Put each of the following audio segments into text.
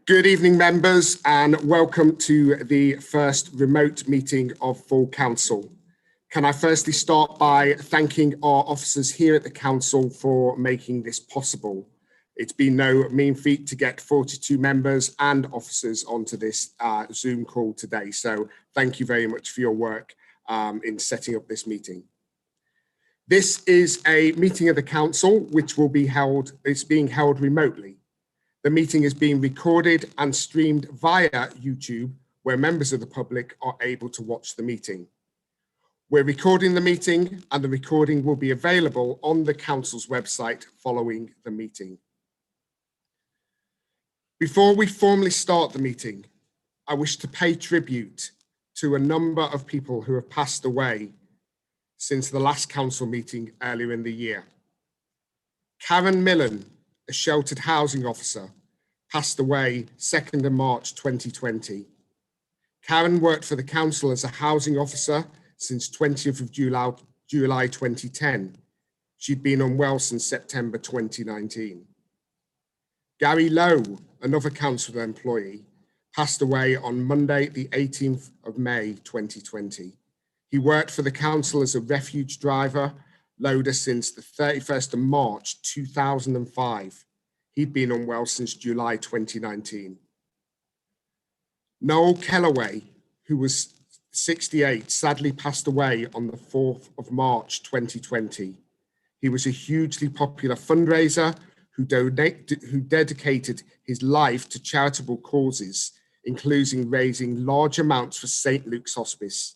Good evening, members, and welcome to the first remote meeting of Full Council. Can I firstly start by thanking our officers here at the Council for making this possible. It's been no mean feat to get 42 members and officers onto this Zoom call today, so thank you very much for your work in setting up this meeting. This is a meeting of the Council which will be held, it's being held remotely. The meeting is being recorded and streamed via YouTube, where members of the public are able to watch the meeting. We're recording the meeting and the recording will be available on the Council's website following the meeting. Before we formally start the meeting, I wish to pay tribute to a number of people who have passed away since the last Council meeting earlier in the year. Karen Millen, a sheltered housing officer, passed away 2nd of March 2020. Karen worked for the Council as a housing officer since 20th of July 2010. She'd been unwell since September 2019. Gary Lowe, another Council employee, passed away on Monday, the 18th of May 2020. He worked for the Council as a refuge driver loader since the 31st of March 2005. He'd been unwell since July 2019. Noel Kellaway, who was 68, sadly passed away on the 4th of March 2020. He was a hugely popular fundraiser who dedicated his life to charitable causes, including raising large amounts for St. Luke's Hospice.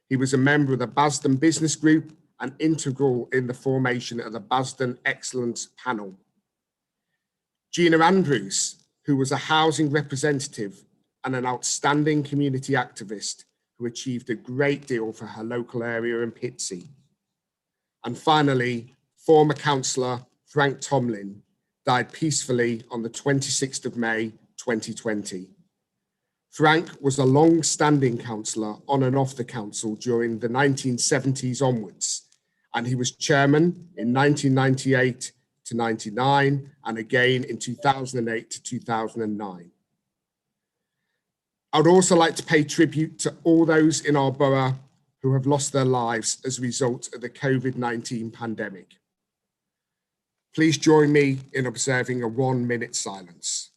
He was a member of the Basden Business Group and integral in the formation of the Basden Excellence Panel. Gina Andrews, who was a housing representative and an outstanding community activist who achieved a great deal for her local area in Pitsea. And finally, former councillor Frank Tomlin died peacefully on the 26th of May 2020. Frank was a long-standing councillor on and off the council during the 1970s onwards, and he was chairman in 1998 to 99 and again in 2008 to 2009. I would also like to pay tribute to all those in our borough who have lost their lives as a result of the COVID-19 pandemic. Please join me in observing a 1-minute silence.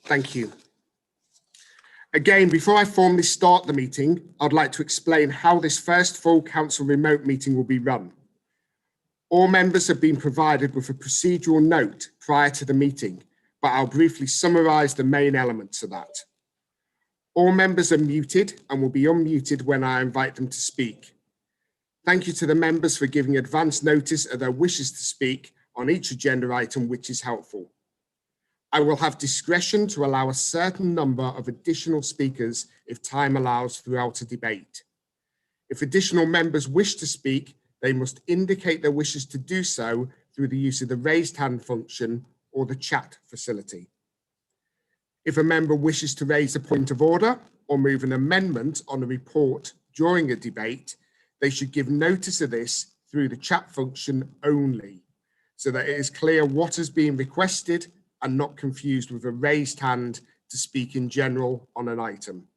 Thank you. Again, before I formally start the meeting, I'd like to explain how this first full council remote meeting will be run. All members have been provided with a procedural note prior to the meeting, but I'll briefly summarise the main elements of that. All members are muted and will be unmuted when I invite them to speak. Thank you to the members for giving advance notice of their wishes to speak on each agenda item, which is helpful. I will have discretion to allow a certain number of additional speakers if time allows throughout a debate. If additional members wish to speak, they must indicate their wishes to do so through the use of the raised hand function or the chat facility. If a member wishes to raise a point of order or move an amendment on a report during a debate, they should give notice of this through the chat function only, so that it is clear what is being requested and not confused with a raised hand to speak in general on an item.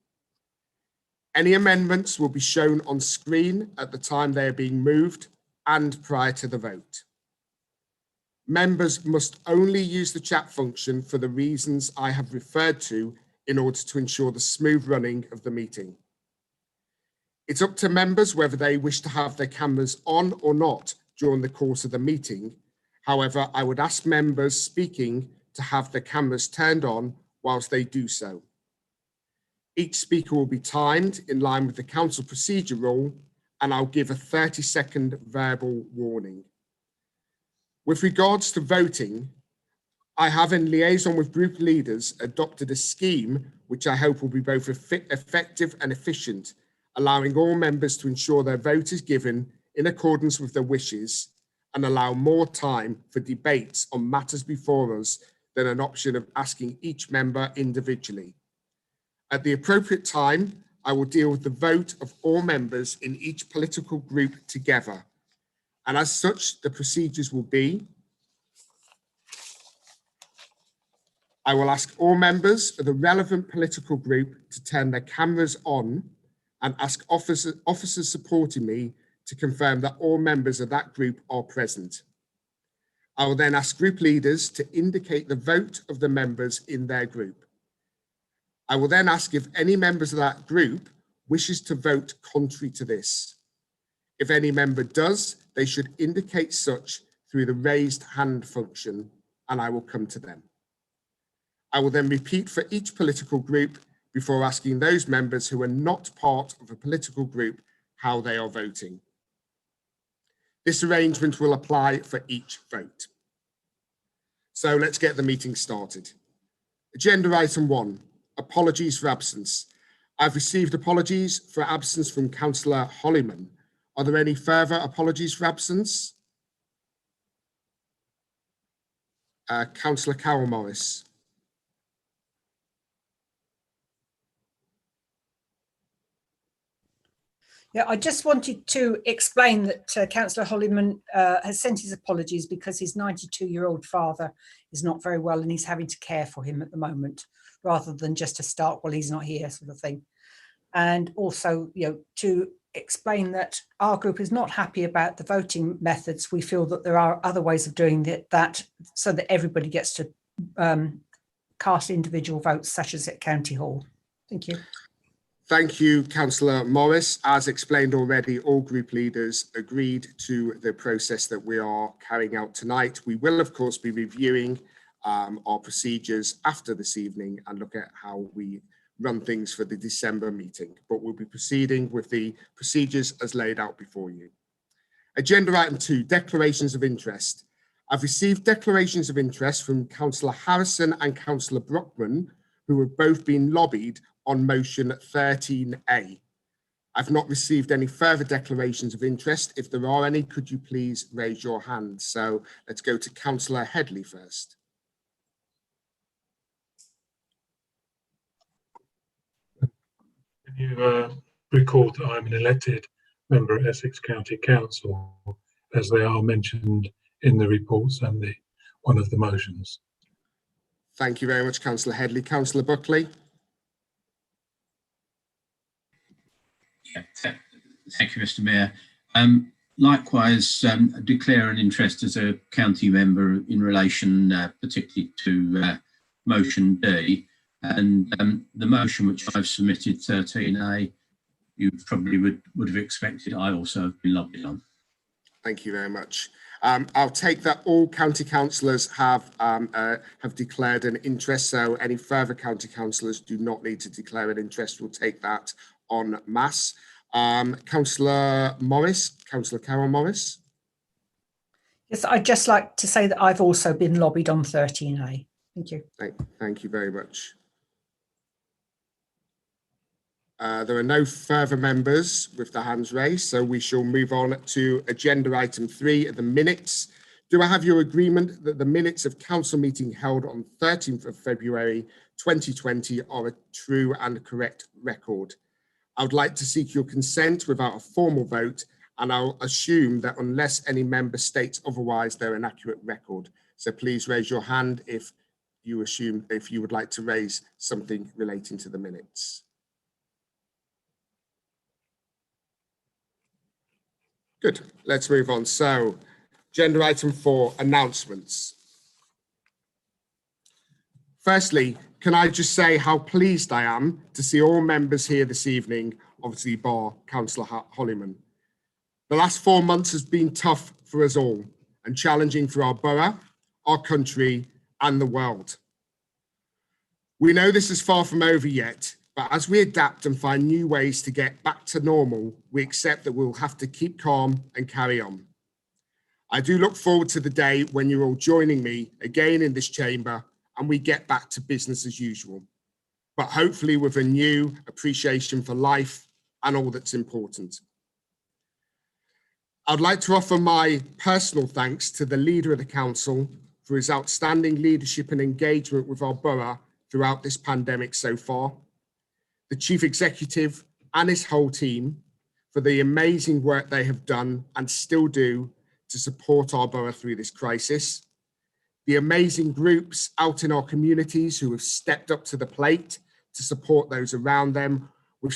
Any amendments will be shown on screen at the time they are being moved and prior to the vote. Members must only use the chat function for the reasons I have referred to in order to ensure the smooth running of the meeting. It's up to members whether they wish to have their cameras on or not during the course of the meeting. However, I would ask members speaking to have their cameras turned on whilst they do so. Each speaker will be timed in line with the council procedure rule, and I'll give a 30-second verbal warning. With regards to voting, I have, in liaison with group leaders, adopted a scheme which I hope will be both effective and efficient, allowing all members to ensure their vote is given in accordance with their wishes and allow more time for debates on matters before us than an option of asking each member individually. At the appropriate time, I will deal with the vote of all members in each political group together. And as such, the procedures will be: I will ask all members of the relevant political group to turn their cameras on and ask officers supporting me to confirm that all members of that group are present. I will then ask group leaders to indicate the vote of the members in their group. I will then ask if any members of that group wishes to vote contrary to this. If any member does, they should indicate such through the raised hand function, and I will come to them. I will then repeat for each political group before asking those members who are not part of a political group how they are voting. This arrangement will apply for each vote. So let's get the meeting started. Agenda item 1, apologies for absence. I've received apologies for absence from Councillor Hollyman. Are there any further apologies for absence? Councillor Carroll-Morris. Yeah, I just wanted to explain that Councillor Hollyman has sent his apologies because his 92-year-old father is not very well and he's having to care for him at the moment, rather than just to start while he's not here, sort of thing. And also, to explain that our group is not happy about the voting methods. We feel that there are other ways of doing that so that everybody gets to cast individual votes, such as at County Hall. Thank you. Thank you, Councillor Morris. As explained already, all group leaders agreed to the process that we are carrying out tonight. We will, of course, be reviewing our procedures after this evening and look at how we run things for the December meeting, but we'll be proceeding with the procedures as laid out before you. Agenda item 2, declarations of interest. I've received declarations of interest from Councillor Harrison and Councillor Brockman, who have both been lobbied on motion 13A. I've not received any further declarations of interest. If there are any, could you please raise your hand? So let's go to Councillor Headley first. Can you recall that I'm an elected member of Essex County Council, as they are mentioned in the reports and one of the motions? Thank you very much, Councillor Headley. Councillor Buckley. Yeah, thank you, Mr. Mayor. Likewise, declare an interest as a county member in relation particularly to motion D, and the motion which I've submitted, 13A, you probably would have expected I also have been lobbied on. Thank you very much. I'll take that all county councillors have declared an interest, so any further county councillors do not need to declare an interest. We'll take that en masse. Councillor Morris, Councillor Carroll-Morris. Yes, I'd just like to say that I've also been lobbied on 13A. Thank you. Thank you very much. There are no further members with their hands raised, so we shall move on to agenda item 3, the minutes. Do I have your agreement that the minutes of council meeting held on 13th of February 2020 are a true and correct record? I would like to seek your consent without a formal vote, and I'll assume that unless any member states otherwise, they're an accurate record. So please raise your hand if you would like to raise something relating to the minutes. Good. Let's move on. So, agenda item 4, announcements. Firstly, can I just say how pleased I am to see all members here this evening, obviously bar Councillor Holliman. The last 4 months has been tough for us all and challenging for our borough, our country and the world. We know this is far from over yet, but as we adapt and find new ways to get back to normal, we accept that we'll have to keep calm and carry on. I do look forward to the day when you're all joining me again in this chamber and we get back to business as usual, but hopefully with a new appreciation for life and all that's important. I'd like to offer my personal thanks to the leader of the council for his outstanding leadership and engagement with our borough throughout this pandemic so far, the chief executive and his whole team for the amazing work they have done and still do to support our borough through this crisis, the amazing groups out in our communities who have stepped up to the plate to support those around them with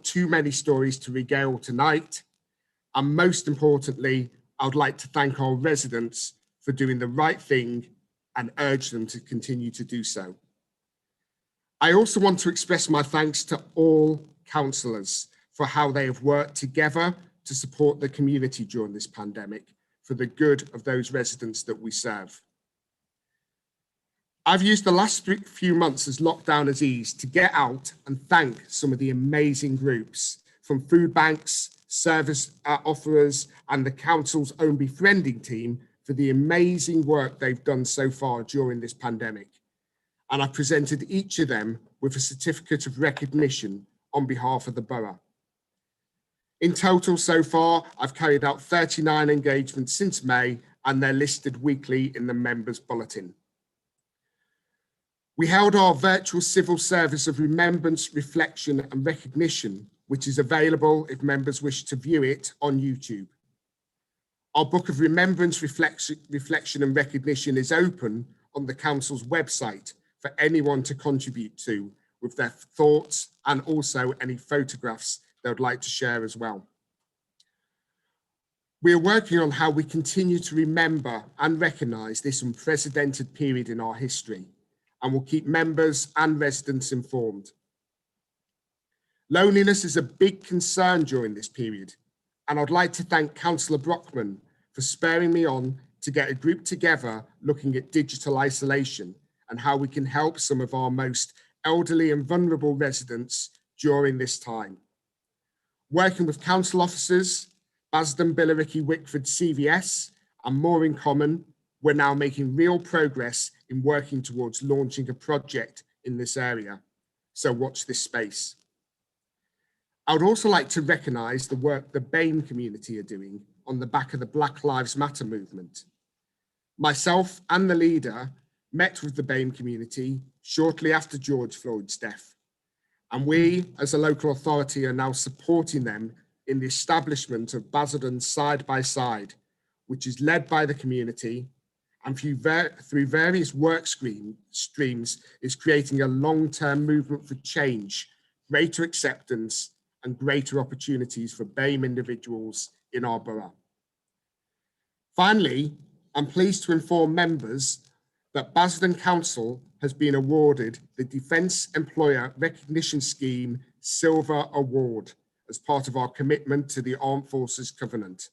too many stories to regale tonight, and most importantly, I would like to thank our residents for doing the right thing and urge them to continue to do so. I also want to express my thanks to all councillors for how they have worked together to support the community during this pandemic for the good of those residents that we serve. I've used the last few months as lockdown has eased to get out and thank some of the amazing groups from food banks, service offerers and the council's own befriending team for the amazing work they've done so far during this pandemic. And I presented each of them with a certificate of recognition on behalf of the borough. In total so far, I've carried out 39 engagements since May and they're listed weekly in the members' bulletin. We held our virtual civil service of remembrance, reflection and recognition, which is available if members wish to view it on YouTube. Our book of remembrance, reflection and recognition is open on the council's website for anyone to contribute to with their thoughts and also any photographs they would like to share as well. We are working on how we continue to remember and recognise this unprecedented period in our history, and will keep members and residents informed. Loneliness is a big concern during this period, and I'd like to thank Councillor Brockman for spurring me on to get a group together looking at digital isolation and how we can help some of our most elderly and vulnerable residents during this time. Working with council officers, Basden, Billericay, Wickford, CVS, and more in common, we're now making real progress in working towards launching a project in this area. So watch this space. I would also like to recognise the work the BAME community are doing on the back of the Black Lives Matter movement. Myself and the leader met with the BAME community shortly after George Floyd's death. And we, as a local authority, are now supporting them in the establishment of Basildon Side by Side, which is led by the community and through various work streams is creating a long-term movement for change, greater acceptance and greater opportunities for BAME individuals in our borough. Finally, I'm pleased to inform members that Basildon Council has been awarded the Defence Employer Recognition Scheme Silver Award as part of our commitment to the Armed Forces Covenant.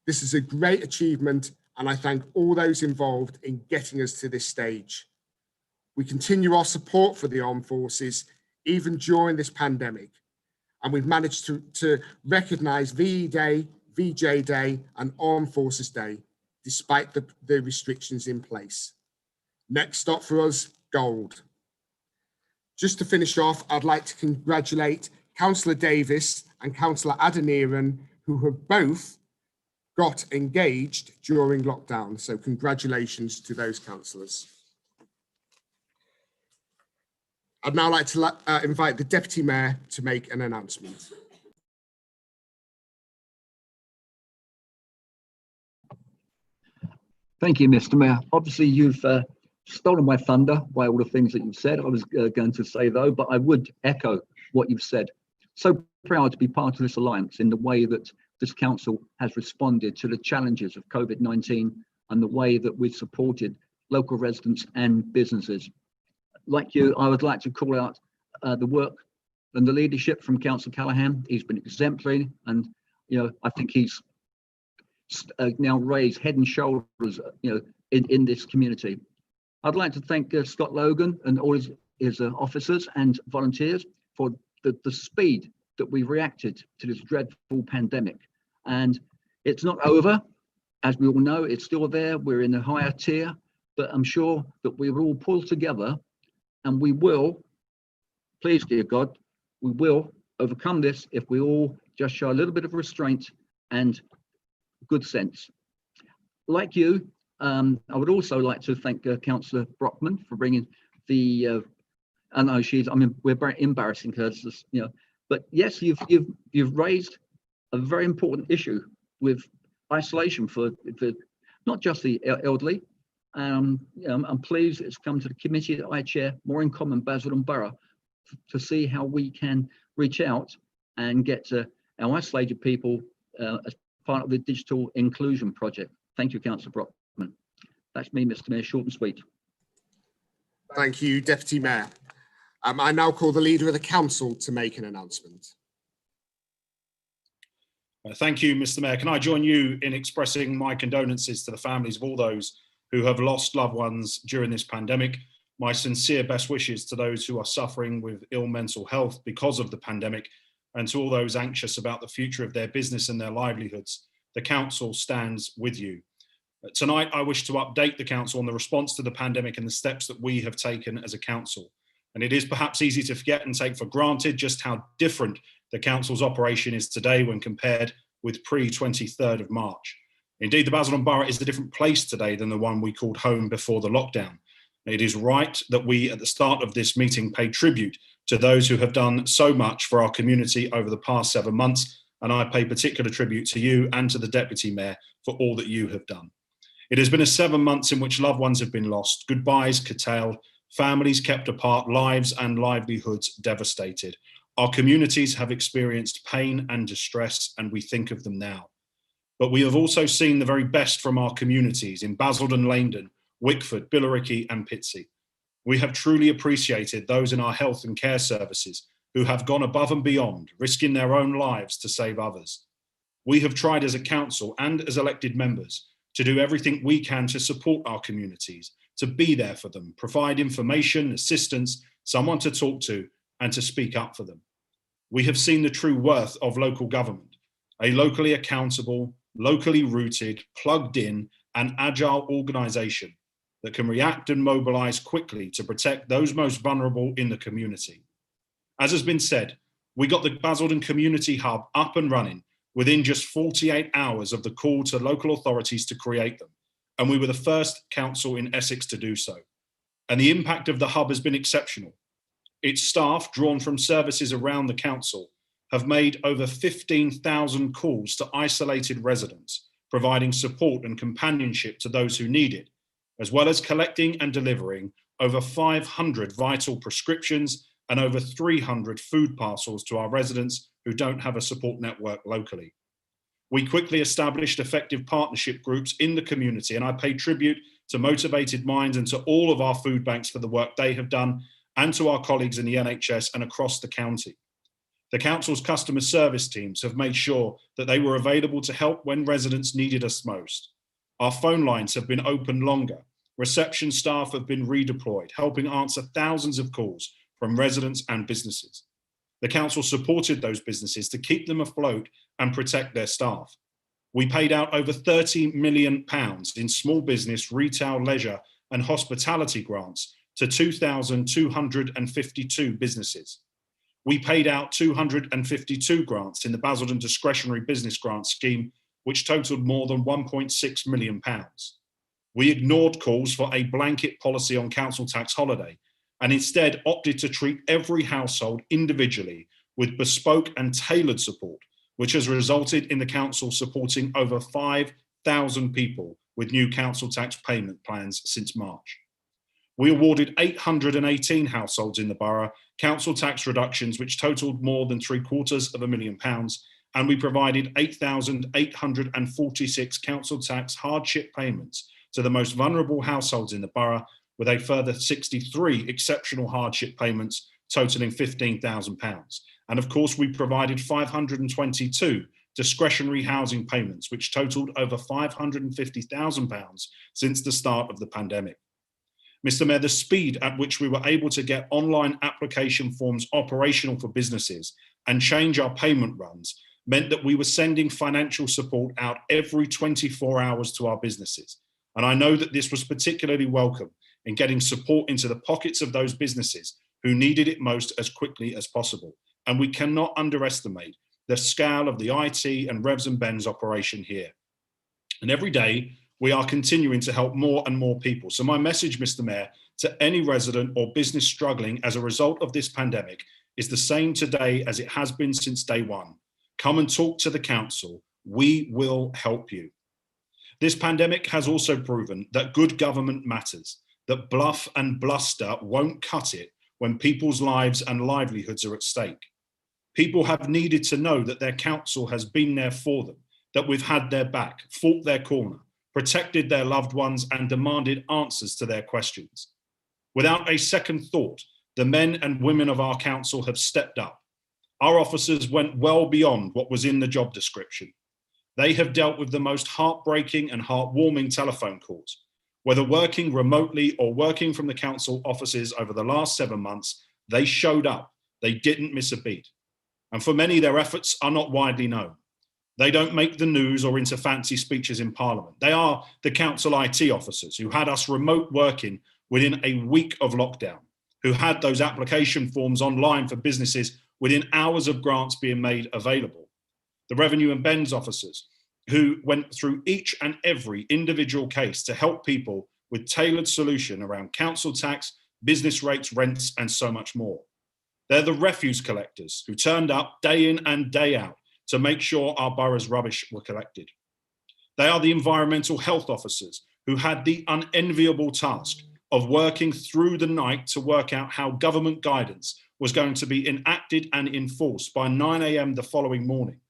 This is a great achievement and I thank all those involved in getting us to this stage. We continue our support for the Armed Forces even during this pandemic, and we've managed to recognise VE Day, VJ Day and Armed Forces Day despite the restrictions in place. Next stop for us, gold. Just to finish off, I'd like to congratulate Councillor Davis and Councillor Adeniran, who have both got engaged during lockdown. So congratulations to those councillors. I'd now like to invite the Deputy Mayor to make an announcement. Thank you, Mr. Mayor. Obviously, you've stolen my thunder by all the things that you've said. I was going to say, though, but I would echo what you've said. So proud to be part of this alliance in the way that this council has responded to the challenges of COVID-19 and the way that we've supported local residents and businesses. Like you, I would like to call out the work and the leadership from Councillor Callaghan. He's been exemplary, and I think he's now raised head and shoulders, in this community. I'd like to thank Scott Logan and all his officers and volunteers for the speed that we reacted to this dreadful pandemic. And it's not over, as we all know. It's still there. We're in a higher tier, but I'm sure that we will all pull together, and we will, please, dear God, we will overcome this if we all just show a little bit of restraint and good sense. Like you, I would also like to thank Councillor Brockman for bringing the. I know we're very embarrassing her, but yes, you've raised a very important issue with isolation for not just the elderly. I'm pleased it's come to the committee that I chair, More in Common Basildon Borough, to see how we can reach out and get our isolated people as part of the digital inclusion project. Thank you, Councillor Brockman. That's me, Mr. Mayor, short and sweet. Thank you, Deputy Mayor. I now call the Leader of the Council to make an announcement. Thank you, Mr. Mayor. Can I join you in expressing my condolences to the families of all those who have lost loved ones during this pandemic? My sincere best wishes to those who are suffering with ill mental health because of the pandemic, and to all those anxious about the future of their business and their livelihoods. The Council stands with you. Tonight, I wish to update the Council on the response to the pandemic and the steps that we have taken as a Council. And it is perhaps easy to forget and take for granted just how different the Council's operation is today when compared with pre-23rd of March. Indeed, the Basildon Borough is a different place today than the one we called home before the lockdown. It is right that we, at the start of this meeting, pay tribute to those who have done so much for our community over the past 7 months, and I pay particular tribute to you and to the Deputy Mayor for all that you have done. It has been 7 months in which loved ones have been lost, goodbyes curtailed, families kept apart, lives and livelihoods devastated. Our communities have experienced pain and distress, and we think of them now. But we have also seen the very best from our communities in Basildon, Leindon, Wickford, Billericay and Pitsea. We have truly appreciated those in our health and care services who have gone above and beyond, risking their own lives to save others. We have tried as a council and as elected members to do everything we can to support our communities, to be there for them, provide information, assistance, someone to talk to, and to speak up for them. We have seen the true worth of local government, a locally accountable, locally rooted, plugged in, and agile organisation that can react and mobilise quickly to protect those most vulnerable in the community. As has been said, we got the Basildon Community Hub up and running within just 48 hours of the call to local authorities to create them, and we were the first council in Essex to do so. And the impact of the hub has been exceptional. Its staff, drawn from services around the council, have made over 15,000 calls to isolated residents, providing support and companionship to those who need it, as well as collecting and delivering over 500 vital prescriptions and over 300 food parcels to our residents who don't have a support network locally. We quickly established effective partnership groups in the community, and I pay tribute to Motivated Minds and to all of our food banks for the work they have done, and to our colleagues in the NHS and across the county. The council's customer service teams have made sure that they were available to help when residents needed us most. Our phone lines have been open longer. Reception staff have been redeployed, helping answer thousands of calls from residents and businesses. The council supported those businesses to keep them afloat and protect their staff. We paid out over £30 million in small business, retail, leisure and hospitality grants to 2,252 businesses. We paid out 252 grants in the Basildon Discretionary Business Grant Scheme, which totaled more than £1.6 million. We ignored calls for a blanket policy on council tax holiday and instead opted to treat every household individually with bespoke and tailored support, which has resulted in the council supporting over 5,000 people with new council tax payment plans since March. We awarded 818 households in the borough council tax reductions, which totaled more than £750,000, and we provided 8,846 council tax hardship payments to the most vulnerable households in the borough, with a further 63 exceptional hardship payments totaling £15,000. And of course, we provided 522 discretionary housing payments, which totaled over £550,000 since the start of the pandemic. Mr. Mayor, the speed at which we were able to get online application forms operational for businesses and change our payment runs meant that we were sending financial support out every 24 hours to our businesses. And I know that this was particularly welcome in getting support into the pockets of those businesses who needed it most as quickly as possible. And we cannot underestimate the scale of the IT and Revs and Bens operation here. And every day we are continuing to help more and more people. So my message, Mr. Mayor, to any resident or business struggling as a result of this pandemic is the same today as it has been since day one. Come and talk to the council. We will help you. This pandemic has also proven that good government matters, that bluff and bluster won't cut it when people's lives and livelihoods are at stake. People have needed to know that their council has been there for them, that we've had their back, fought their corner, protected their loved ones, and demanded answers to their questions. Without a second thought, the men and women of our council have stepped up. Our officers went well beyond what was in the job description. They have dealt with the most heartbreaking and heartwarming telephone calls. Whether working remotely or working from the council offices over the last 7 months, they showed up. They didn't miss a beat. And for many, their efforts are not widely known. They don't make the news or into fancy speeches in Parliament. They are the council IT officers who had us remote working within a week of lockdown, who had those application forms online for businesses within hours of grants being made available. The Revenue and Bens officers who went through each and every individual case to help people with tailored solution around council tax, business rates, rents, and so much more. They're the refuse collectors who turned up day in and day out to make sure our borough's rubbish were collected. They are the environmental health officers who had the unenviable task of working through the night to work out how government guidance was going to be enacted and enforced by 9 a.m. the following morning,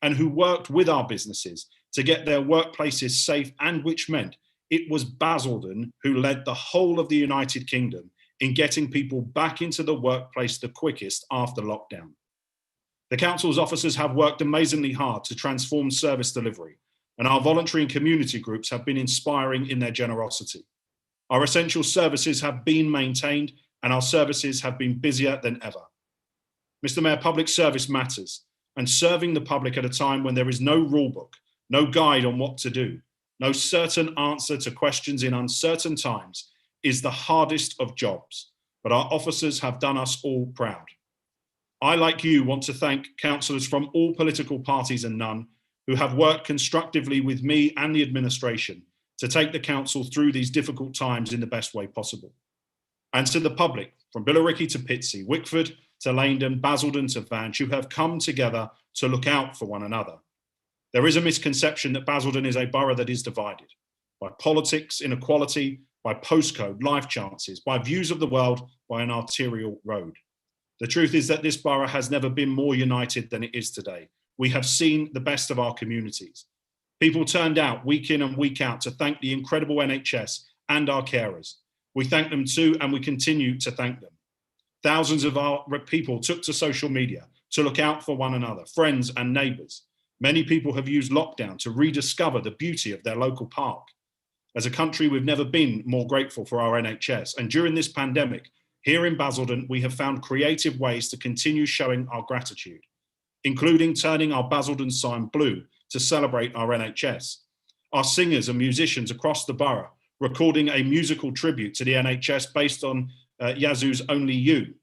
and who worked with our businesses to get their workplaces safe, and which meant it was Basildon who led the whole of the United Kingdom in getting people back into the workplace the quickest after lockdown. The council's officers have worked amazingly hard to transform service delivery, and our voluntary and community groups have been inspiring in their generosity. Our essential services have been maintained, and our services have been busier than ever. Mr. Mayor, public service matters, and serving the public at a time when there is no rule book, no guide on what to do, no certain answer to questions in uncertain times is the hardest of jobs, but our officers have done us all proud. I, like you, want to thank councillors from all political parties and none who have worked constructively with me and the administration to take the council through these difficult times in the best way possible. And to the public, from Billericay to Pitsea, Wickford to Laindon, Basildon to Vange, who have come together to look out for one another. There is a misconception that Basildon is a borough that is divided by politics, inequality, by postcode, life chances, by views of the world, by an arterial road. The truth is that this borough has never been more united than it is today. We have seen the best of our communities. People turned out week in and week out to thank the incredible NHS and our carers. We thank them too, and we continue to thank them. Thousands of our people took to social media to look out for one another, friends and neighbours. Many people have used lockdown to rediscover the beauty of their local park. As a country, we've never been more grateful for our NHS. And during this pandemic, here in Basildon, we have found creative ways to continue showing our gratitude, including turning our Basildon sign blue to celebrate our NHS. Our singers and musicians across the borough recording a musical tribute to the NHS based on Yazoo's Only You,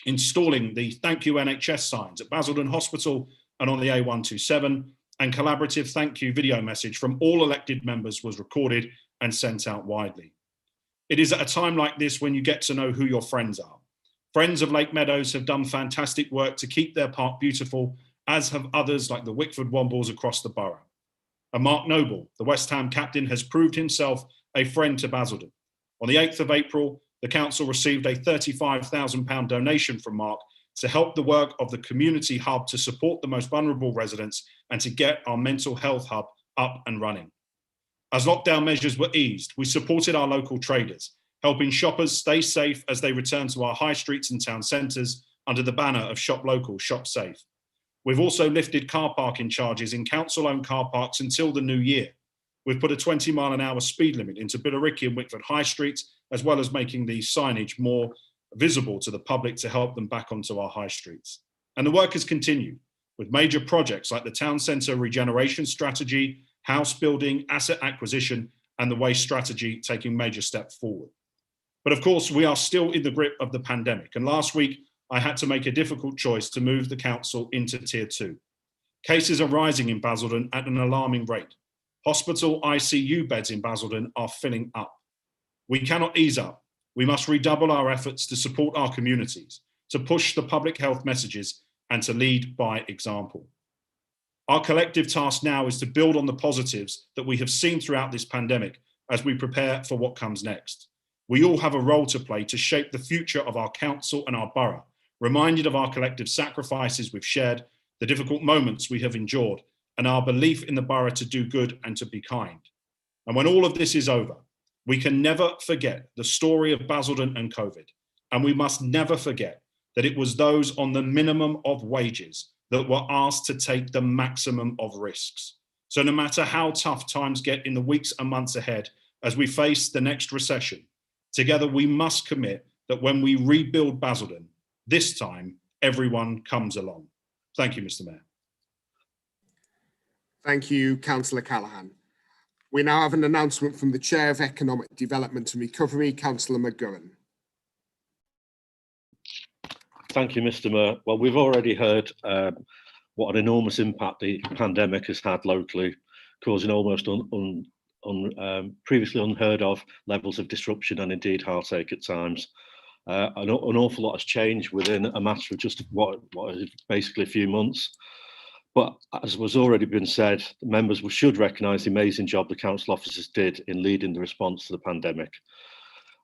installing the Thank You NHS signs at Basildon Hospital and on the A127, and collaborative thank you video message from all elected members was recorded and sent out widely. It is at a time like this when you get to know who your friends are. Friends of Lake Meadows have done fantastic work to keep their park beautiful, as have others like the Wickford Wombles across the borough. And Mark Noble, the West Ham captain, has proved himself a friend to Basildon. On the 8th of April, the council received a £35,000 donation from Mark to help the work of the community hub to support the most vulnerable residents and to get our mental health hub up and running. As lockdown measures were eased, we supported our local traders, helping shoppers stay safe as they return to our high streets and town centres under the banner of Shop Local, Shop Safe. We've also lifted car parking charges in council-owned car parks until the new year. We've put a 20-mile-an-hour speed limit into Billericay and Wickford High Streets, as well as making the signage more visible to the public to help them back onto our high streets. And the work has continued with major projects like the town centre regeneration strategy, house building, asset acquisition, and the waste strategy taking major steps forward. But of course, we are still in the grip of the pandemic. And last week, I had to make a difficult choice to move the council into Tier 2. Cases are rising in Basildon at an alarming rate. Hospital ICU beds in Basildon are filling up. We cannot ease up. We must redouble our efforts to support our communities, to push the public health messages, and to lead by example. Our collective task now is to build on the positives that we have seen throughout this pandemic as we prepare for what comes next. We all have a role to play to shape the future of our council and our borough, reminded of our collective sacrifices we've shared, the difficult moments we have endured, and our belief in the borough to do good and to be kind. And when all of this is over, we can never forget the story of Basildon and COVID. And we must never forget that it was those on the minimum of wages that were asked to take the maximum of risks. So no matter how tough times get in the weeks and months ahead, as we face the next recession, together we must commit that when we rebuild Basildon, this time everyone comes along. Thank you, Mr. Mayor. Thank you, Councillor Callaghan. We now have an announcement from the Chair of Economic Development and Recovery, Councillor McGowan. Thank you, Mr. Mayor. Well, we've already heard what an enormous impact the pandemic has had locally, causing almost previously unheard of levels of disruption and indeed heartache at times. An awful lot has changed within a matter of just what is basically a few months. But as was already been said, the members should recognise the amazing job the council officers did in leading the response to the pandemic.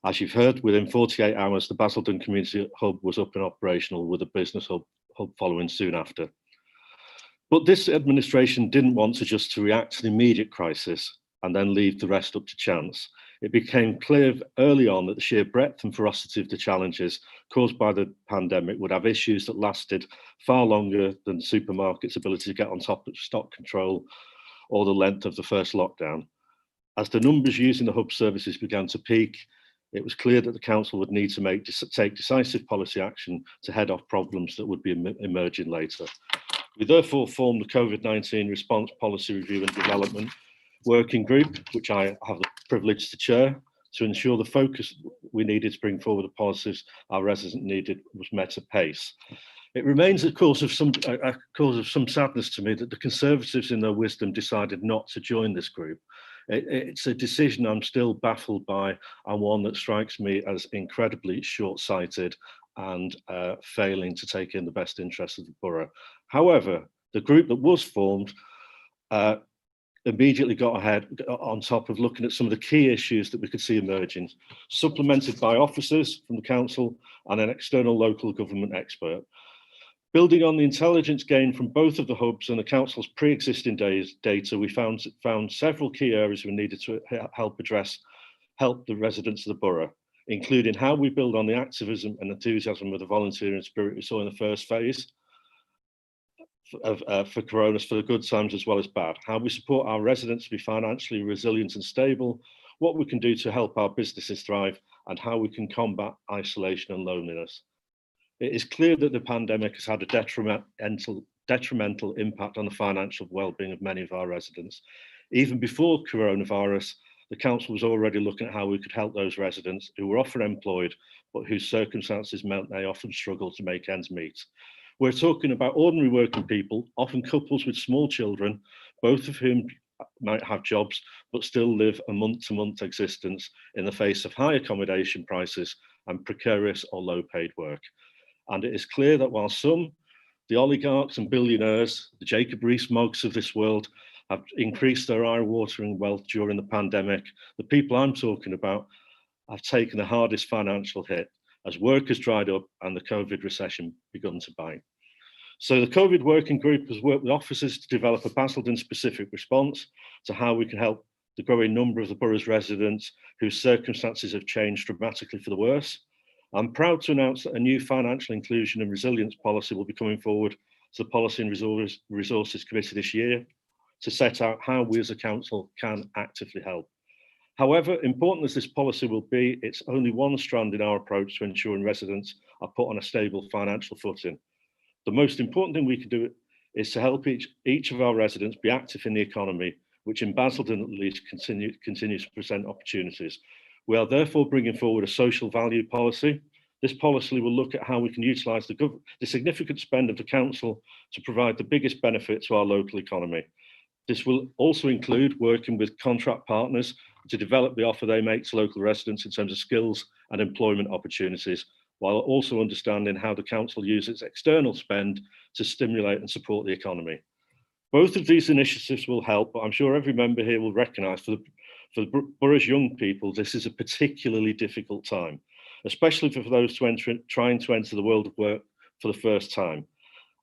As you've heard, within 48 hours, the Basildon Community Hub was up and operational, with a business hub following soon after. But this administration didn't want to react to the immediate crisis and then leave the rest up to chance. It became clear early on that the sheer breadth and ferocity of the challenges caused by the pandemic would have issues that lasted far longer than the supermarket's ability to get on top of stock control or the length of the first lockdown. As the numbers using the hub services began to peak, it was clear that the council would need to take decisive policy action to head off problems that would be emerging later. We therefore formed the COVID-19 Response Policy Review and Development Working Group, which I have the privilege to chair, to ensure the focus we needed to bring forward the policies our residents needed was met at pace. It remains a cause of some sadness to me that the Conservatives in their wisdom decided not to join this group. It's a decision I'm still baffled by, and one that strikes me as incredibly short-sighted and failing to take in the best interests of the borough. However, the group that was formed immediately got ahead on top of looking at some of the key issues that we could see emerging, supplemented by officers from the council and an external local government expert. Building on the intelligence gained from both of the hubs and the council's pre-existing data, we found several key areas we needed to help the residents of the borough, including how we build on the activism and enthusiasm of the volunteering spirit we saw in the first phase for Corona, for the good times as well as bad, how we support our residents to be financially resilient and stable, what we can do to help our businesses thrive, and how we can combat isolation and loneliness. It is clear that the pandemic has had a detrimental impact on the financial well-being of many of our residents. Even before coronavirus, the council was already looking at how we could help those residents who were often employed, but whose circumstances meant they often struggled to make ends meet. We're talking about ordinary working people, often couples with small children, both of whom might have jobs, but still live a month-to-month existence in the face of high accommodation prices and precarious or low-paid work. And it is clear that while some, the oligarchs and billionaires, the Jacob Rees-Moggs of this world, have increased their eye-watering wealth during the pandemic, the people I'm talking about have taken the hardest financial hit, as work has dried up and the COVID recession begun to bite. So the COVID working group has worked with officers to develop a Basildon specific response to how we can help the growing number of the borough's residents whose circumstances have changed dramatically for the worse. I'm proud to announce that a new financial inclusion and resilience policy will be coming forward to the Policy and Resources Committee this year to set out how we as a council can actively help. However, important as this policy will be, it's only one strand in our approach to ensuring residents are put on a stable financial footing. The most important thing we can do is to help each of our residents be active in the economy, which in Basildon at least continues to present opportunities. We are therefore bringing forward a social value policy. This policy will look at how we can utilise the significant spend of the council to provide the biggest benefit to our local economy. This will also include working with contract partners to develop the offer they make to local residents in terms of skills and employment opportunities, while also understanding how the council uses external spend to stimulate and support the economy. Both of these initiatives will help, but I'm sure every member here will recognise for the borough's young people, this is a particularly difficult time, especially for those trying to enter the world of work for the first time.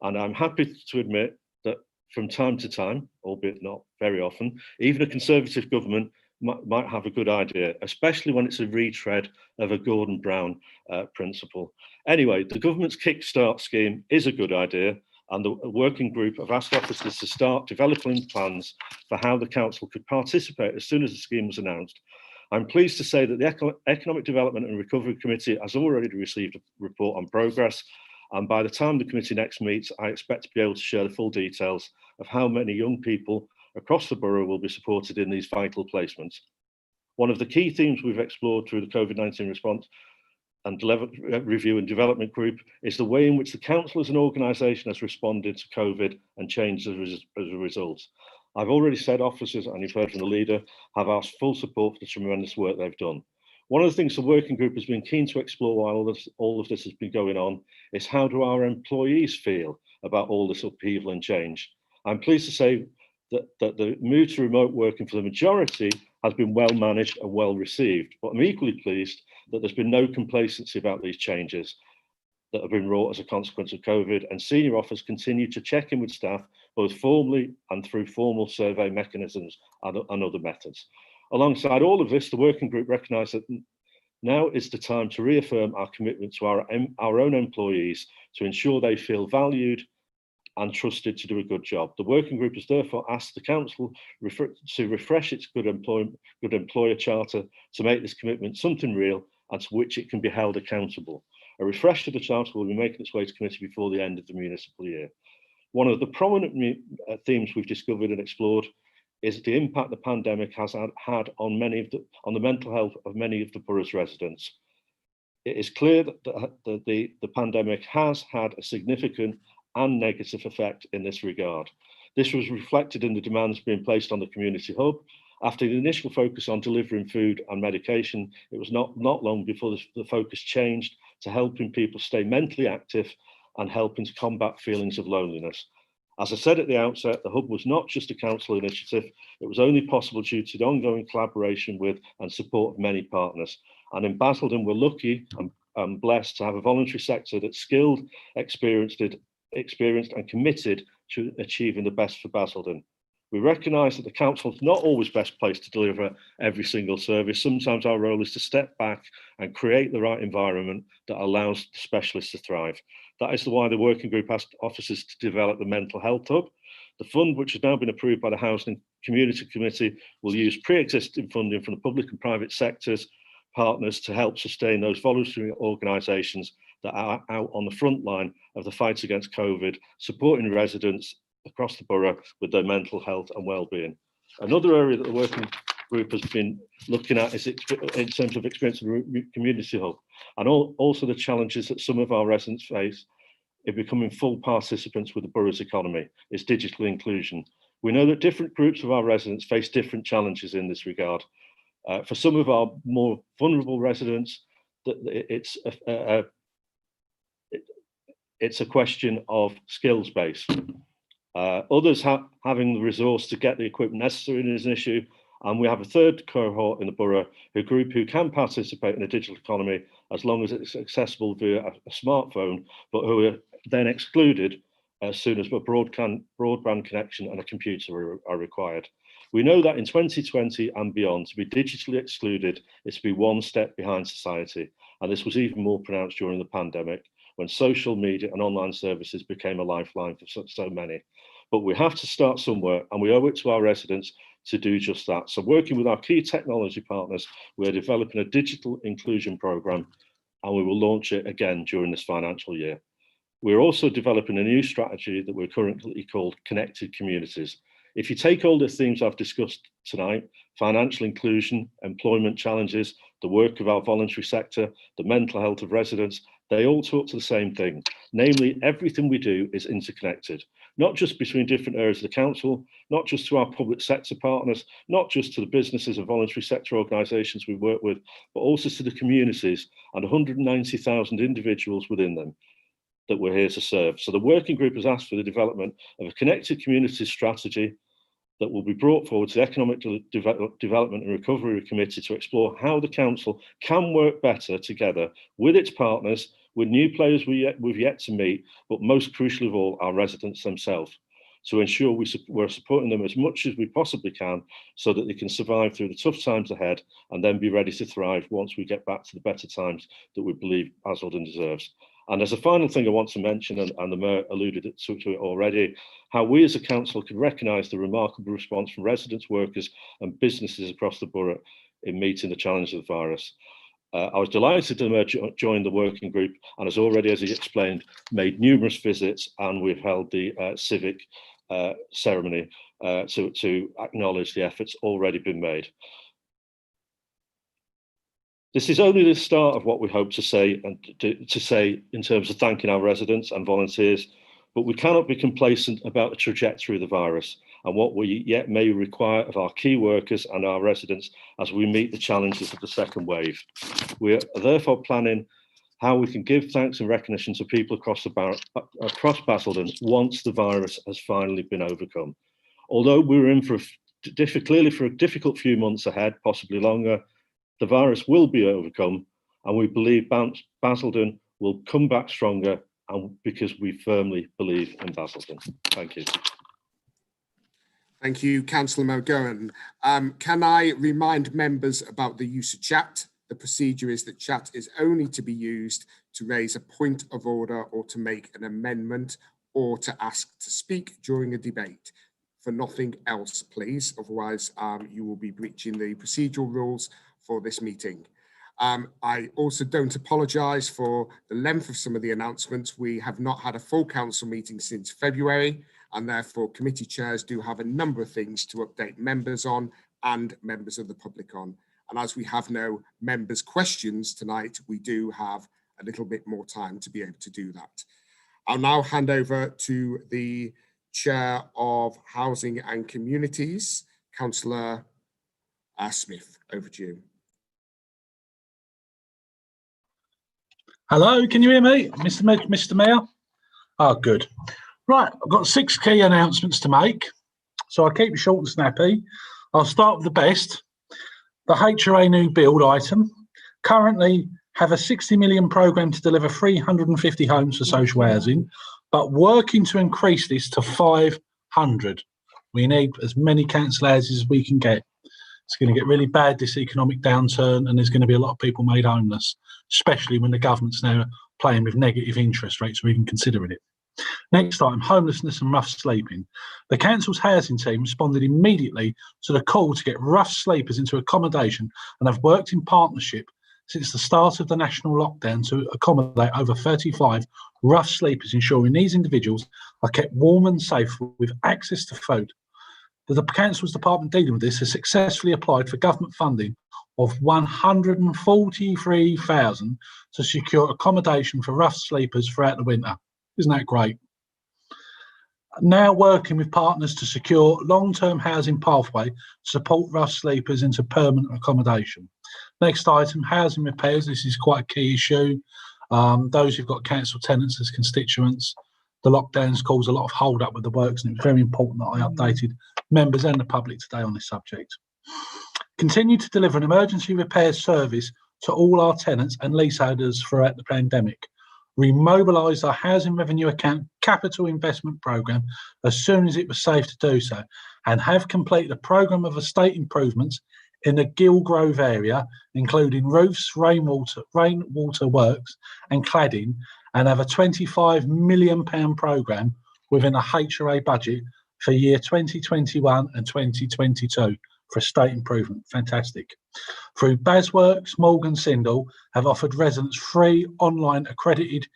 And I'm happy to admit that from time to time, albeit not very often, even a Conservative government might have a good idea, especially when it's a retread of a Gordon Brown principle. Anyway, the government's Kickstart scheme is a good idea, and the working group have asked officers to start developing plans for how the council could participate as soon as the scheme was announced. I'm pleased to say that the Economic Development and Recovery Committee has already received a report on progress, and by the time the committee next meets, I expect to be able to share the full details of how many young people across the borough will be supported in these vital placements. One of the key themes we've explored through the COVID-19 response and review and development group is the way in which the council as an organisation has responded to COVID and changed as a result. I've already said officers, and you've heard from the leader, have asked full support for the tremendous work they've done. One of the things the working group has been keen to explore while all of this has been going on is how do our employees feel about all this upheaval and change. I'm pleased to say that the move to remote working for the majority has been well managed and well received, but I'm equally pleased that there's been no complacency about these changes that have been wrought as a consequence of COVID, and senior officers continue to check in with staff both formally and through formal survey mechanisms and other methods. Alongside all of this, the working group recognised that now is the time to reaffirm our commitment to our own employees to ensure they feel valued and trusted to do a good job. The working group has therefore asked the council to refresh its good employer charter to make this commitment something real and to which it can be held accountable. A refresh of the charter will be making its way to committee before the end of the municipal year. One of the prominent themes we've discovered and explored is the impact the pandemic has had on the mental health of many of the borough's residents. It is clear that the pandemic has had a significant and negative effect in this regard. This was reflected in the demands being placed on the community hub. After the initial focus on delivering food and medication, it was not long before the focus changed to helping people stay mentally active and helping to combat feelings of loneliness. As I said at the outset, the hub was not just a council initiative. It was only possible due to the ongoing collaboration with and support of many partners. And in Basildon, we're lucky and blessed to have a voluntary sector that's skilled, experienced and committed to achieving the best for Basildon. We recognise that the council is not always best placed to deliver every single service. Sometimes our role is to step back and create the right environment that allows the specialists to thrive. That is why the working group asked officers to develop the mental health hub. The fund, which has now been approved by the Housing and Community Committee, will use pre-existing funding from the public and private sectors partners to help sustain those voluntary organisations that are out on the front line of the fight against COVID, supporting residents across the borough with their mental health and well-being. Another area that the working group has been looking at is in terms of experience in community hub, and also the challenges that some of our residents face in becoming full participants with the borough's economy is digital inclusion. We know that different groups of our residents face different challenges in this regard. For some of our more vulnerable residents, it's a question of skills base. Others having the resource to get the equipment necessary is an issue, And we have a third cohort in the borough, a group who can participate in the digital economy as long as it's accessible via a smartphone, but who are then excluded as soon as a broadband connection and a computer are required. We know that in 2020 and beyond, to be digitally excluded is to be one step behind society. And this was even more pronounced during the pandemic, when social media and online services became a lifeline for so many. But we have to start somewhere, and we owe it to our residents to do just that. So working with our key technology partners, we're developing a digital inclusion programme, and we will launch it again during this financial year. We're also developing a new strategy that we're currently called Connected Communities. If you take all the themes I've discussed tonight, financial inclusion, employment challenges, the work of our voluntary sector, the mental health of residents, they all talk to the same thing. Namely, everything we do is interconnected, not just between different areas of the council, not just to our public sector partners, not just to the businesses and voluntary sector organisations we work with, but also to the communities and 190,000 individuals within them that we're here to serve. So the working group has asked for the development of a connected communities strategy that will be brought forward to the Economic Development and Recovery Committee to explore how the council can work better together with its partners, with new players we've yet to meet, but most crucially of all, our residents themselves, to ensure we're supporting them as much as we possibly can so that they can survive through the tough times ahead and then be ready to thrive once we get back to the better times that we believe Basildon deserves. And as a final thing I want to mention, and the Mayor alluded to it already, how we as a council can recognise the remarkable response from residents, workers and businesses across the borough in meeting the challenge of the virus. I was delighted the Mayor joined the working group and has already, as he explained, made numerous visits, and we've held the civic ceremony to acknowledge the efforts already been made. This is only the start of what we hope to say in terms of thanking our residents and volunteers, but we cannot be complacent about the trajectory of the virus and what we yet may require of our key workers and our residents as we meet the challenges of the second wave. We are therefore planning how we can give thanks and recognition to people across Basildon once the virus has finally been overcome. Although we're in clearly for a difficult few months ahead, possibly longer, the virus will be overcome, and we believe Basildon will come back stronger, and because we firmly believe in Basildon. Thank you. Thank you, Councillor McGowan. Can I remind members about the use of chat? The procedure is that chat is only to be used to raise a point of order or to make an amendment or to ask to speak during a debate. For nothing else, please. Otherwise, you will be breaching the procedural rules for this meeting. I also don't apologise for the length of some of the announcements. We have not had a full council meeting since February, and therefore committee chairs do have a number of things to update members on and members of the public on. And as we have no members' questions tonight, we do have a little bit more time to be able to do that. I'll now hand over to the Chair of Housing and Communities, Councillor Smith. Over to you. Hello, can you hear me, Mr. Mayor? Oh, good. Right, I've got 6 key announcements to make, so I'll keep it short and snappy. I'll start with the best. The HRA new build item currently have a 60 million programme to deliver 350 homes for social housing, but working to increase this to 500. We need as many council houses as we can get. It's going to get really bad, this economic downturn, and there's going to be a lot of people made homeless, especially when the government's now playing with negative interest rates or even considering it. Next item, homelessness and rough sleeping. The council's housing team responded immediately to the call to get rough sleepers into accommodation and have worked in partnership since the start of the national lockdown to accommodate over 35 rough sleepers, ensuring these individuals are kept warm and safe with access to food. The council's department dealing with this has successfully applied for government funding of $143,000 to secure accommodation for rough sleepers throughout the winter. Isn't that great? Now working with partners to secure long-term housing pathway to support rough sleepers into permanent accommodation. Next item, housing repairs. This is quite a key issue. Those who've got council tenants as constituents, the lockdowns cause a lot of hold up with the works, and it's very important that I updated members and the public today on this subject. Continue to deliver an emergency repairs service to all our tenants and leaseholders throughout the pandemic. Remobilise our housing revenue account capital investment programme as soon as it was safe to do so, and have completed a programme of estate improvements in the Gilgrove area, including roofs, rainwater works and cladding, and have a £25 million programme within a HRA budget for year 2021 and 2022 for estate improvement. Fantastic. Through BazWorks, Morgan Sindall have offered residents free online accredited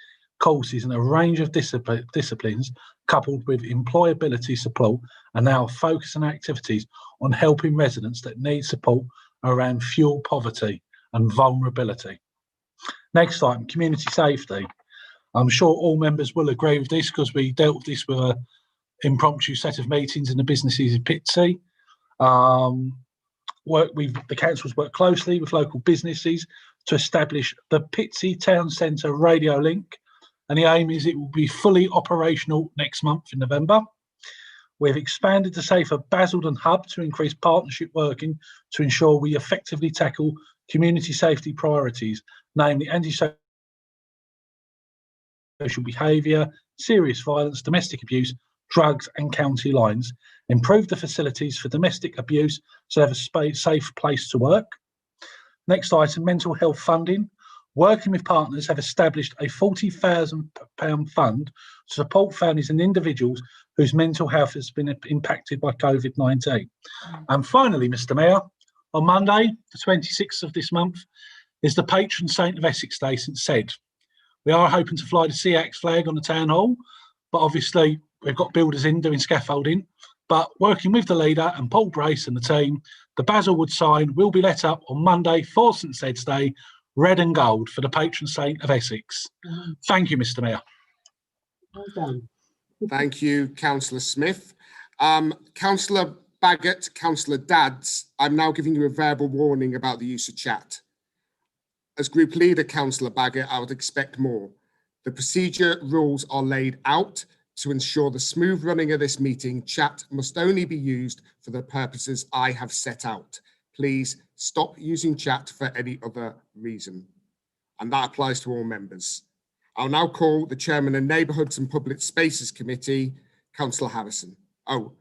courses in a range of disciplines, coupled with employability support, and now focus on activities on helping residents that need support around fuel poverty and vulnerability. Next item, community safety. I'm sure all members will agree with this because we dealt with this with an impromptu set of meetings in the businesses in Pitsea. The council's worked closely with local businesses to establish the Pitsea Town Centre radio link, and the aim is it will be fully operational next month in November. We've expanded the Safer Basildon Hub to increase partnership working to ensure we effectively tackle community safety priorities, namely anti-social behaviour, serious violence, domestic abuse, drugs and county lines, improve the facilities for domestic abuse so they have a safe place to work. Next item, mental health funding. Working with partners have established a £40,000 fund to support families and individuals whose mental health has been impacted by COVID-19. And finally, Mr Mayor, on Monday, the 26th of this month, is the patron saint of Essex Day, St Ced. We are hoping to fly the SEACT flag on the town hall, but obviously we've got builders in doing scaffolding. But working with the leader and Paul Brace and the team, the Basilwood sign will be let up on Monday for St Ced's Day, red and gold for the patron saint of Essex. Thank you, Mr Mayor. Well done. Thank you, Councillor Smith. Councillor Baggott, Councillor Dadds, I'm now giving you a verbal warning about the use of chat. As Group Leader, Councillor Baggott, I would expect more. The procedure rules are laid out to ensure the smooth running of this meeting. Chat must only be used for the purposes I have set out. Please stop using chat for any other reason. And that applies to all members. I'll now call the Chairman of Neighbourhoods and Public Spaces Committee, Councillor Harrison. Oh,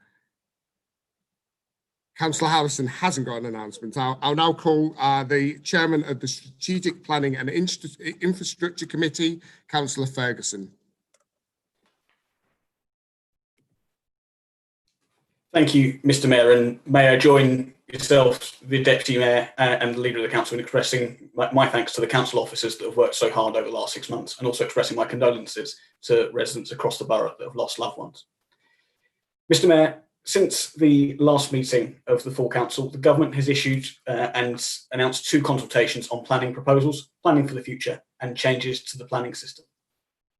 Councillor Harrison hasn't got an announcement. I'll now call the Chairman of the Strategic Planning and Infrastructure Committee, Councillor Ferguson. Thank you, Mr Mayor, and may I join yourself, the Deputy Mayor and the Leader of the Council in expressing my thanks to the Council officers that have worked so hard over the last 6 months, and also expressing my condolences to residents across the borough that have lost loved ones. Mr Mayor, since the last meeting of the full Council, the Government has issued and announced 2 consultations on planning proposals, planning for the future and changes to the planning system.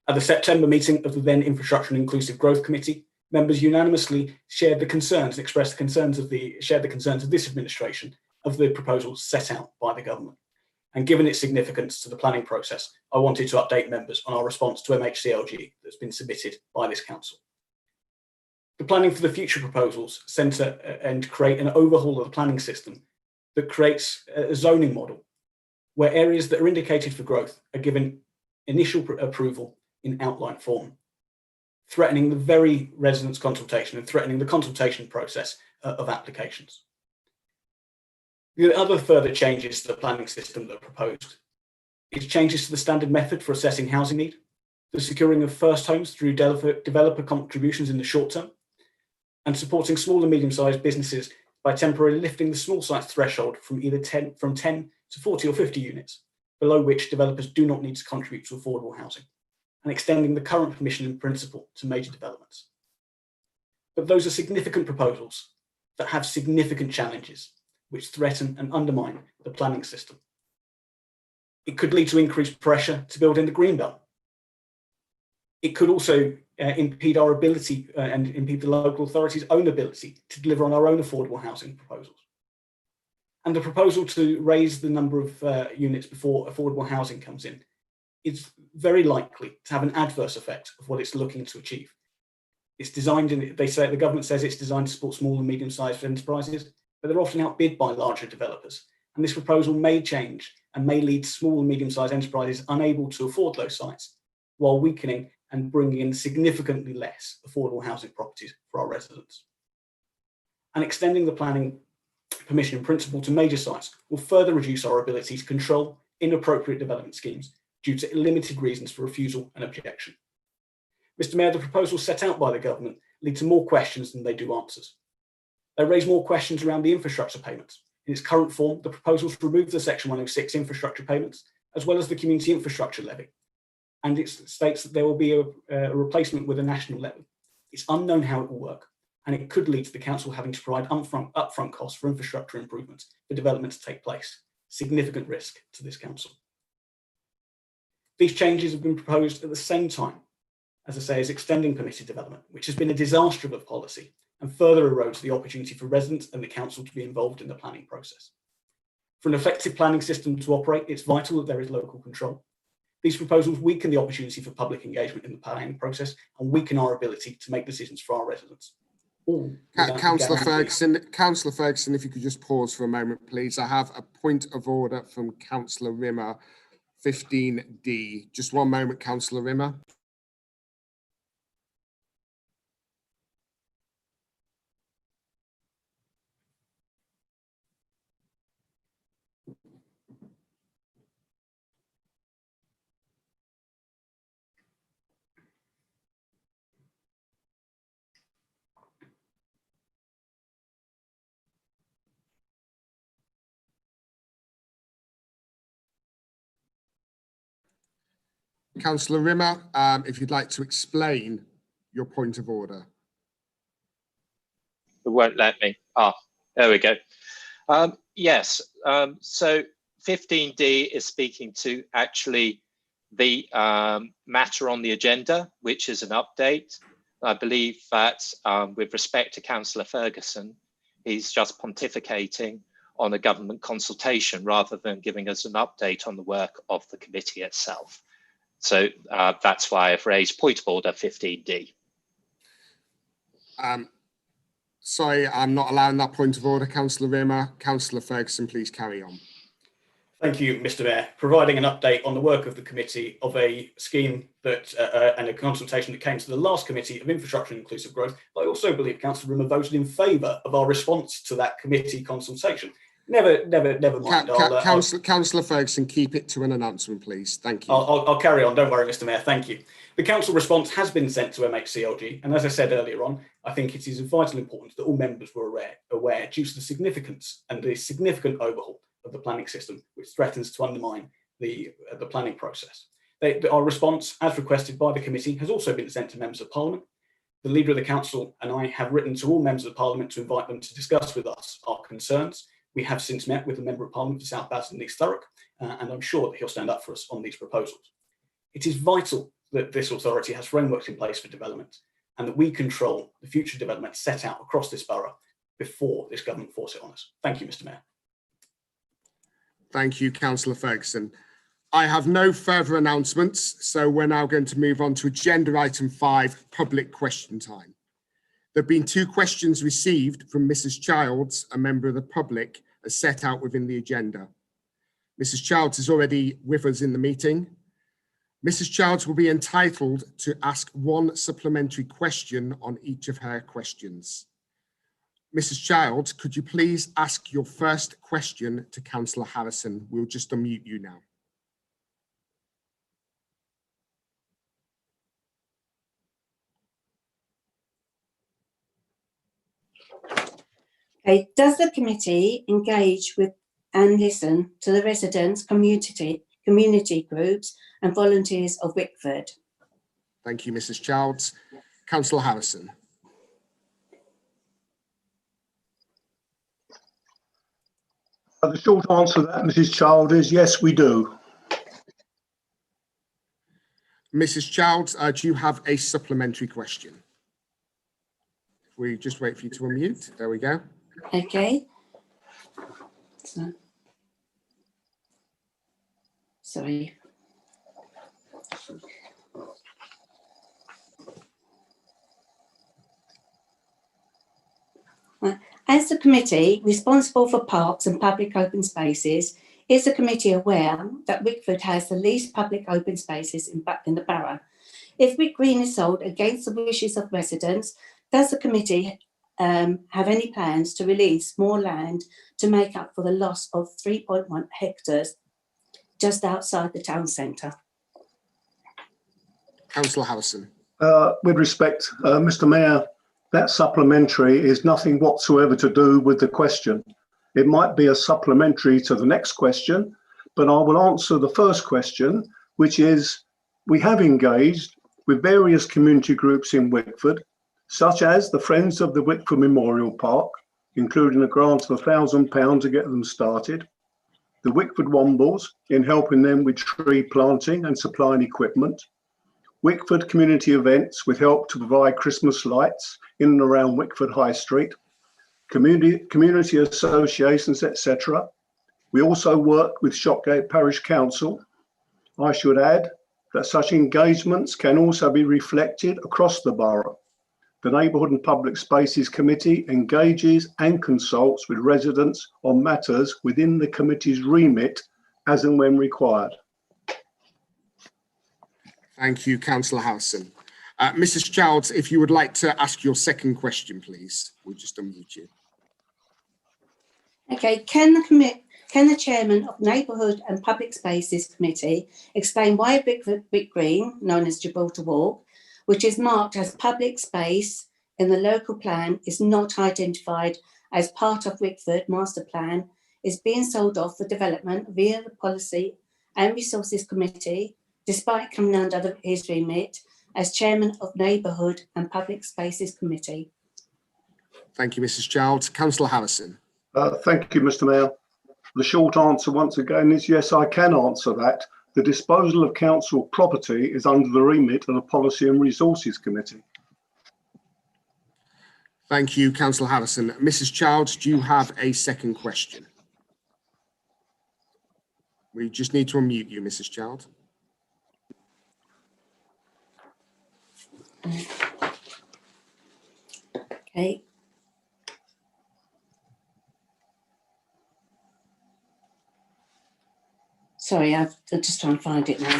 At the September meeting of the then Infrastructure and Inclusive Growth Committee, members unanimously shared the concerns and expressed the concerns of this administration of the proposals set out by the government. And given its significance to the planning process, I wanted to update members on our response to MHCLG that's been submitted by this council. The planning for the future proposals centre and create an overhaul of the planning system that creates a zoning model where areas that are indicated for growth are given initial approval in outline form, threatening the very residents' consultation and threatening the consultation process of applications. The other further changes to the planning system that are proposed is changes to the standard method for assessing housing need, the securing of first homes through developer contributions in the short term, and supporting small and medium-sized businesses by temporarily lifting the small site threshold from 10 to 40 or 50 units, below which developers do not need to contribute to affordable housing, and extending the current permission in principle to major developments. But those are significant proposals that have significant challenges which threaten and undermine the planning system. It could lead to increased pressure to build in the Greenbelt. It could also impede our ability and impede the local authorities' own ability to deliver on our own affordable housing proposals. And the proposal to raise the number of units before affordable housing comes in is very likely to have an adverse effect of what it's looking to achieve. It's designed, the government says it's designed to support small and medium-sized enterprises, but they're often outbid by larger developers. And this proposal may change and may lead to small and medium-sized enterprises unable to afford those sites, while weakening and bringing in significantly less affordable housing properties for our residents. And extending the planning permission in principle to major sites will further reduce our ability to control inappropriate development schemes due to limited reasons for refusal and objection. Mr. Mayor, the proposals set out by the government lead to more questions than they do answers. They raise more questions around the infrastructure payments. In its current form, the proposals remove the Section 106 infrastructure payments, as well as the community infrastructure levy. And it states that there will be a replacement with a national levy. It's unknown how it will work, and it could lead to the council having to provide upfront costs for infrastructure improvements for development to take place. Significant risk to this council. These changes have been proposed at the same time, as I say, as extending permitted development, which has been a disaster of a policy and further erodes the opportunity for residents and the council to be involved in the planning process. For an effective planning system to operate, it's vital that there is local control. These proposals weaken the opportunity for public engagement in the planning process and weaken our ability to make decisions for our residents. Councillor Ferguson, if you could just pause for a moment, please. I have a point of order from Councillor Rimmer, 15D. Just one moment, Councillor Rimmer. Councillor Rimmer, if you'd like to explain your point of order. It won't let me. There we go. Yes, so 15D is speaking to actually the matter on the agenda, which is an update. I believe that with respect to Councillor Ferguson, he's just pontificating on a government consultation rather than giving us an update on the work of the committee itself. So that's why I've raised point of order 15D. Sorry, I'm not allowing that point of order, Councillor Rimmer. Councillor Ferguson, please carry on. Thank you, Mr. Mayor. Providing an update on the work of the committee of a scheme that and a consultation that came to the last committee of infrastructure and inclusive growth. I also believe Councillor Rimmer voted in favour of our response to that committee consultation. Never mind. Councillor Ferguson, keep it to an announcement, please. Thank you. I'll carry on. Don't worry, Mr. Mayor. Thank you. The council response has been sent to MHCLG, and as I said earlier on, I think it is of vital importance that all members were aware due to the significance and the significant overhaul of the planning system, which threatens to undermine the planning process. Our response, as requested by the committee, has also been sent to members of Parliament. The Leader of the Council and I have written to all members of Parliament to invite them to discuss with us our concerns. We have since met with the Member of Parliament for South Basildon and East Thurrock, and I'm sure that he'll stand up for us on these proposals. It is vital that this authority has frameworks in place for development and that we control the future development set out across this borough before this government force it on us. Thank you, Mr. Mayor. Thank you, Councillor Ferguson. I have no further announcements, so we're now going to move on to agenda item 5, public question time. There have been 2 questions received from Mrs. Childs, a member of the public, as set out within the agenda. Mrs. Childs is already with us in the meeting. Mrs. Childs will be entitled to ask 1 supplementary question on each of her questions. Mrs. Childs, could you please ask your first question to Councillor Harrison? We'll just unmute you now. Okay. Does the committee engage with and listen to the residents, community groups and volunteers of Wickford? Thank you, Mrs. Childs. Councillor Harrison. The short answer to that, Mrs. Childs, is yes, we do. Mrs. Childs, do you have a supplementary question? We just wait for you to unmute. There we go. Okay. Sorry. As the committee responsible for parks and public open spaces, is the committee aware that Wickford has the least public open spaces in the borough? If Wick Green is sold against the wishes of residents, does the committee have any plans to release more land to make up for the loss of 3.1 hectares just outside the town centre? Councillor Harrison. With respect, Mr. Mayor, that supplementary is nothing whatsoever to do with the question. It might be a supplementary to the next question, but I will answer the first question, which is we have engaged with various community groups in Wickford, such as the Friends of the Wickford Memorial Park, including a grant of £1,000 to get them started, the Wickford Wombles in helping them with tree planting and supplying equipment, Wickford community events with help to provide Christmas lights in and around Wickford High Street, community associations, etc. We also work with Shopgate Parish Council. I should add that such engagements can also be reflected across the borough. The Neighbourhood and Public Spaces Committee engages and consults with residents on matters within the committee's remit as and when required. Thank you, Councillor Harrison. Mrs. Childs, if you would like to ask your second question, please. We'll just unmute you. Okay, can the chairman of Neighbourhood and Public Spaces Committee explain why Wick Green, known as Gibraltar Walk, which is marked as public space in the local plan, is not identified as part of Wickford Master Plan, is being sold off for development via the Policy and Resources Committee, despite coming under his remit as chairman of Neighbourhood and Public Spaces Committee? Thank you, Mrs. Childs. Councillor Harrison. Thank you, Mr. Mayor. The short answer once again is yes, I can answer that. The disposal of council property is under the remit of the Policy and Resources Committee. Thank you, Councillor Harrison. Mrs. Childs, do you have a second question? We just need to unmute you, Mrs. Childs. Okay. Sorry, I'm just trying to find it now.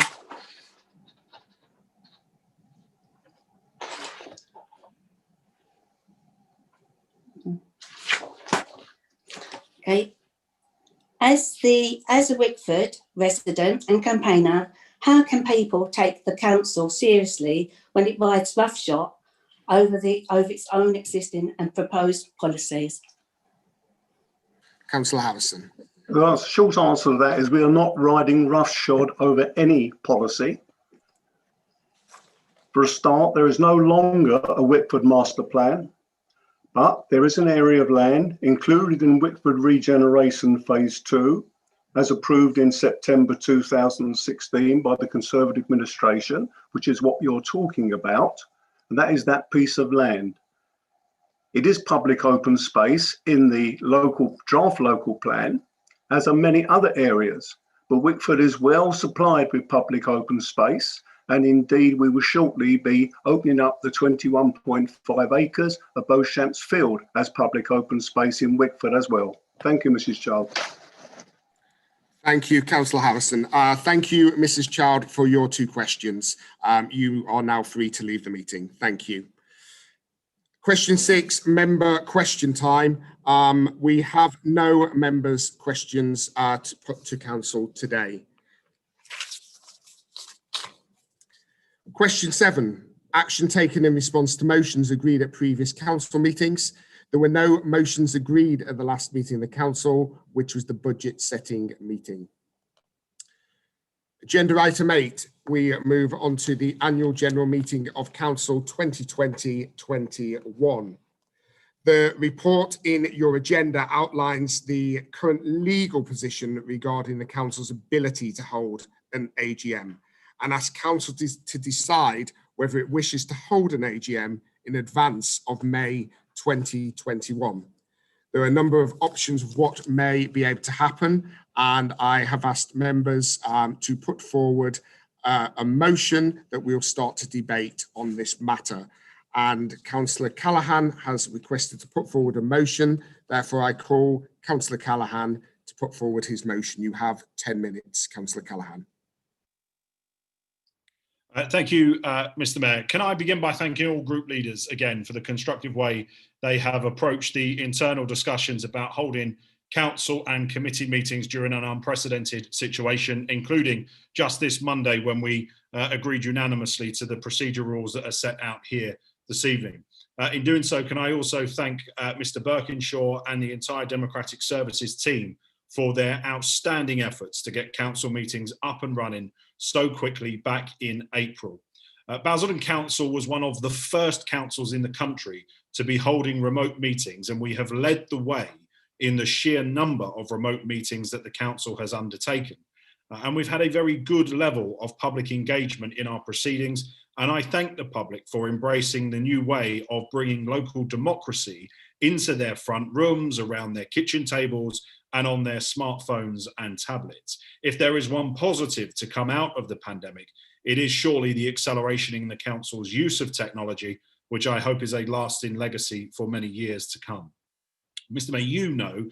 Okay. As a Wickford resident and campaigner, how can people take the council seriously when it rides roughshod over its own existing and proposed policies? Councillor Harrison. The short answer to that is we are not riding roughshod over any policy. For a start, there is no longer a Wickford Master Plan, but there is an area of land included in Wickford Regeneration Phase 2, as approved in September 2016 by the Conservative administration, which is what you're talking about, and that is that piece of land. It is public open space in the draft local plan, as are many other areas, but Wickford is well supplied with public open space, and indeed we will shortly be opening up the 21.5 acres of Beauchamps Field as public open space in Wickford as well. Thank you, Mrs. Child. Thank you, Councillor Harrison. Thank you, Mrs. Child, for your two questions. You are now free to leave the meeting. Thank you. Question 6, member question time. We have no members' questions to put to council today. Question 7, action taken in response to motions agreed at previous council meetings. There were no motions agreed at the last meeting of the council, which was the budget setting meeting. Agenda item 8, we move on to the annual general meeting of council 2020-21. The report in your agenda outlines the current legal position regarding the council's ability to hold an AGM and asks council to decide whether it wishes to hold an AGM in advance of May 2021. There are a number of options of what may be able to happen, and I have asked members to put forward a motion that we'll start to debate on this matter. and Councillor Callaghan has requested to put forward a motion. Therefore, I call Councillor Callaghan to put forward his motion. You have 10 minutes, Councillor Callaghan. Thank you, Mr. Mayor. Can I begin by thanking all group leaders again for the constructive way they have approached the internal discussions about holding council and committee meetings during an unprecedented situation, including just this Monday when we agreed unanimously to the procedure rules that are set out here this evening. In doing so, can I also thank Mr. Birkinshaw and the entire Democratic Services team for their outstanding efforts to get council meetings up and running so quickly back in April. Basildon Council was one of the first councils in the country to be holding remote meetings, and we have led the way in the sheer number of remote meetings that the council has undertaken. And we've had a very good level of public engagement in our proceedings, and I thank the public for embracing the new way of bringing local democracy into their front rooms, around their kitchen tables, and on their smartphones and tablets. If there is one positive to come out of the pandemic, it is surely the acceleration in the council's use of technology, which I hope is a lasting legacy for many years to come. Mr. Mayor, you know,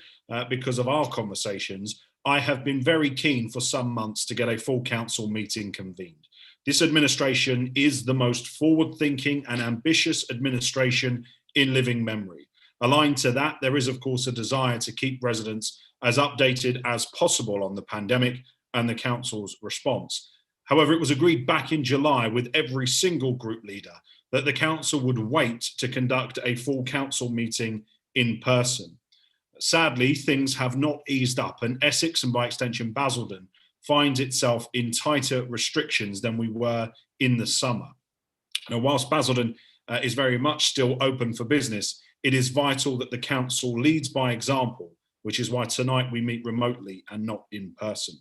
because of our conversations, I have been very keen for some months to get a full council meeting convened. This administration is the most forward-thinking and ambitious administration in living memory. Aligned to that, there is, of course, a desire to keep residents as updated as possible on the pandemic and the council's response. However, it was agreed back in July with every single group leader that the council would wait to conduct a full council meeting in person. Sadly, things have not eased up, and Essex, and by extension Basildon, finds itself in tighter restrictions than we were in the summer. Now, whilst Basildon is very much still open for business, it is vital that the council leads by example, which is why tonight we meet remotely and not in person.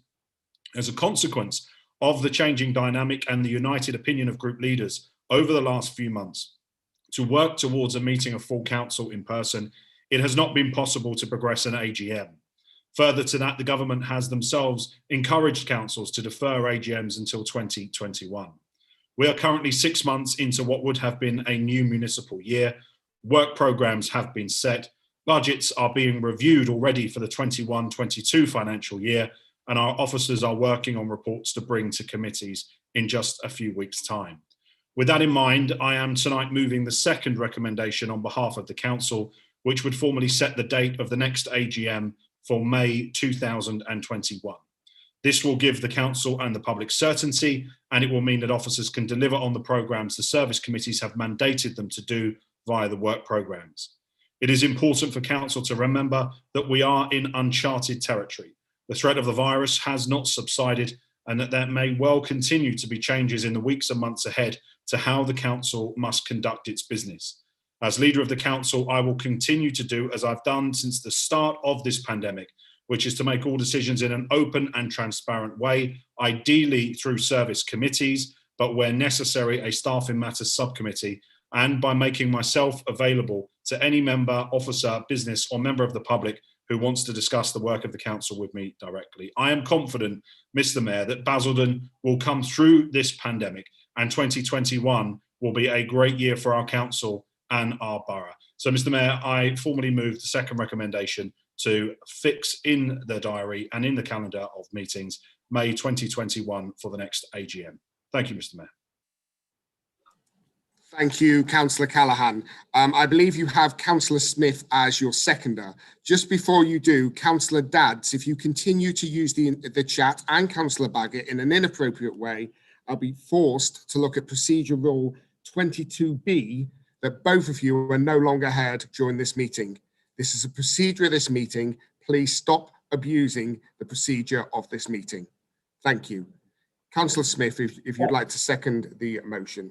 As a consequence of the changing dynamic and the united opinion of group leaders over the last few months to work towards a meeting of full council in person, it has not been possible to progress an AGM. Further to that, the government has themselves encouraged councils to defer AGMs until 2021. We are currently 6 months into what would have been a new municipal year. Work programmes have been set, budgets are being reviewed already for the 21-22 financial year, and our officers are working on reports to bring to committees in just a few weeks' time. With that in mind, I am tonight moving the second recommendation on behalf of the council, which would formally set the date of the next AGM for May 2021. This will give the council and the public certainty, and it will mean that officers can deliver on the programmes the service committees have mandated them to do via the work programmes. It is important for council to remember that we are in uncharted territory. The threat of the virus has not subsided, and that there may well continue to be changes in the weeks and months ahead to how the council must conduct its business. As leader of the council, I will continue to do as I've done since the start of this pandemic, which is to make all decisions in an open and transparent way, ideally through service committees, but where necessary, a staffing matters subcommittee, and by making myself available to any member, officer, business, or member of the public who wants to discuss the work of the council with me directly. I am confident, Mr. Mayor, that Basildon will come through this pandemic, and 2021 will be a great year for our council and our borough. So, Mr. Mayor, I formally move the second recommendation to fix in the diary and in the calendar of meetings May 2021 for the next AGM. Thank you, Mr. Mayor. Thank you, Councillor Callaghan. I believe you have Councillor Smith as your seconder. Just before you do, Councillor Dadds, if you continue to use the chat, and Councillor Baggett in an inappropriate way, I'll be forced to look at Procedure Rule 22B, that both of you are no longer heard during this meeting. This is a procedure of this meeting. Please stop abusing the procedure of this meeting. Thank you. Councillor Smith, if you'd like to second the motion.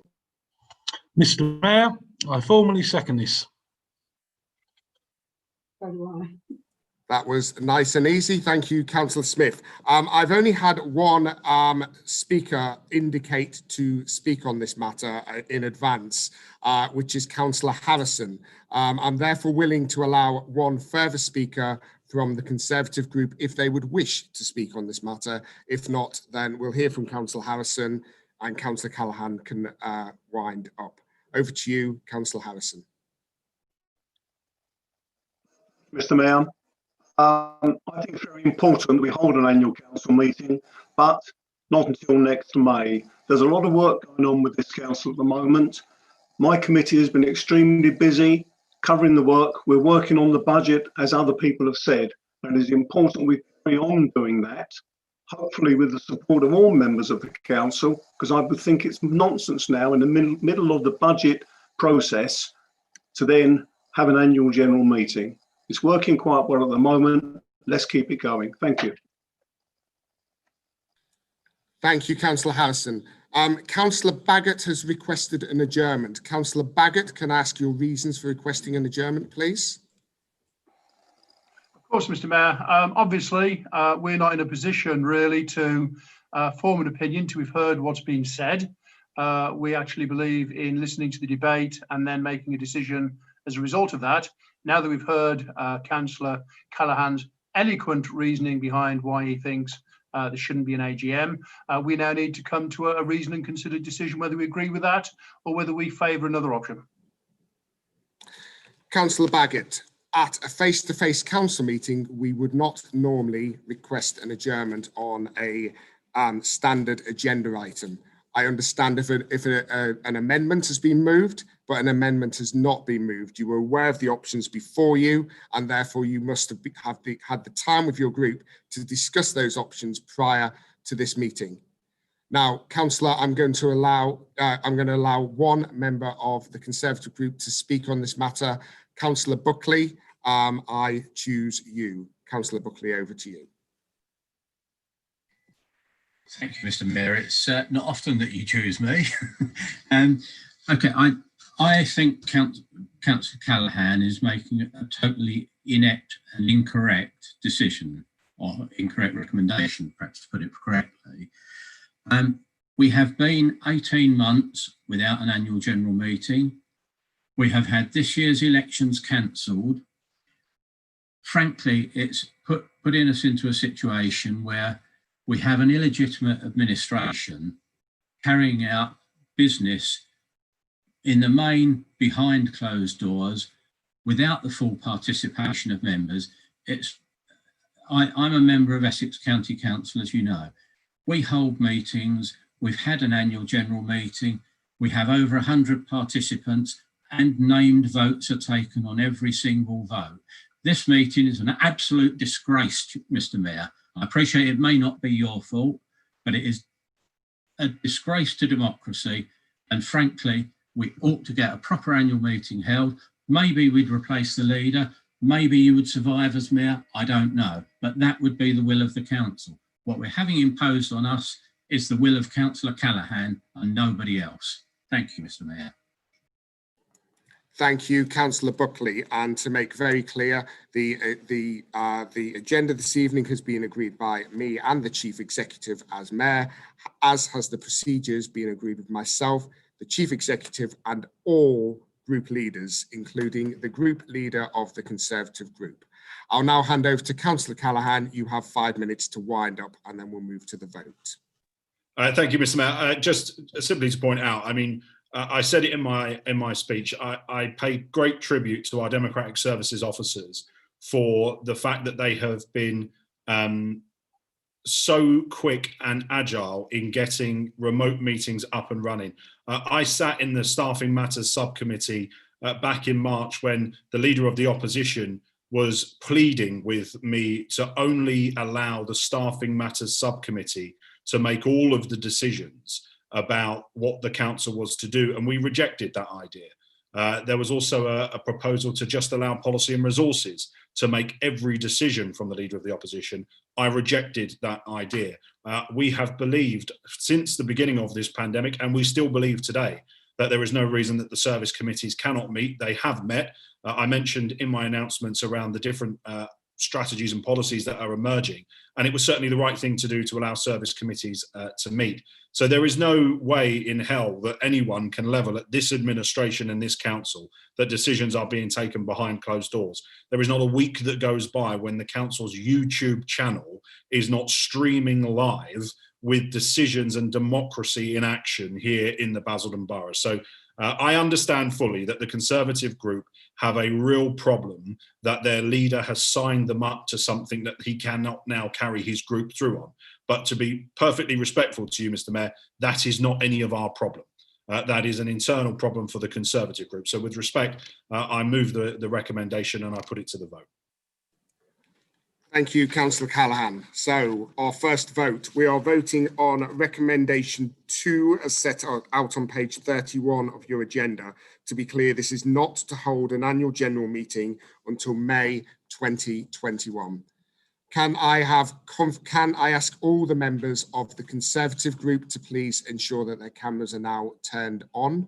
Mr. Mayor, I formally second this. So do I. That was nice and easy. Thank you, Councillor Smith. I've only had one speaker indicate to speak on this matter in advance, which is Councillor Harrison. I'm therefore willing to allow one further speaker from the Conservative group if they would wish to speak on this matter. If not, then we'll hear from Councillor Harrison and Councillor Callaghan can wind up. Over to you, Councillor Harrison. Mr. Mayor, I think it's very important we hold an annual council meeting, but not until next May. There's a lot of work going on with this council at the moment. My committee has been extremely busy covering the work. We're working on the budget, as other people have said, and it's important we carry on doing that, hopefully with the support of all members of the council, because I would think it's nonsense now in the middle of the budget process to then have an annual general meeting. It's working quite well at the moment. Let's keep it going. Thank you. Thank you, Councillor Harrison. Councillor Baggott has requested an adjournment. Councillor Baggott, can I ask your reasons for requesting an adjournment, please? Of course, Mr. Mayor. Obviously, we're not in a position really to form an opinion till we've heard what's been said. We actually believe in listening to the debate and then making a decision as a result of that. Now that we've heard Councillor Callaghan's eloquent reasoning behind why he thinks there shouldn't be an AGM, we now need to come to a reasoned and considered decision whether we agree with that or whether we favour another option. Councillor Baggott, at a face-to-face council meeting, we would not normally request an adjournment on a standard agenda item. I understand if an amendment has been moved, but an amendment has not been moved. You were aware of the options before you, and therefore you must have had the time with your group to discuss those options prior to this meeting. Now, Councillor, I'm going to allow one member of the Conservative group to speak on this matter. Councillor Buckley, I choose you. Councillor Buckley, over to you. Thank you, Mr. Mayor. It's not often that you choose me. Okay, I think Councillor Callaghan is making a totally inept and incorrect decision, or incorrect recommendation, perhaps to put it correctly. We have been 18 months without an annual general meeting. We have had this year's elections cancelled. Frankly, it's putting us into a situation where we have an illegitimate administration carrying out business in the main behind closed doors without the full participation of members. I'm a member of Essex County Council, as you know. We hold meetings, we've had an annual general meeting, we have over 100 participants and named votes are taken on every single vote. This meeting is an absolute disgrace, Mr. Mayor. I appreciate it may not be your fault, but it is a disgrace to democracy. And frankly, we ought to get a proper annual meeting held. Maybe we'd replace the leader. Maybe you would survive as mayor. I don't know, but that would be the will of the council. What we're having imposed on us is the will of Councillor Callaghan and nobody else. Thank you, Mr. Mayor. Thank you, Councillor Buckley. And to make very clear, the agenda this evening has been agreed by me and the Chief Executive as Mayor, as has the procedures been agreed with myself, the Chief Executive and all group leaders, including the group leader of the Conservative group. I'll now hand over to Councillor Callaghan. You have 5 minutes to wind up and then we'll move to the vote. Thank you, Mr. Mayor. Just simply to point out, I mean, I said it in my speech, I pay great tribute to our Democratic Services officers for the fact that they have been so quick and agile in getting remote meetings up and running. I sat in the Staffing Matters subcommittee back in March when the Leader of the Opposition was pleading with me to only allow the Staffing Matters subcommittee to make all of the decisions about what the council was to do, and we rejected that idea. There was also a proposal to just allow Policy and Resources to make every decision from the Leader of the Opposition. I rejected that idea. We have believed since the beginning of this pandemic, and we still believe today, that there is no reason that the service committees cannot meet. They have met. I mentioned in my announcements around the different strategies and policies that are emerging, and it was certainly the right thing to do to allow service committees to meet. So there is no way in hell that anyone can level at this administration and this council that decisions are being taken behind closed doors. There is not a week that goes by when the council's YouTube channel is not streaming live with decisions and democracy in action here in the Basildon Borough. So I understand fully that the Conservative group have a real problem that their leader has signed them up to something that he cannot now carry his group through on. But to be perfectly respectful to you, Mr. Mayor, that is not any of our problem. That is an internal problem for the Conservative group. So with respect, I move the recommendation and I put it to the vote. Thank you, Councillor Callaghan. So our first vote, we are voting on recommendation 2 as set out on page 31 of your agenda. To be clear, this is not to hold an annual general meeting until May 2021. Can I ask all the members of the Conservative group to please ensure that their cameras are now turned on?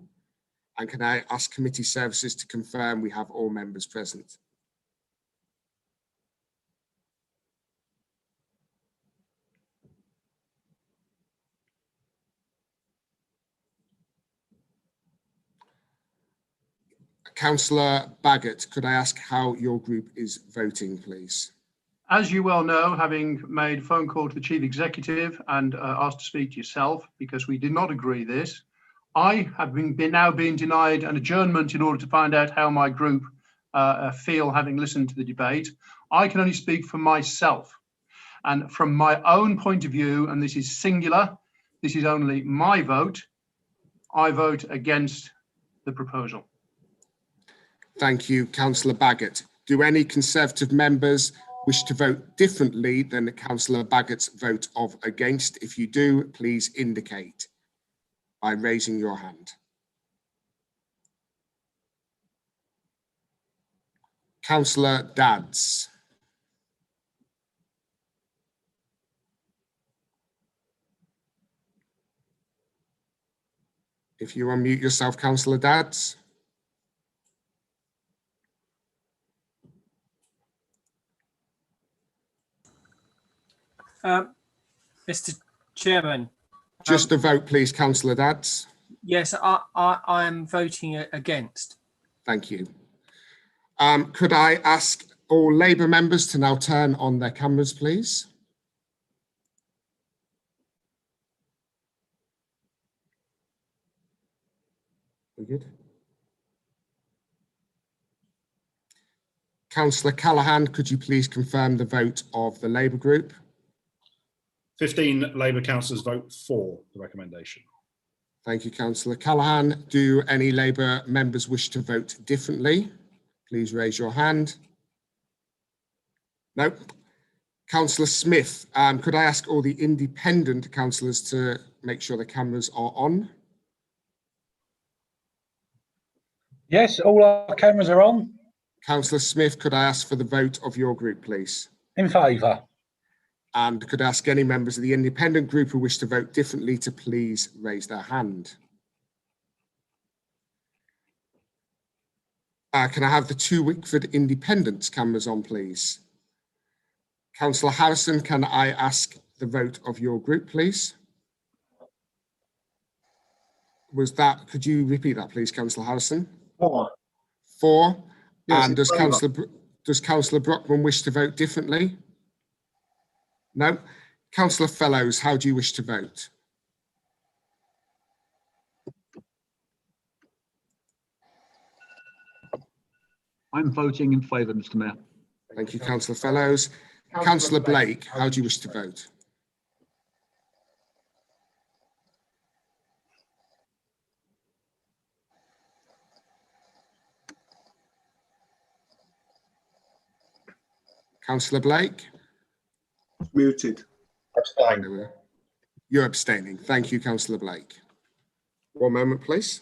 And can I ask committee services to confirm we have all members present? Councillor Baggott, could I ask how your group is voting, please? As you well know, having made a phone call to the Chief Executive and asked to speak to yourself because we did not agree this, I have now been denied an adjournment in order to find out how my group feel having listened to the debate. I can only speak for myself. And from my own point of view, and this is singular, this is only my vote, I vote against the proposal. Thank you, Councillor Baggott. Do any Conservative members wish to vote differently than Councillor Baggott's vote of against? If you do, please indicate by raising your hand. Councillor Dadds. If you unmute yourself, Councillor Dadds. Mr. Chairman. Just a vote, please, Councillor Dadds. Yes, I am voting against. Thank you. Could I ask all Labour members to now turn on their cameras, please? We good? Councillor Callaghan, could you please confirm the vote of the Labour group? 15 Labour councillors vote for the recommendation. Thank you, Councillor Callaghan. Do any Labour members wish to vote differently? Please raise your hand. No. Councillor Smith, could I ask all the independent councillors to make sure the cameras are on? Yes, all our cameras are on. Councillor Smith, could I ask for the vote of your group, please? In favour. And could I ask any members of the independent group who wish to vote differently to please raise their hand? Can I have the 2 Wickford Independents cameras on, please? Councillor Harrison, can I ask the vote of your group, please? Could you repeat that, please, Councillor Harrison? 4. 4. Yes, And does Councillor Brockman wish to vote differently? No. Councillor Fellows, how do you wish to vote? I'm voting in favour, Mr. Mayor. Thank you, Councillor Fellows. Councillor Blake, how do you wish to vote? Councillor Blake? Muted. Abstain. You're abstaining. Thank you, Councillor Blake. 1 moment, please.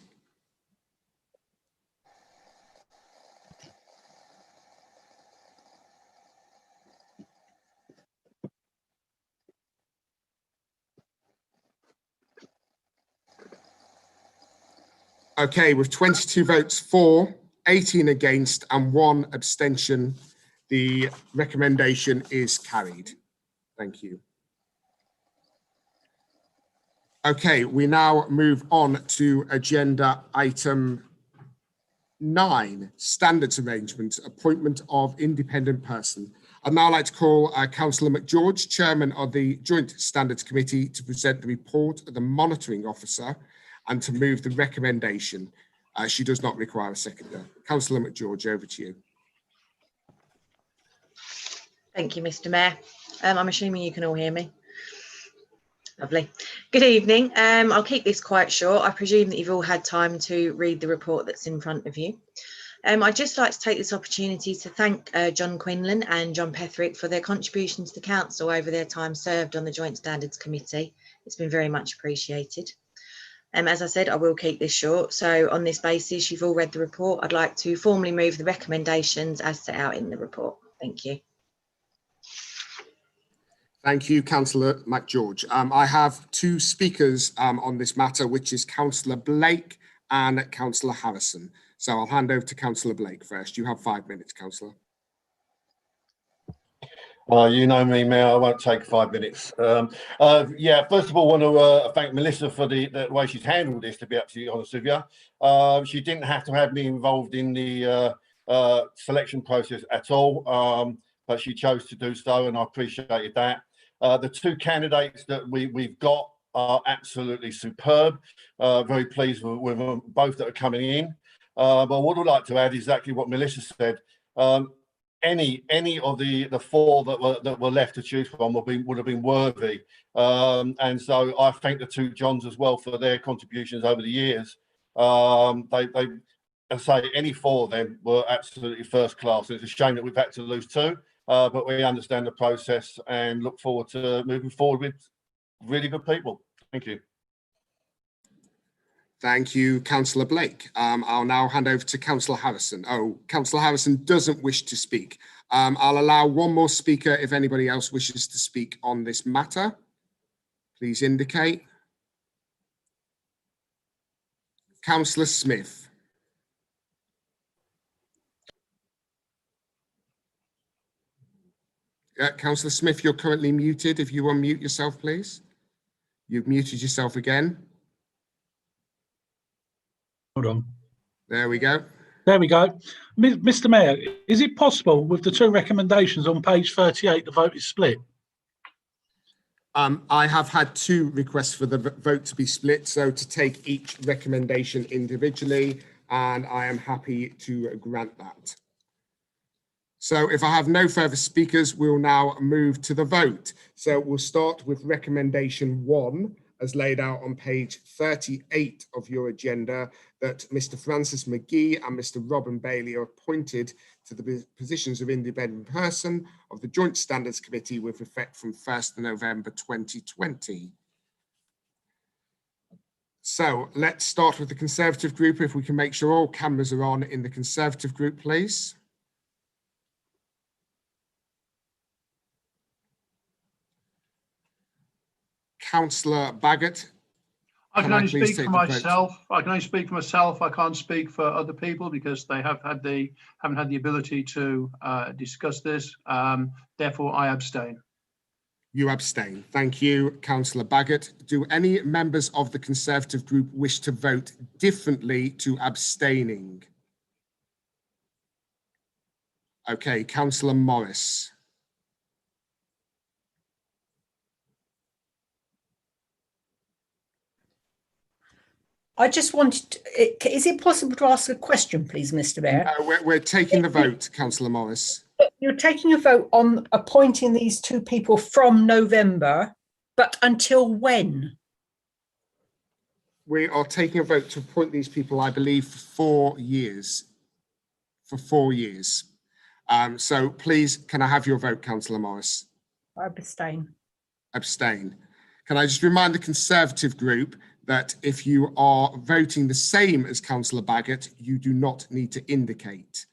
Okay, with 22 votes for, 18 against and 1 abstention, the recommendation is carried. Thank you. Okay, we now move on to agenda item 9, standards arrangement, appointment of independent person. I'd now like to call Councillor McGeorge, Chairman of the Joint Standards Committee, to present the report of the monitoring officer and to move the recommendation. She does not require a seconder. Councillor McGeorge, over to you. Thank you, Mr. Mayor. I'm assuming you can all hear me. Lovely. Good evening. I'll keep this quite short. I presume that you've all had time to read the report that's in front of you. I'd just like to take this opportunity to thank John Quinlan and John Petherick for their contributions to Council over their time served on the Joint Standards Committee. It's been very much appreciated. As I said, I will keep this short. So on this basis, you've all read the report. I'd like to formally move the recommendations as set out in the report. Thank you. Thank you, Councillor McGeorge. I have two speakers on this matter, which is Councillor Blake and Councillor Harrison. So I'll hand over to Councillor Blake first. You have 5 minutes, Councillor. You know me, Mayor, I won't take 5 minutes. Yeah, first of all, I want to thank Melissa for the way she's handled this, to be absolutely honest with you. She didn't have to have me involved in the selection process at all, but she chose to do so, and I appreciated that. The two candidates that we've got are absolutely superb. Very pleased with them, both that are coming in. But what I'd like to add is exactly what Melissa said. Any of the four that were left to choose from would have been worthy. And so I thank the two Johns as well for their contributions over the years. They I say any four of them were absolutely first class. It's a shame that we've had to lose two, but we understand the process and look forward to moving forward with really good people. Thank you. Thank you, Councillor Blake. I'll now hand over to Councillor Harrison. Oh, Councillor Harrison doesn't wish to speak. I'll allow one more speaker if anybody else wishes to speak on this matter. Please indicate. Councillor Smith. Councillor Smith, you're currently muted. If you unmute yourself, please. You've muted yourself again. Hold on. There we go. There we go. Mr. Mayor, is it possible with the two recommendations on page 38, the vote is split? I have had two requests for the vote to be split, so to take each recommendation individually, and I am happy to grant that. So if I have no further speakers, we'll now move to the vote. So we'll start with recommendation 1, as laid out on page 38 of your agenda, that Mr. Francis McGee and Mr. Robin Bailey are appointed to the positions of independent person of the Joint Standards Committee with effect from 1st of November 2020. So let's start with the Conservative group. If we can make sure all cameras are on in the Conservative group, please. Councillor Baggott. I can only speak for myself. I can only speak for myself. I can't speak for other people because they haven't had the ability to discuss this. Therefore, I abstain. You abstain. Thank you, Councillor Baggott. Do any members of the Conservative group wish to vote differently to abstaining? Okay, Councillor Morris. I just wanted to, is it possible to ask a question, please, Mr. Mayor? No, we're taking the vote, Councillor Morris. You're taking a vote on appointing these two people from November, but until when? We are taking a vote to appoint these people, I believe, for 4 years. For 4 years. So please, can I have your vote, Councillor Morris? I abstain. Abstain. Can I just remind the Conservative group that if you are voting the same as Councillor Baggott, you do not need to indicate.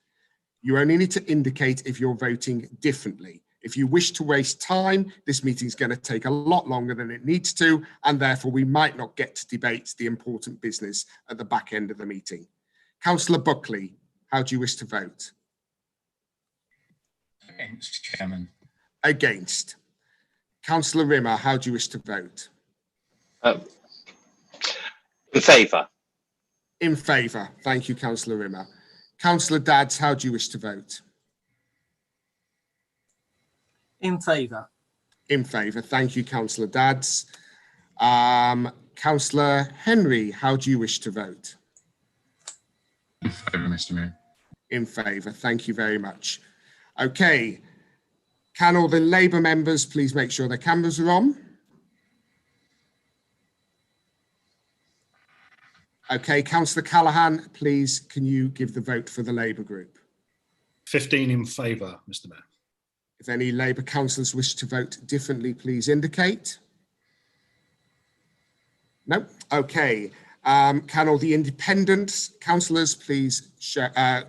You only need to indicate if you're voting differently. If you wish to waste time, this meeting is going to take a lot longer than it needs to, and therefore we might not get to debate the important business at the back end of the meeting. Councillor Buckley, how do you wish to vote? Against, Chairman. Against. Councillor Rimmer, how do you wish to vote? In favour. In favour. Thank you, Councillor Rimmer. Councillor Dadds, how do you wish to vote? In favour. In favour. Thank you, Councillor Dadds. Councillor Henry, how do you wish to vote? In favour, Mr. Mayor. In favour. Thank you very much. Okay. Can all the Labour members please make sure their cameras are on? Okay, Councillor Callaghan, please, can you give the vote for the Labour group? 15 in favour, Mr. Mayor. If any Labour councillors wish to vote differently, please indicate. No? Okay. Can all the independent councillors please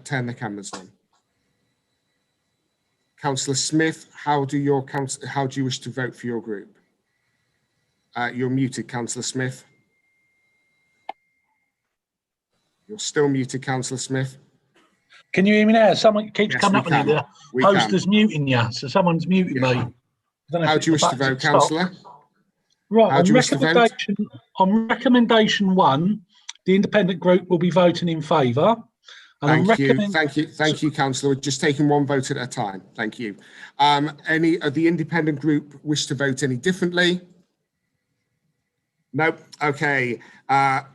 turn their cameras on? Councillor Smith, how do you wish to vote for your group? You're muted, Councillor Smith. You're still muted, Councillor Smith. Can you hear me now? Someone keeps Yes, coming we up on can. the poster's muting you, so someone's muting me. I don't know How if do you it's wish to the button vote, stop. Councillor? Right, How do you wish to vote? on recommendation 1, the independent group will be voting in favour. Thank you, Councillor. We're just taking one vote at a time. Thank you. Any of the independent group wish to vote any differently? No. Okay.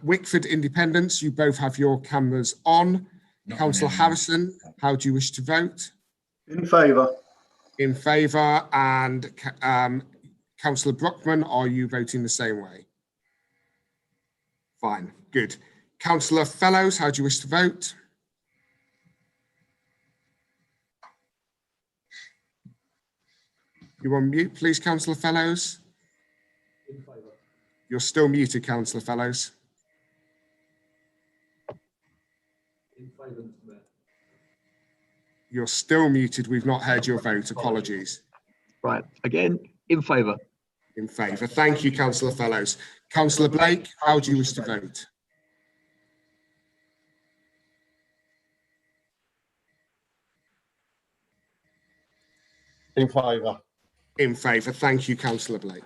Wickford Independents, you both have your cameras on. Councillor Harrison, how do you wish to vote? In favour. In favour. And Councillor Brockman, are you voting the same way? Fine. Good. Councillor Fellows, how do you wish to vote? You on mute, please, Councillor Fellows. In favour. You're still muted, Councillor Fellows. In favour, Mr. Mayor. You're still muted. We've not heard your vote. Apologies. Right, again, in favour. In favour. Thank you, Councillor Fellows. Councillor Blake, how do you wish to vote? In favour. In favour. Thank you, Councillor Blake.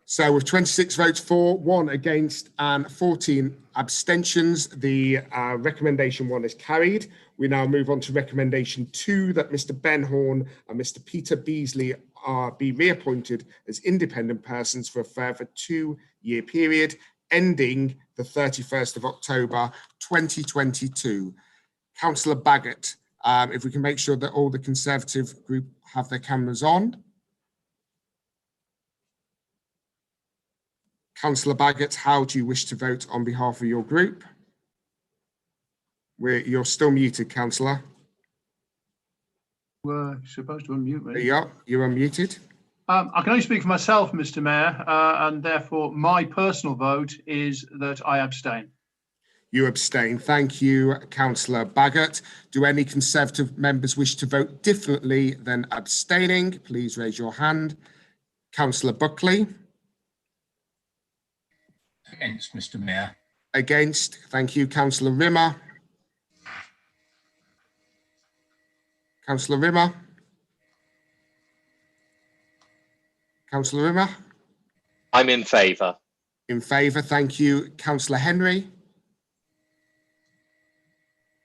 So with 26 votes for, 1 against and 14 abstentions, the recommendation 1 is carried. We now move on to recommendation 2, that Mr. Ben Horn and Mr. Peter Beasley be reappointed as independent persons for a further 2-year period ending the 31st of October 2022. Councillor Baggott, if we can make sure that all the Conservative group have their cameras on. Councillor Baggott, how do you wish to vote on behalf of your group? You're still muted, Councillor. We're supposed to unmute me. There you are. You're unmuted. I can only speak for myself, Mr. Mayor, and therefore my personal vote is that I abstain. You abstain. Thank you, Councillor Baggott. Do any Conservative members wish to vote differently than abstaining? Please raise your hand. Councillor Buckley. Against, Mr. Mayor. Against. Thank you, Councillor Rimmer. Councillor Rimmer. Councillor Rimmer. I'm in favour. In favour. Thank you, Councillor Henry.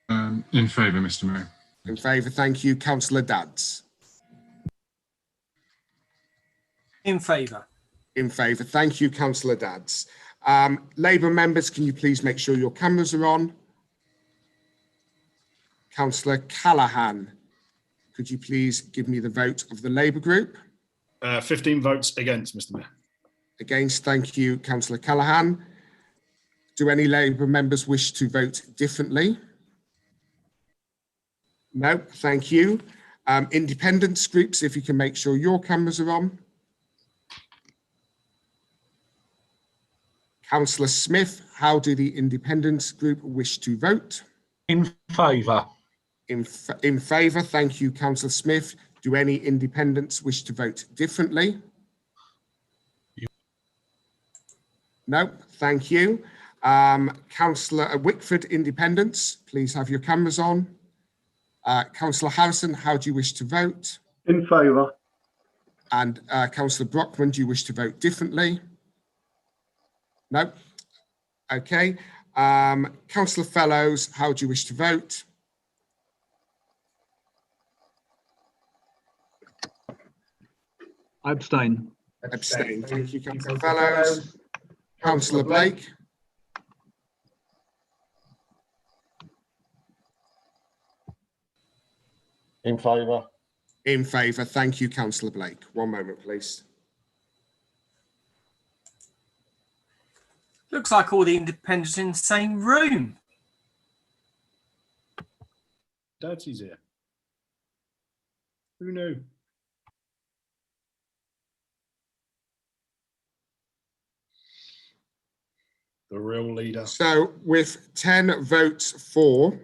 In favour, Mr. Mayor. In favour. Thank you, Councillor Dadds. In favour. In favour. Thank you, Councillor Dadds. Labour members, can you please make sure your cameras are on? Councillor Callaghan, could you please give me the vote of the Labour group? 15 votes against, Mr. Mayor. Against, thank you, Councillor Callaghan. Do any Labour members wish to vote differently? No, thank you. Independence groups, if you can make sure your cameras are on. Councillor Smith, how do the Independence group wish to vote? In favour. In favour, thank you, Councillor Smith. Do any Independents wish to vote differently? No, thank you. Councillor Wickford Independents, please have your cameras on. Councillor Harrison, how do you wish to vote? In favour. And Councillor Brockman, do you wish to vote differently? No. Okay. Councillor Fellows, how do you wish to vote? I abstain. Abstain. Thank you, Councillor Fellows. Councillor Blake. In favour. In favour. Thank you, Councillor Blake. One moment, please. Looks like all the independents in the same room. Dirty's here. Who knew? The real leader. So with 10 votes for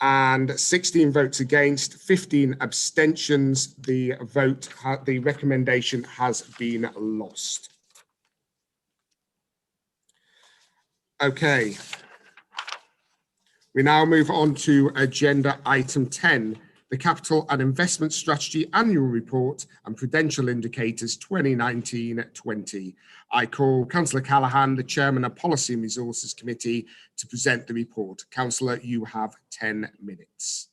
and 16 votes against, 15 abstentions, the recommendation has been lost. Okay. We now move on to agenda item 10, the Capital and Investment Strategy Annual Report and Prudential Indicators 2019-20. I call Councillor Callaghan, the Chairman of Policy and Resources Committee, to present the report. Councillor, you have 10 minutes.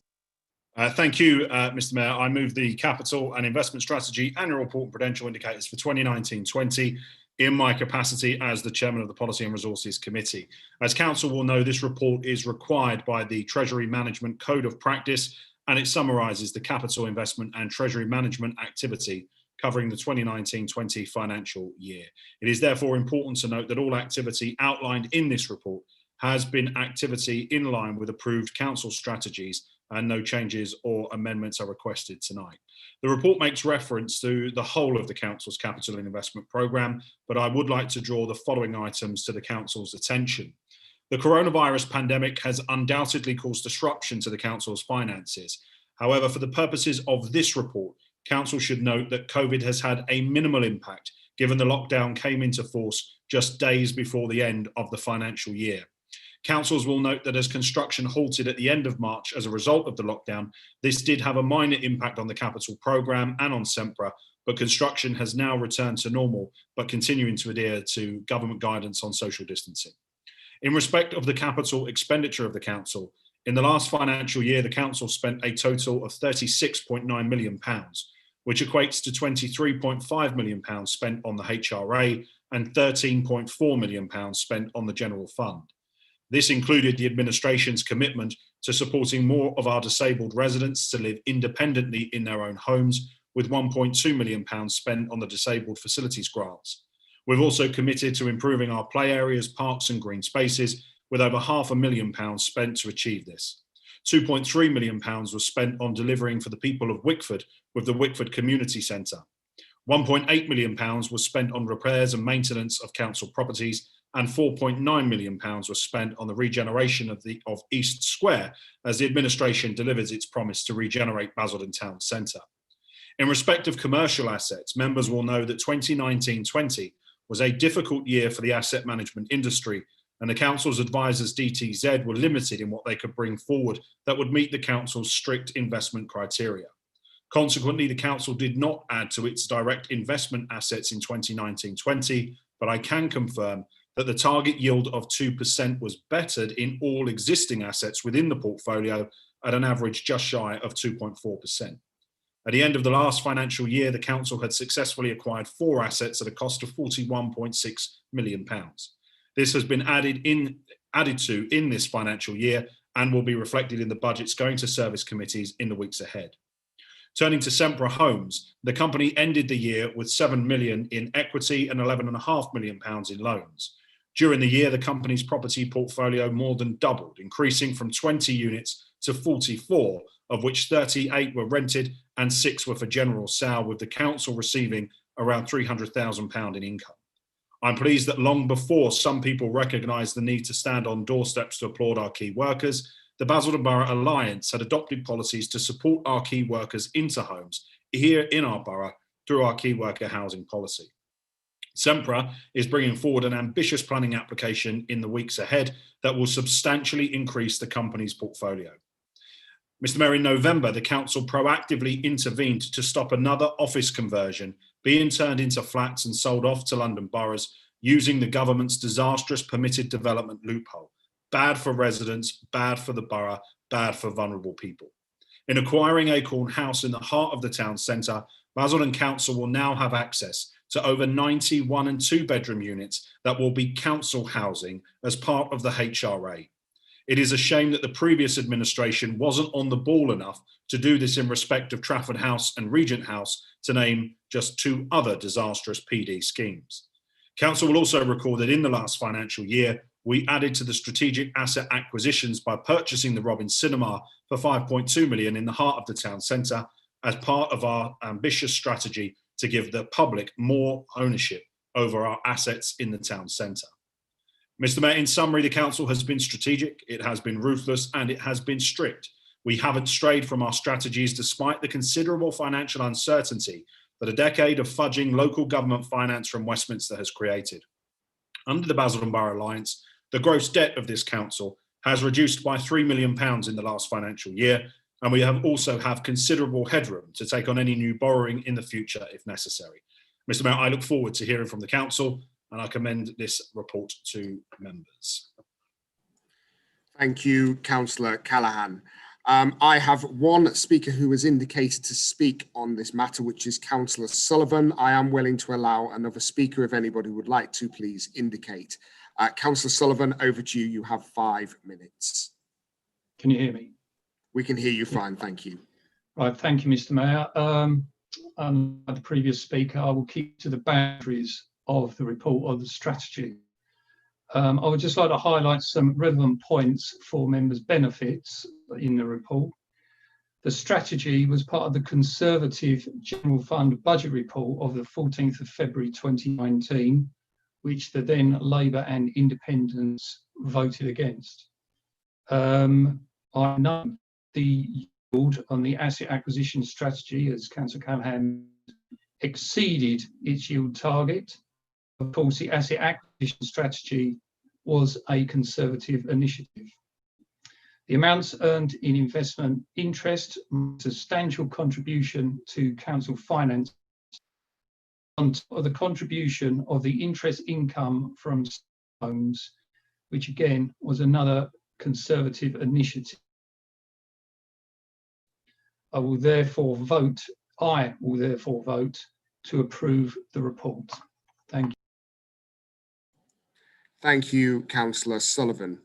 Thank you, Mr. Mayor. I move the Capital and Investment Strategy Annual Report and Prudential Indicators for 2019-20 in my capacity as the Chairman of the Policy and Resources Committee. As Council will know, this report is required by the Treasury Management Code of Practice, and it summarises the capital investment and treasury management activity covering the 2019-20 financial year. It is therefore important to note that all activity outlined in this report has been activity in line with approved council strategies, and no changes or amendments are requested tonight. The report makes reference to the whole of the council's capital and investment programme, but I would like to draw the following items to the council's attention. The coronavirus pandemic has undoubtedly caused disruption to the council's finances. However, for the purposes of this report, council should note that COVID has had a minimal impact given the lockdown came into force just days before the end of the financial year. Councils will note that as construction halted at the end of March as a result of the lockdown, this did have a minor impact on the capital programme and on Sempra, but construction has now returned to normal, but continuing to adhere to government guidance on social distancing. In respect of the capital expenditure of the council, in the last financial year, the council spent a total of £36.9 million, which equates to £23.5 million spent on the HRA and £13.4 million spent on the general fund. This included the administration's commitment to supporting more of our disabled residents to live independently in their own homes, with £1.2 million spent on the disabled facilities grants. We've also committed to improving our play areas, parks and green spaces, with over £500,000 spent to achieve this. £2.3 million was spent on delivering for the people of Wickford with the Wickford Community Centre. £1.8 million was spent on repairs and maintenance of council properties, and £4.9 million was spent on the regeneration of East Square as the administration delivers its promise to regenerate Basildon Town Centre. In respect of commercial assets, members will know that 2019-20 was a difficult year for the asset management industry, and the council's advisors DTZ were limited in what they could bring forward that would meet the council's strict investment criteria. Consequently, the council did not add to its direct investment assets in 2019-20, but I can confirm that the target yield of 2% was bettered in all existing assets within the portfolio at an average just shy of 2.4%. At the end of the last financial year, the council had successfully acquired 4 assets at a cost of £41.6 million. This has been added to in this financial year and will be reflected in the budgets going to service committees in the weeks ahead. Turning to Sempra Homes, the company ended the year with £7 million in equity and £11.5 million in loans. During the year, the company's property portfolio more than doubled, increasing from 20 units to 44, of which 38 were rented and 6 were for general sale, with the council receiving around £300,000 in income. I'm pleased that long before some people recognised the need to stand on doorsteps to applaud our key workers, the Basildon Borough Alliance had adopted policies to support our key workers into homes here in our borough through our key worker housing policy. Sempra is bringing forward an ambitious planning application in the weeks ahead that will substantially increase the company's portfolio. Mr. Mayor, in November, the council proactively intervened to stop another office conversion being turned into flats and sold off to London boroughs using the government's disastrous permitted development loophole. Bad for residents, bad for the borough, bad for vulnerable people. In acquiring Acorn House in the heart of the town centre, Basildon Council will now have access to over 90 1 and 2 bedroom units that will be council housing as part of the HRA. It is a shame that the previous administration wasn't on the ball enough to do this in respect of Trafford House and Regent House, to name just 2 other disastrous PD schemes. Council will also recall that in the last financial year, we added to the strategic asset acquisitions by purchasing the Robin Cinema for 5.2 million in the heart of the town centre as part of our ambitious strategy to give the public more ownership over our assets in the town centre. Mr. Mayor, in summary, the council has been strategic, it has been ruthless, and it has been strict. We haven't strayed from our strategies despite the considerable financial uncertainty that a decade of fudging local government finance from Westminster has created. Under the Basildon Borough Alliance, the gross debt of this council has reduced by £3 million in the last financial year, and we also have considerable headroom to take on any new borrowing in the future if necessary. Mr. Mayor, I look forward to hearing from the council, and I commend this report to members. Thank you, Councillor Callaghan. I have one speaker who has indicated to speak on this matter, which is Councillor Sullivan. I am willing to allow another speaker if anybody would like to, please indicate. Councillor Sullivan, over to you. You have 5 minutes. Can you hear me? We can hear you fine, thank you. Right, thank you, Mr. Mayor. Like the previous speaker, I will keep to the boundaries of the report of the strategy. I would just like to highlight some relevant points for members' benefits in the report. The strategy was part of the Conservative General Fund budget report of the 14th of February 2019, which the then Labour and Independents voted against. I know the yield on the asset acquisition strategy, as Councillor Callaghan, exceeded its yield target. Of course, the asset acquisition strategy was a Conservative initiative. The amounts earned in investment interest, substantial contribution to council finance, on top of the contribution of the interest income from homes, which again was another Conservative initiative. I will therefore vote to approve the report. Thank you. Thank you, Councillor Sullivan.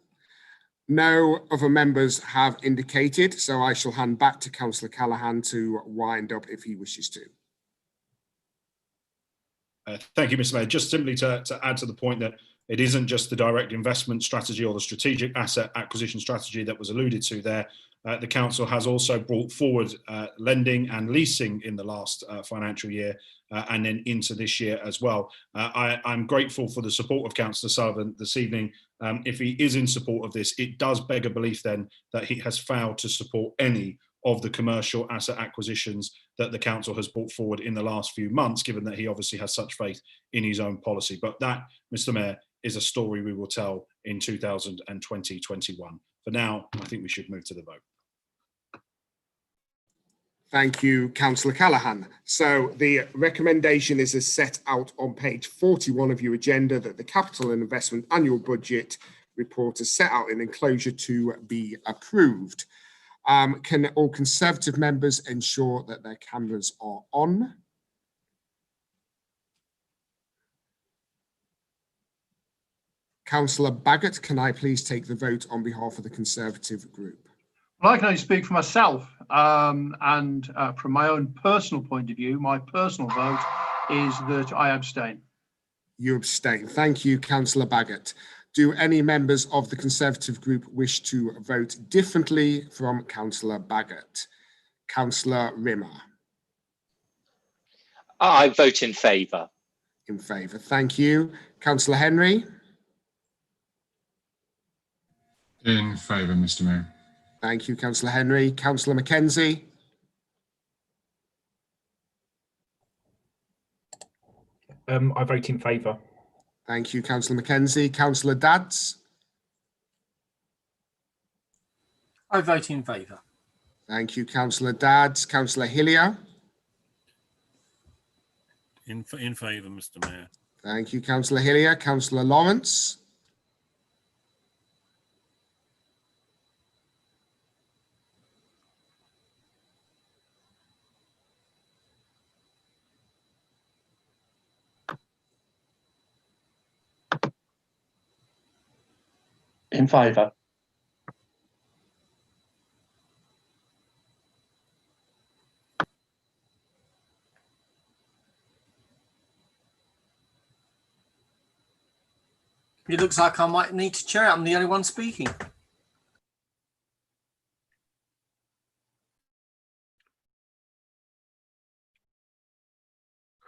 No other members have indicated, so I shall hand back to Councillor Callaghan to wind up if he wishes to. Thank you, Mr. Mayor. Just simply to add to the point that it isn't just the direct investment strategy or the strategic asset acquisition strategy that was alluded to there. The council has also brought forward lending and leasing in the last financial year and then into this year as well. I'm grateful for the support of Councillor Sullivan this evening. If he is in support of this, it does beg a belief then that he has failed to support any of the commercial asset acquisitions that the council has brought forward in the last few months, given that he obviously has such faith in his own policy. But that, Mr. Mayor, is a story we will tell in 2020-21. For now, I think we should move to the vote. Thank you, Councillor Callaghan. So the recommendation is as set out on page 41 of your agenda, that the Capital and Investment Annual Budget report is set out in enclosure to be approved. Can all Conservative members ensure that their cameras are on? Councillor Baggott, can I please take the vote on behalf of the Conservative group? Well, I can only speak for myself, and from my own personal point of view, my personal vote is that I abstain. You abstain. Thank you, Councillor Baggott. Do any members of the Conservative group wish to vote differently from Councillor Baggott? Councillor Rimmer. I vote in favour. In favour. Thank you. Councillor Henry. In favour, Mr. Mayor. Thank you, Councillor Henry. Councillor Mackenzie. I vote in favour. Thank you, Councillor Mackenzie. Councillor Dadds. I vote in favour. Thank you, Councillor Dadds. Councillor Hillier. In favour, Mr. Mayor. Thank you, Councillor Hillier. Councillor Lawrence. In favour. It looks like I might need to chair. I'm the only one speaking. I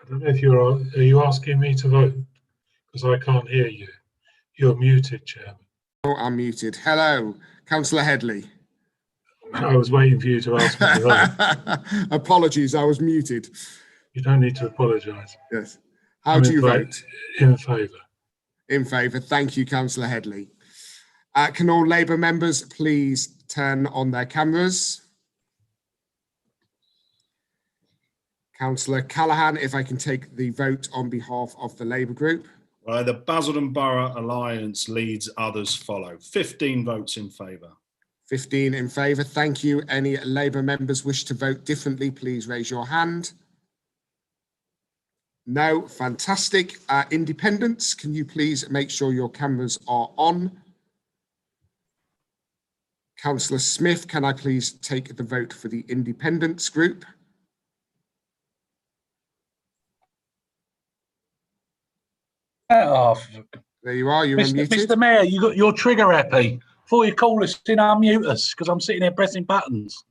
don't know if are you asking me to vote? Because I can't hear you. You're muted, Chairman. Oh, I'm muted. Hello, Councillor Headley. I was waiting for you to ask me to vote. Apologies, I was muted. You don't need to apologise. Yes. How do you vote? In favour. In favour. Thank you, Councillor Headley. Can all Labour members please turn on their cameras? Councillor Callaghan, if I can take the vote on behalf of the Labour group. The Basildon Borough Alliance leads, others follow. 15 votes in favour. 15 in favour. Thank you. Any Labour members wish to vote differently, please raise your hand. No, fantastic. Independents, can you please make sure your cameras are on? Councillor Smith, can I please take the vote for the Independents group? Oh, there you are, you're unmuted. Mr. Mayor, you got your trigger happy. Before you call us in, unmute us because I'm sitting here pressing buttons.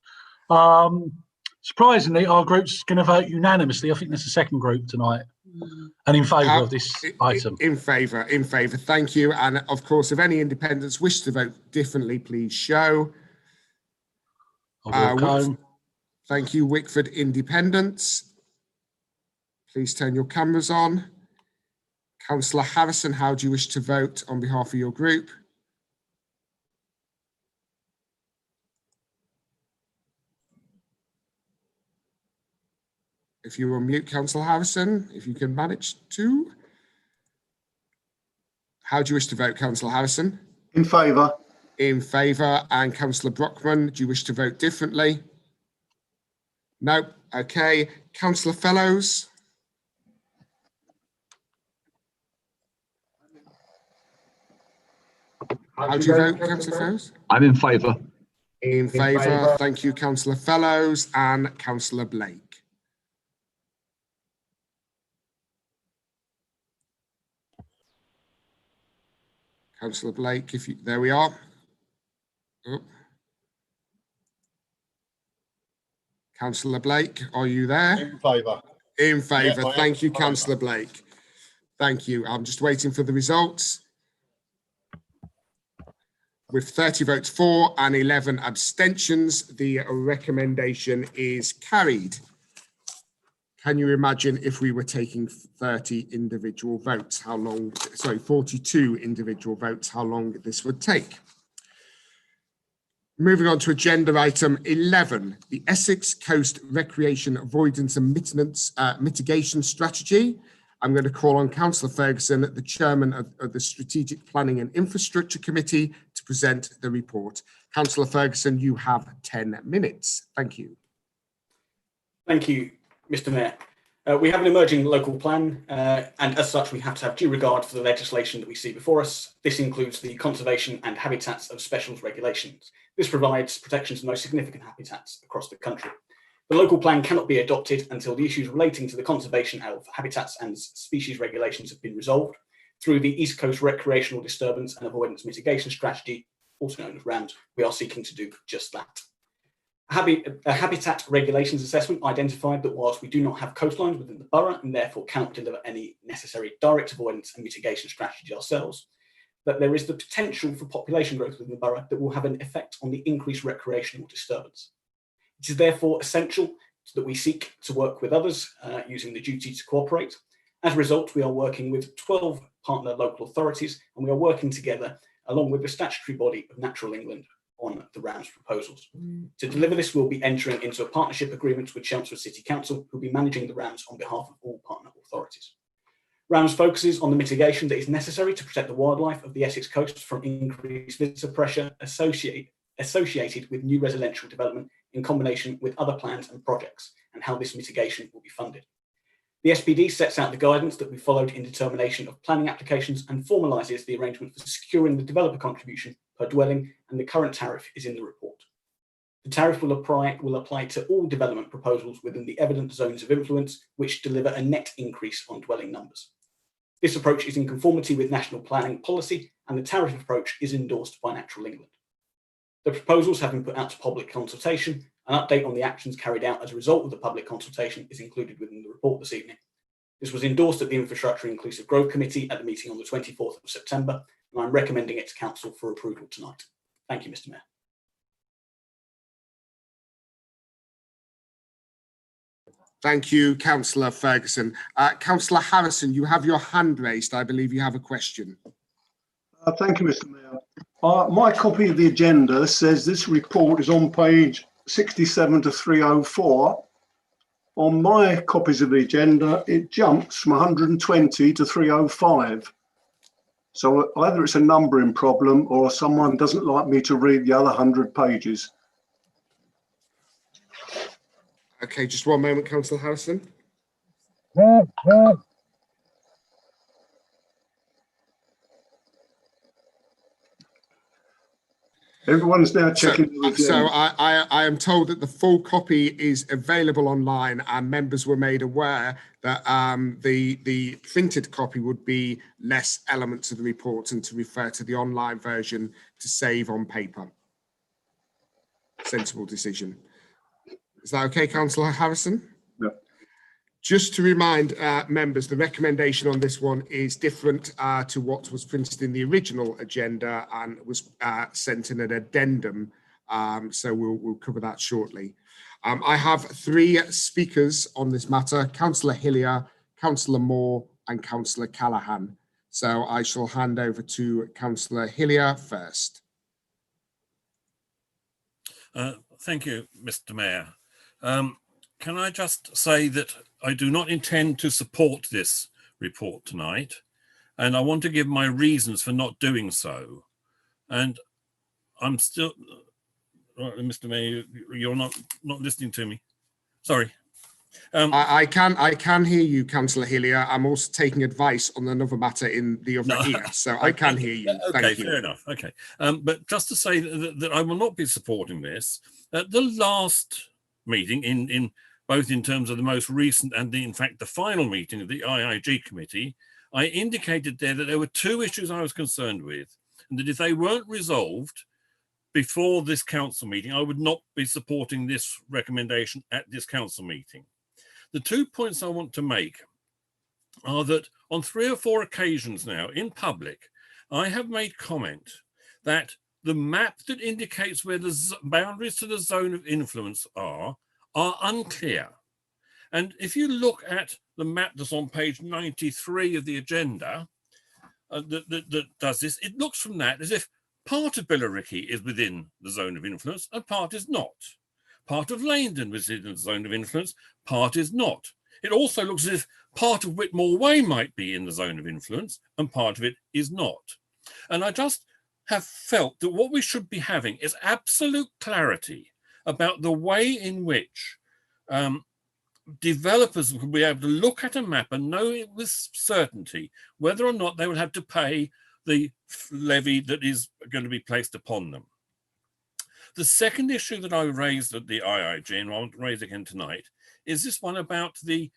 Surprisingly, our group's going to vote unanimously. I think there's a second group tonight, and in favour of this item. In favour, in favour. Thank you. And of course, if any independents wish to vote differently, please show. Thank you, Wickford Independents. Please turn your cameras on. Councillor Harrison, how do you wish to vote on behalf of your group? If you unmute, Councillor Harrison, if you can manage to. How do you wish to vote, Councillor Harrison? In favour. In favour. And Councillor Brockman, do you wish to vote differently? No. Okay. Councillor Fellows? How do you vote, Councillor Fellows? I'm in favour. In favour. Thank you, Councillor Fellows and Councillor Blake. Councillor Blake, if you, there we are. Oh. Councillor Blake, are you there? In favour. In favour. Yeah, Thank you, Councillor Blake. Thank you. I'm just waiting for the results. With 30 votes for and 11 abstentions, the recommendation is carried. Can you imagine if we were taking 30 individual votes, how long, sorry, 42 individual votes, how long this would take? Moving on to agenda item 11, the Essex Coast Recreation Avoidance and Mitigation Strategy. I'm going to call on Councillor Ferguson, the chairman of the Strategic Planning and Infrastructure Committee, to present the report. Councillor Ferguson, you have 10 minutes. Thank you. Thank you, Mr. Mayor. We have an emerging local plan, and as such, we have to have due regard for the legislation that we see before us. This includes the Conservation and Habitats of Specials regulations. This provides protections to the most significant habitats across the country. The local plan cannot be adopted until the issues relating to the conservation of habitats and species regulations have been resolved through the East Coast Recreational Disturbance and Avoidance Mitigation Strategy, also known as RAMS. We are seeking to do just that. A habitat regulations assessment identified that whilst we do not have coastlines within the borough and therefore cannot deliver any necessary direct avoidance and mitigation strategy ourselves, that there is the potential for population growth within the borough that will have an effect on the increased recreational disturbance. It is therefore essential that we seek to work with others using the duty to cooperate. As a result, we are working with 12 partner local authorities, and we are working together along with the statutory body of Natural England on the RAMS proposals. To deliver this, we'll be entering into a partnership agreement with Chelmsford City Council, who'll be managing the RAMS on behalf of all partner authorities. RAMS focuses on the mitigation that is necessary to protect the wildlife of the Essex coast from increased visitor pressure associated with new residential development in combination with other plans and projects, and how this mitigation will be funded. The SPD sets out the guidance that we followed in determination of planning applications and formalises the arrangement for securing the developer contribution per dwelling, and the current tariff is in the report. The tariff will apply to all development proposals within the evident zones of influence, which deliver a net increase on dwelling numbers. This approach is in conformity with national planning policy, and the tariff approach is endorsed by Natural England. The proposals have been put out to public consultation. An update on the actions carried out as a result of the public consultation is included within the report this evening. This was endorsed at the Infrastructure Inclusive Growth Committee at the meeting on the 24th of September, and I'm recommending it to Council for approval tonight. Thank you, Mr. Mayor. Thank you, Councillor Ferguson. Councillor Harrison, you have your hand raised. I believe you have a question. Thank you, Mr. Mayor. My copy of the agenda says this report is on page 67 to 304. On my copies of the agenda, it jumps from 120 to 305. So either it's a numbering problem or someone doesn't like me to read the other 100 pages. Okay, just one moment, Councillor Harrison. Everyone's now checking. So I am told that the full copy is available online, and members were made aware that the printed copy would be less elements of the report and to refer to the online version to save on paper. Sensible decision. Is that okay, Councillor Harrison? Yeah. Just to remind members, the recommendation on this one is different to what was printed in the original agenda and was sent in an addendum. So we'll cover that shortly. I have three speakers on this matter: Councillor Hillier, Councillor Moore, and Councillor Callaghan. So I shall hand over to Councillor Hillier first. Thank you, Mr. Mayor. Can I just say that I do not intend to support this report tonight, and I want to give my reasons for not doing so. And I'm still, Mr. Mayor, you're not listening to me. Sorry. I can hear you, Councillor Hillier. I'm also taking advice on another matter in the other ear, so I can hear you. Okay, Thank you. fair enough. Okay, but just to say that I will not be supporting this. At the last meeting, in both in terms of the most recent and in fact the final meeting of the IIG committee, I indicated there that there were two issues I was concerned with, and that if they weren't resolved before this council meeting, I would not be supporting this recommendation at this council meeting. The 2 points I want to make are that on 3 or 4 occasions now in public, I have made comment that the map that indicates where the boundaries to the zone of influence are unclear. And if you look at the map that's on page 93 of the agenda that does this, it looks from that as if part of Billericay is within the zone of influence and part is not. Part of Leindon is in the zone of influence, part is not. It also looks as if part of Whitmore Way might be in the zone of influence and part of it is not. And I just have felt that what we should be having is absolute clarity about the way in which developers will be able to look at a map and know with certainty whether or not they will have to pay the levy that is going to be placed upon them. The second issue that I raised at the IIG, and I'll raise again tonight, is this one about the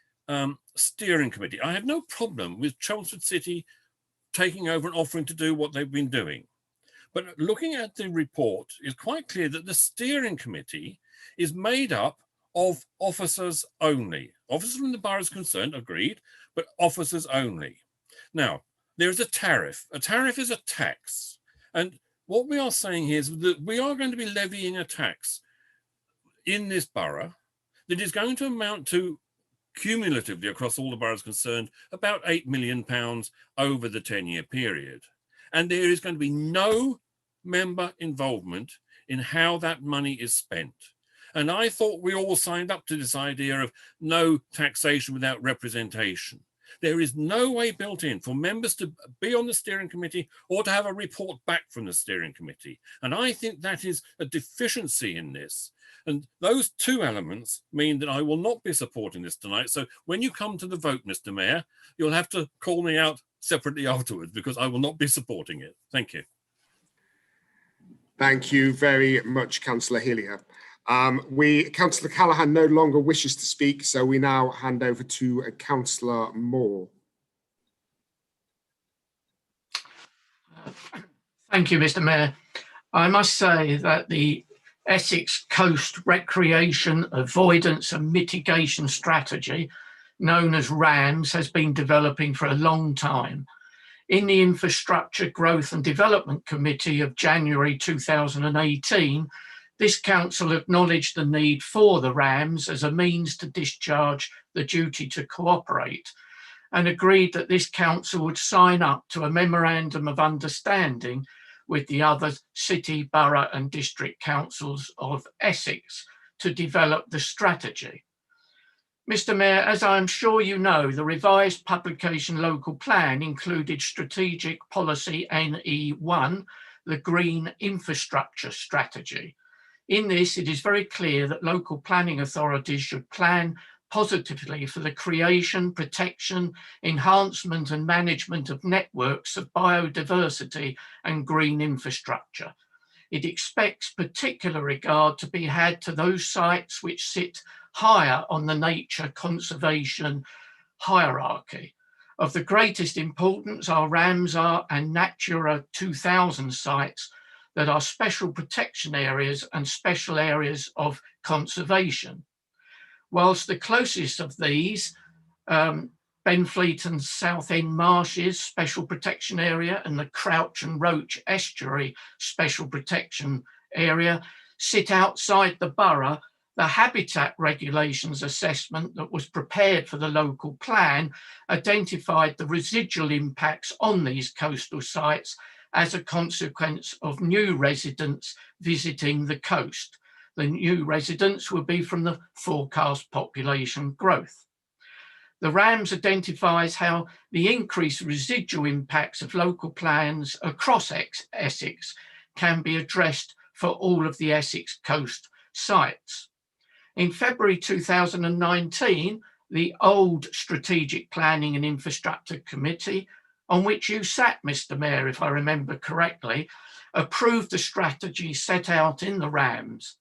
steering committee. I have no problem with Chelmsford City taking over and offering to do what they've been doing. But looking at the report, it's quite clear that the steering committee is made up of officers only. Officers from the borough is concerned, agreed, but officers only. Now, there is a tariff. A tariff is a tax. And what we are saying here is that we are going to be levying a tax in this borough that is going to amount to, cumulatively across all the boroughs concerned, about £8 million over the 10-year period. And there is going to be no member involvement in how that money is spent. And I thought we all signed up to this idea of no taxation without representation. There is no way built in for members to be on the steering committee or to have a report back from the steering committee. And I think that is a deficiency in this. And those two elements mean that I will not be supporting this tonight. So when you come to the vote, Mr. Mayor, you'll have to call me out separately afterwards because I will not be supporting it. Thank you. Thank you very much, Councillor Hillier. Councillor Callaghan no longer wishes to speak, so we now hand over to Councillor Moore. Thank you, Mr. Mayor. I must say that the Essex Coast Recreation Avoidance and Mitigation Strategy, known as RAMS, has been developing for a long time. In the Infrastructure Growth and Development Committee of January 2018, this council acknowledged the need for the RAMS as a means to discharge the duty to cooperate, and agreed that this council would sign up to a memorandum of understanding with the other city, borough and district councils of Essex to develop the strategy. Mr. Mayor, as I am sure you know, the revised publication local plan included Strategic Policy NE1, the Green Infrastructure Strategy. In this, it is very clear that local planning authorities should plan positively for the creation, protection, enhancement and management of networks of biodiversity and green infrastructure. It expects particular regard to be had to those sites which sit higher on the nature conservation hierarchy. Of the greatest importance are Ramsar and Natura 2000 sites that are special protection areas and special areas of conservation. Whilst the closest of these, Benfleet and Southend Marshes Special Protection Area and the Crouch and Roach Estuary Special Protection Area, sit outside the borough, the habitat regulations assessment that was prepared for the local plan identified the residual impacts on these coastal sites as a consequence of new residents visiting the coast. The new residents will be from the forecast population growth. The RAMS identifies how the increased residual impacts of local plans across Essex can be addressed for all of the Essex coast sites. In February 2019, the old Strategic Planning and Infrastructure Committee, on which you sat, Mr. Mayor, if I remember correctly, approved the strategy set out in the RAMS.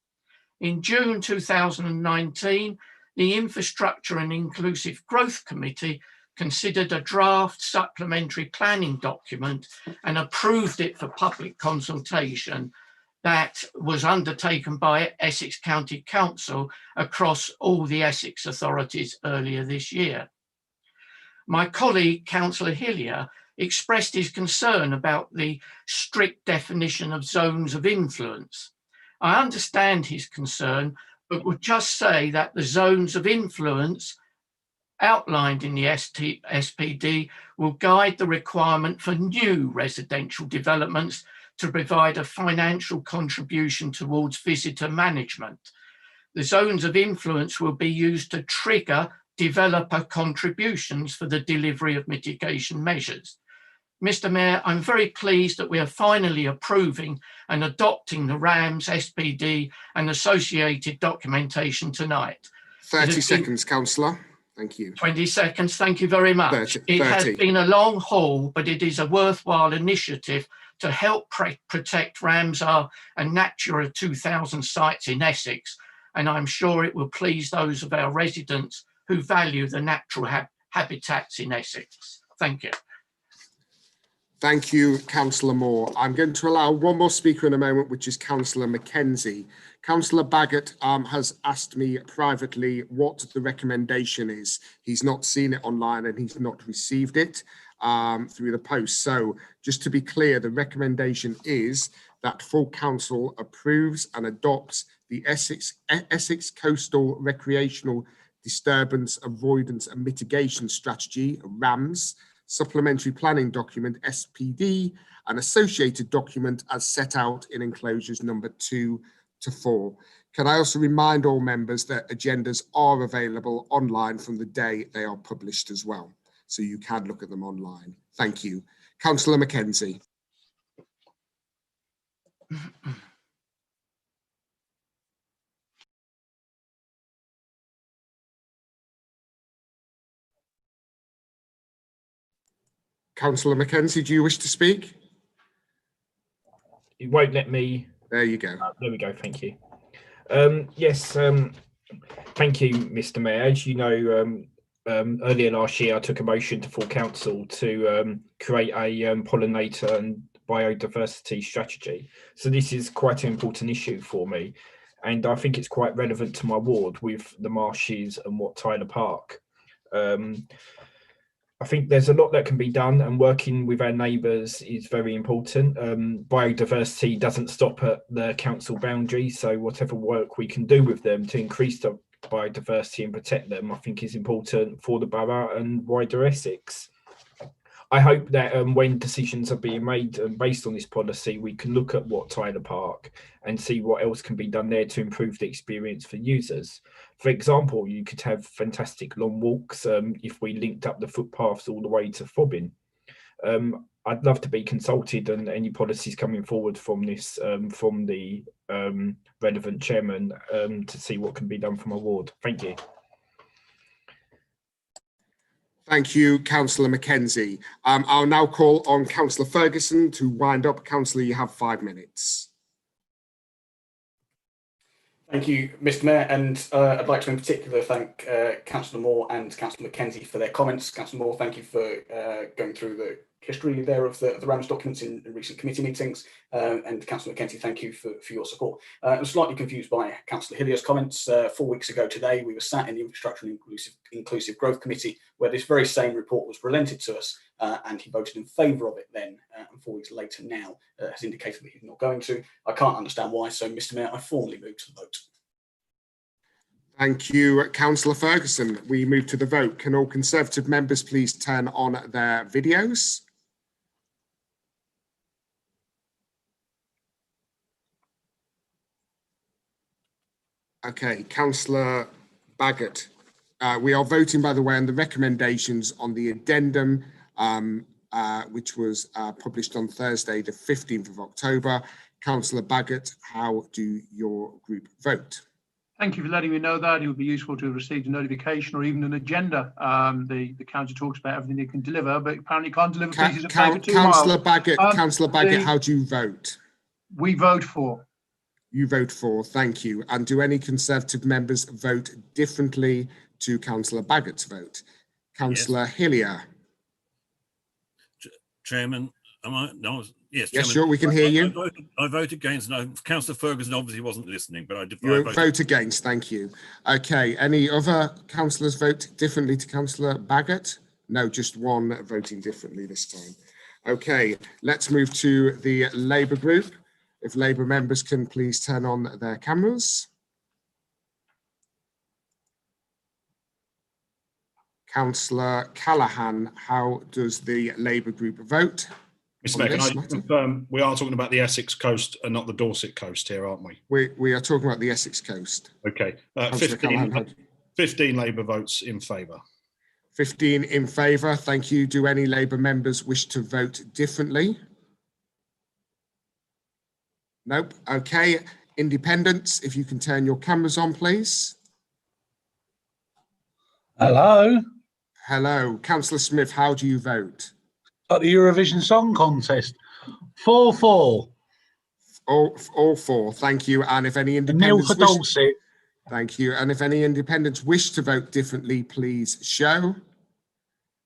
In June 2019, the Infrastructure and Inclusive Growth Committee considered a draft supplementary planning document and approved it for public consultation that was undertaken by Essex County Council across all the Essex authorities earlier this year. My colleague, Councillor Hillier, expressed his concern about the strict definition of zones of influence. I understand his concern, but would just say that the zones of influence outlined in the SPD will guide the requirement for new residential developments to provide a financial contribution towards visitor management. The zones of influence will be used to trigger developer contributions for the delivery of mitigation measures. Mr. Mayor, I'm very pleased that we are finally approving and adopting the RAMS, SPD and associated documentation tonight. 30 seconds, Councillor. Thank you. 20 seconds, thank you very much. 30. It has been a long haul, but it is a worthwhile initiative to help protect Ramsar and Natura 2000 sites in Essex, and I'm sure it will please those of our residents who value the natural habitats in Essex. Thank you. Thank you, Councillor Moore. I'm going to allow one more speaker in a moment, which is Councillor Mackenzie. Councillor Baggott has asked me privately what the recommendation is. He's not seen it online and he's not received it through the post. So just to be clear, the recommendation is that full council approves and adopts the Essex Coastal Recreational Disturbance Avoidance and Mitigation Strategy, RAMS, Supplementary Planning Document, SPD, and associated document as set out in enclosures number 2 to 4. Can I also remind all members that agendas are available online from the day they are published as well, so you can look at them online. Thank you. Councillor Mackenzie. Councillor Mackenzie, do you wish to speak? It won't let me There you go. There we go. Thank you. Yes, thank you, Mr. Mayor. As you know, earlier last year, I took a motion to full council to create a pollinator and biodiversity strategy. So this is quite an important issue for me, and I think it's quite relevant to my ward with the marshes and Wat Tyler Park. I think there's a lot that can be done, and working with our neighbours is very important. Biodiversity doesn't stop at the council boundary, so whatever work we can do with them to increase the biodiversity and protect them, I think is important for the borough and wider Essex. I hope that when decisions are being made based on this policy, we can look at Wat Tyler Park and see what else can be done there to improve the experience for users. For example, you could have fantastic long walks if we linked up the footpaths all the way to Fobbing. I'd love to be consulted on any policies coming forward from this, from the relevant chairman, to see what can be done from a ward. Thank you. Thank you, Councillor Mackenzie. I'll now call on Councillor Ferguson to wind up. Councillor, you have 5 minutes. Thank you, Mr. Mayor, and I'd like to in particular thank Councillor Moore and Councillor Mackenzie for their comments. Councillor Moore, thank you for going through the history there of the RAMS documents in recent committee meetings, and Councillor Mackenzie, thank you for your support. I'm slightly confused by Councillor Hillier's comments. 4 weeks ago today, we were sat in the Infrastructure and Inclusive Growth Committee, where this very same report was presented to us, and he voted in favour of it then, and 4 weeks later now has indicated that he's not going to. I can't understand why, so Mr. Mayor, I formally move to the vote. Thank you, Councillor Ferguson. We move to the vote. Can all Conservative members please turn on their videos? Okay, Councillor Baggott. We are voting, by the way, on the recommendations on the addendum, which was published on Thursday, the 15th of October. Councillor Baggott, how do your group vote? Thank you for letting me know that. It would be useful to have received a notification or even an agenda. The council talks about everything they can deliver, but apparently can't deliver pieces of paper 2 miles. Councillor Baggott, how do you vote? We vote for. You vote for, thank you. And do any Conservative members vote differently to Councillor Baggott's vote? Councillor Hillier. Chairman, am I? No, yes. Yes, Chairman, sure, we can hear you. I vote against. No, Councillor Ferguson obviously wasn't listening, but I did. You vote against, thank you. Okay, any other councillors vote differently to Councillor Baggott? No, just one voting differently this time. Okay, let's move to the Labour group. If Labour members can please turn on their cameras. Councillor Callaghan, how does the Labour group vote? Mr. Mayor, can I confirm we are talking about the Essex coast and not the Dorset coast here, aren't we? We are talking about the Essex coast. Okay, 15 Labour votes in favour. 15 in favour, thank you. Do any Labour members wish to vote differently? Nope. Okay. Independents, if you can turn your cameras on, please. Hello. Hello. Councillor Smith, how do you vote? At the Eurovision Song Contest. 4-4. All 4. Thank you. And if any independents thank you. And if any independents wish to vote differently, please show.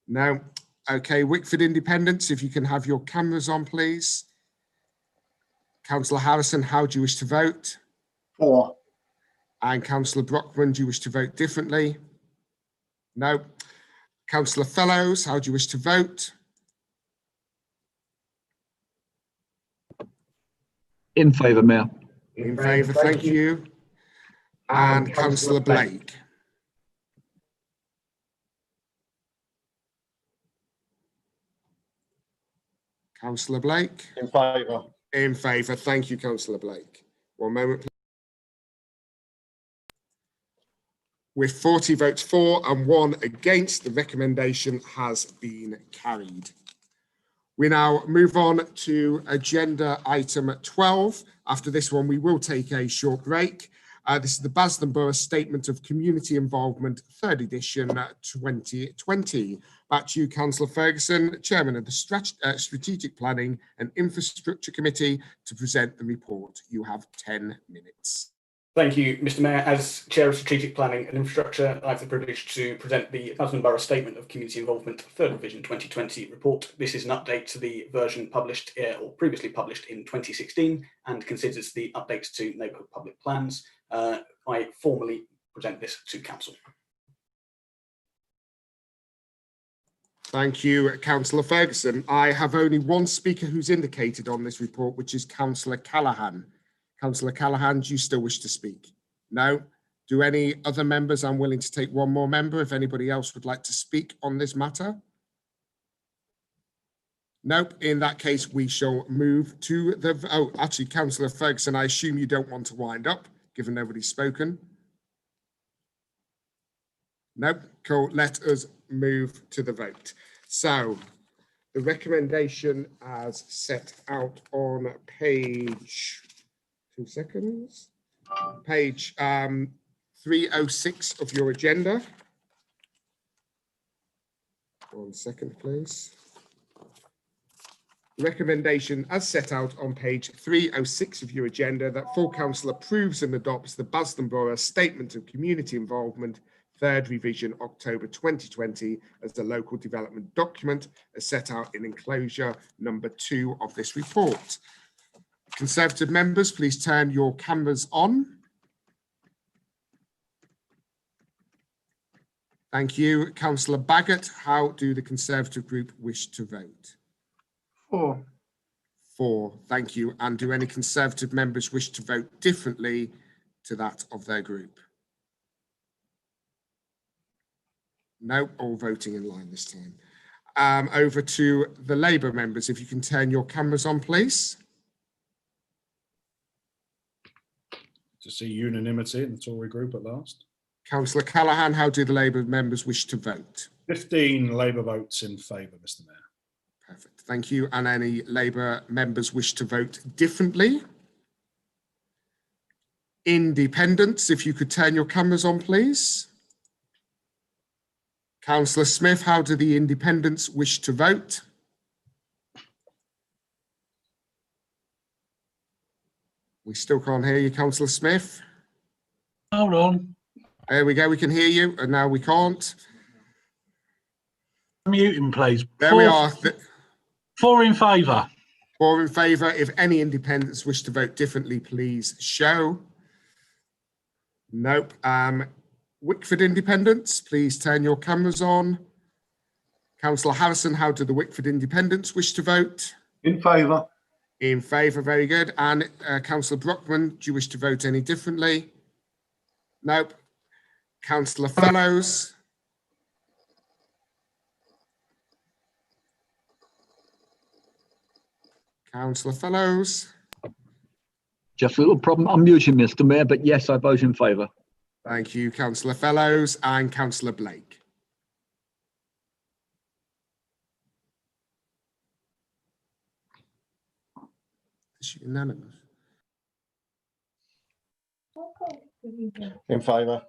No. Okay. Wickford Independents, if you can have your cameras on, please. Councillor Harrison, how do you wish to vote? 4. And Councillor Brockman, do you wish to vote differently? No. Councillor Fellows, how do you wish to vote? In favour, Mayor. In favour, thank you. And Councillor Blake. Councillor Blake. In favour. In favour. Thank you, Councillor Blake. 1 moment, please. With 40 votes for and 1 against, the recommendation has been carried. We now move on to agenda item 12. After this one, we will take a short break. This is the Basildon Borough Statement of Community Involvement, 3rd edition, 2020. Back to you, Councillor Ferguson, Chairman of the Strategic Planning and Infrastructure Committee, to present the report. You have 10 minutes. Thank you, Mr. Mayor. As Chair of Strategic Planning and Infrastructure, I have the privilege to present the Basildon Borough Statement of Community Involvement 3rd Revision 2020 report. This is an update to the version published or previously published in 2016 and considers the updates to neighbourhood public plans. I formally present this to Council. Thank you, Councillor Ferguson. I have only one speaker who's indicated on this report, which is Councillor Callaghan. Councillor Callaghan, do you still wish to speak? No? Do any other members? I'm willing to take one more member if anybody else would like to speak on this matter. Nope. In that case, we shall move to the... Oh, actually, Councillor Ferguson, I assume you don't want to wind up, given nobody's spoken. Nope. Cool. Let us move to the vote. So, the recommendation as set out on page... 2 seconds. Page 306 of your agenda. 1 second, please. Recommendation as set out on page 306 of your agenda that full council approves and adopts the Basildon Borough Statement of Community Involvement, 3rd revision, October 2020, as a local development document as set out in enclosure number 2 of this report. Conservative members, please turn your cameras on. Thank you. Councillor Baggott, how do the Conservative group wish to vote? 4. 4. Thank you. And do any Conservative members wish to vote differently to that of their group? No, all voting in line this time. Over to the Labour members, if you can turn your cameras on, please. To see unanimity in the Tory group at last. Councillor Callaghan, how do the Labour members wish to vote? 15 Labour votes in favour, Mr. Mayor. Perfect. Thank you. And any Labour members wish to vote differently? Independents, if you could turn your cameras on, please. Councillor Smith, how do the Independents wish to vote? We still can't hear you, Councillor Smith. Hold on. There we go. We can hear you, and now we can't. Mute him, please. There we are. 4 in favour. 4 in favour. If any independents wish to vote differently, please show. Nope. Wickford Independents, please turn your cameras on. Councillor Harrison, how do the Wickford Independents wish to vote? In favour. In favour, very good. And Councillor Brockman, do you wish to vote any differently? Nope. Councillor Fellows. Councillor Fellows. Just a little problem. I'm muting, Mr. Mayor, but yes, I vote in favour. Thank you, Councillor Fellows and Councillor Blake. It's unanimous. In favour.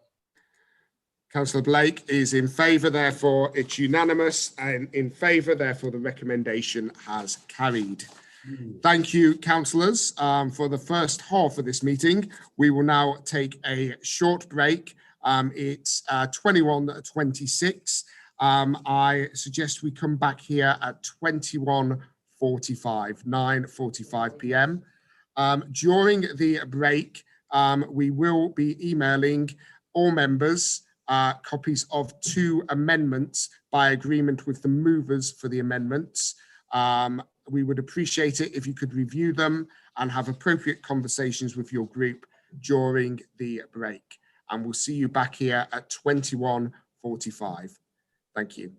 Councillor Blake is in favour, therefore it's unanimous, and in favour, therefore the recommendation has carried. Thank you, councillors, for the first half of this meeting. We will now take a short break. It's 21:26. I suggest we come back here at 21:45, 9:45 p.m. During the break, we will be emailing all members copies of 2 amendments by agreement with the movers for the amendments. We would appreciate it if you could review them and have appropriate conversations with your group during the break. And we'll see you back here at 21:45. Thank you.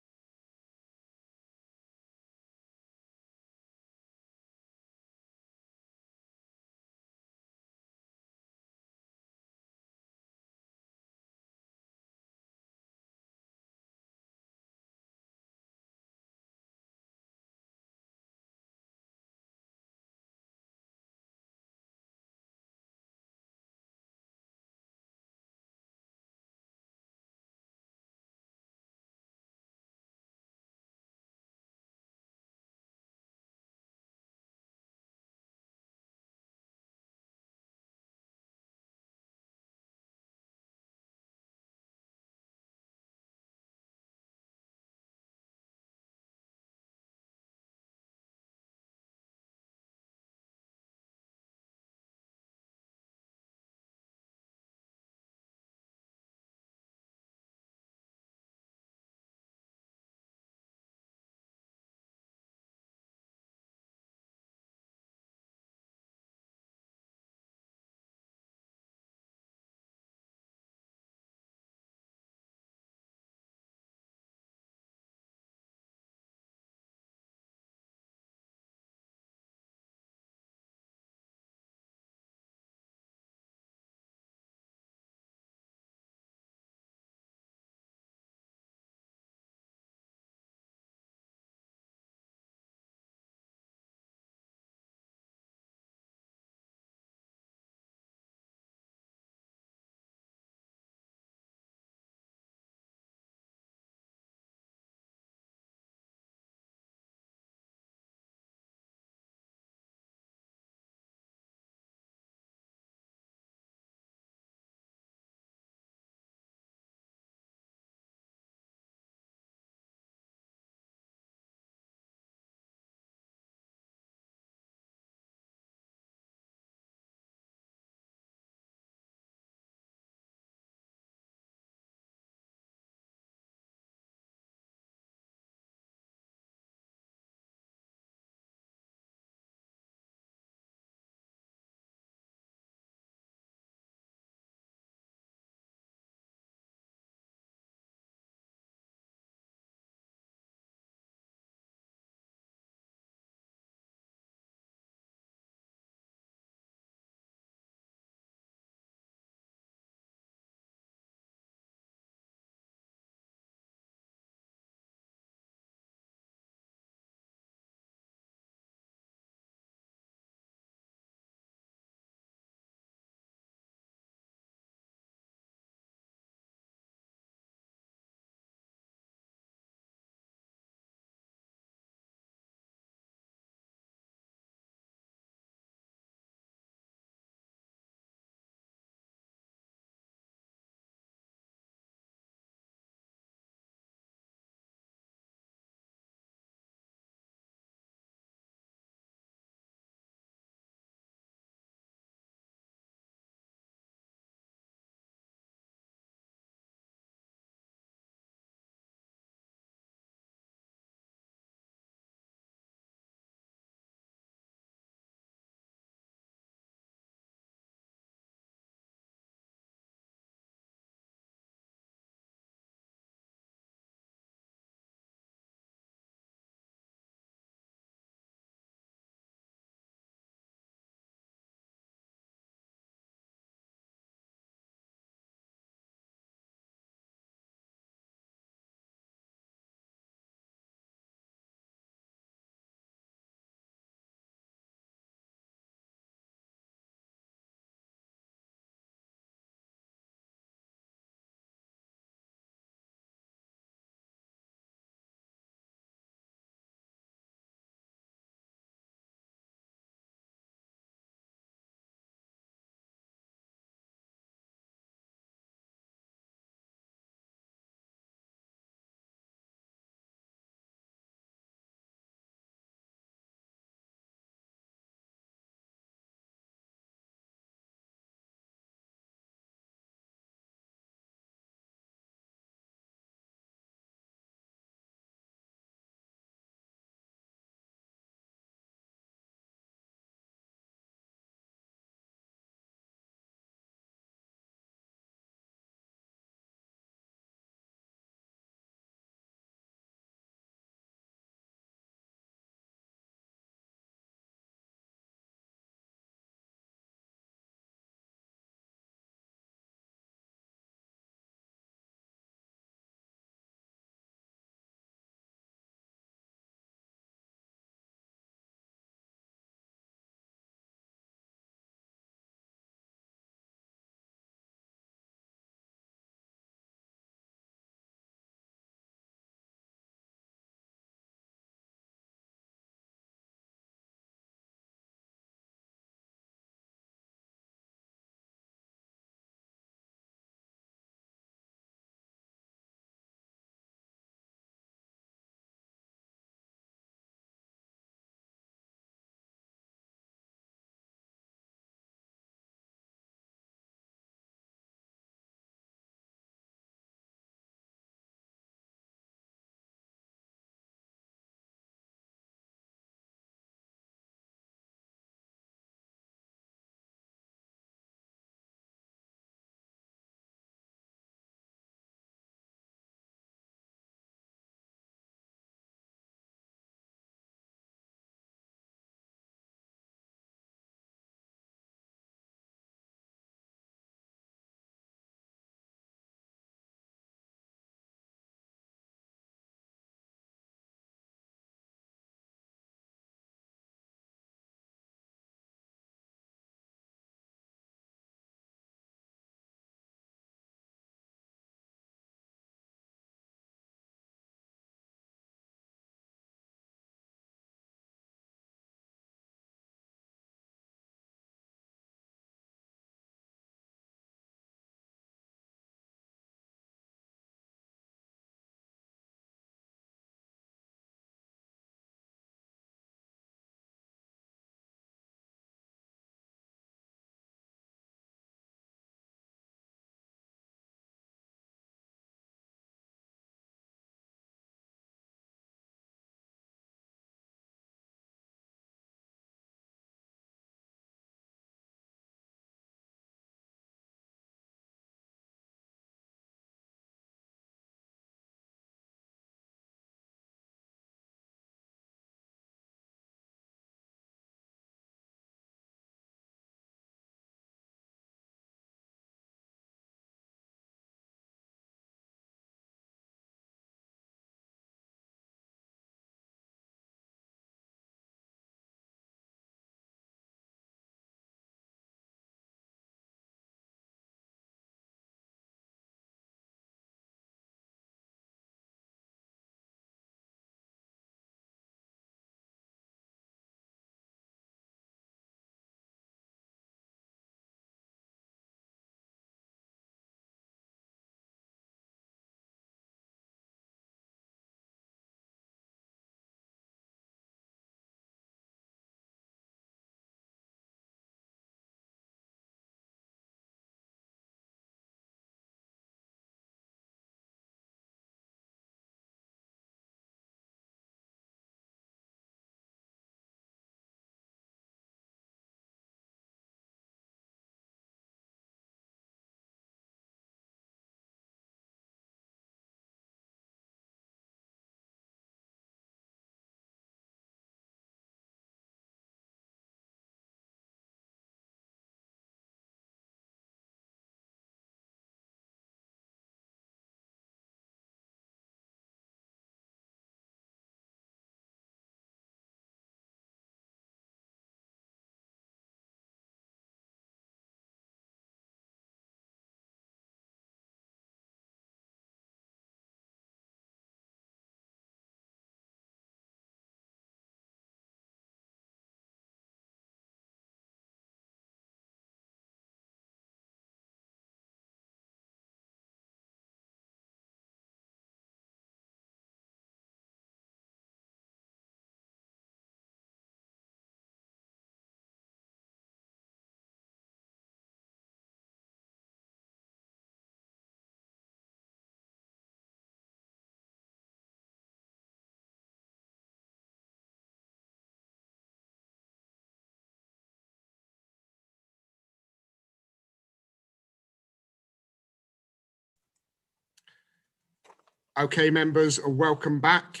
Okay, members, welcome back.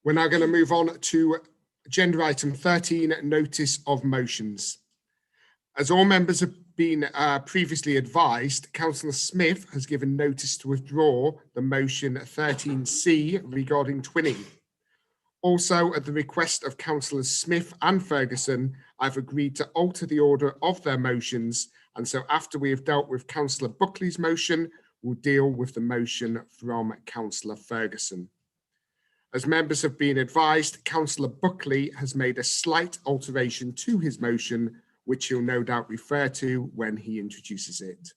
We're now going to move on to agenda item 13, notice of motions. As all members have been previously advised, Councillor Smith has given notice to withdraw the motion 13C regarding twinning. Also, at the request of Councillors Smith and Ferguson, I've agreed to alter the order of their motions, and so after we have dealt with Councillor Buckley's motion, we'll deal with the motion from Councillor Ferguson. As members have been advised, Councillor Buckley has made a slight alteration to his motion, which he'll no doubt refer to when he introduces it.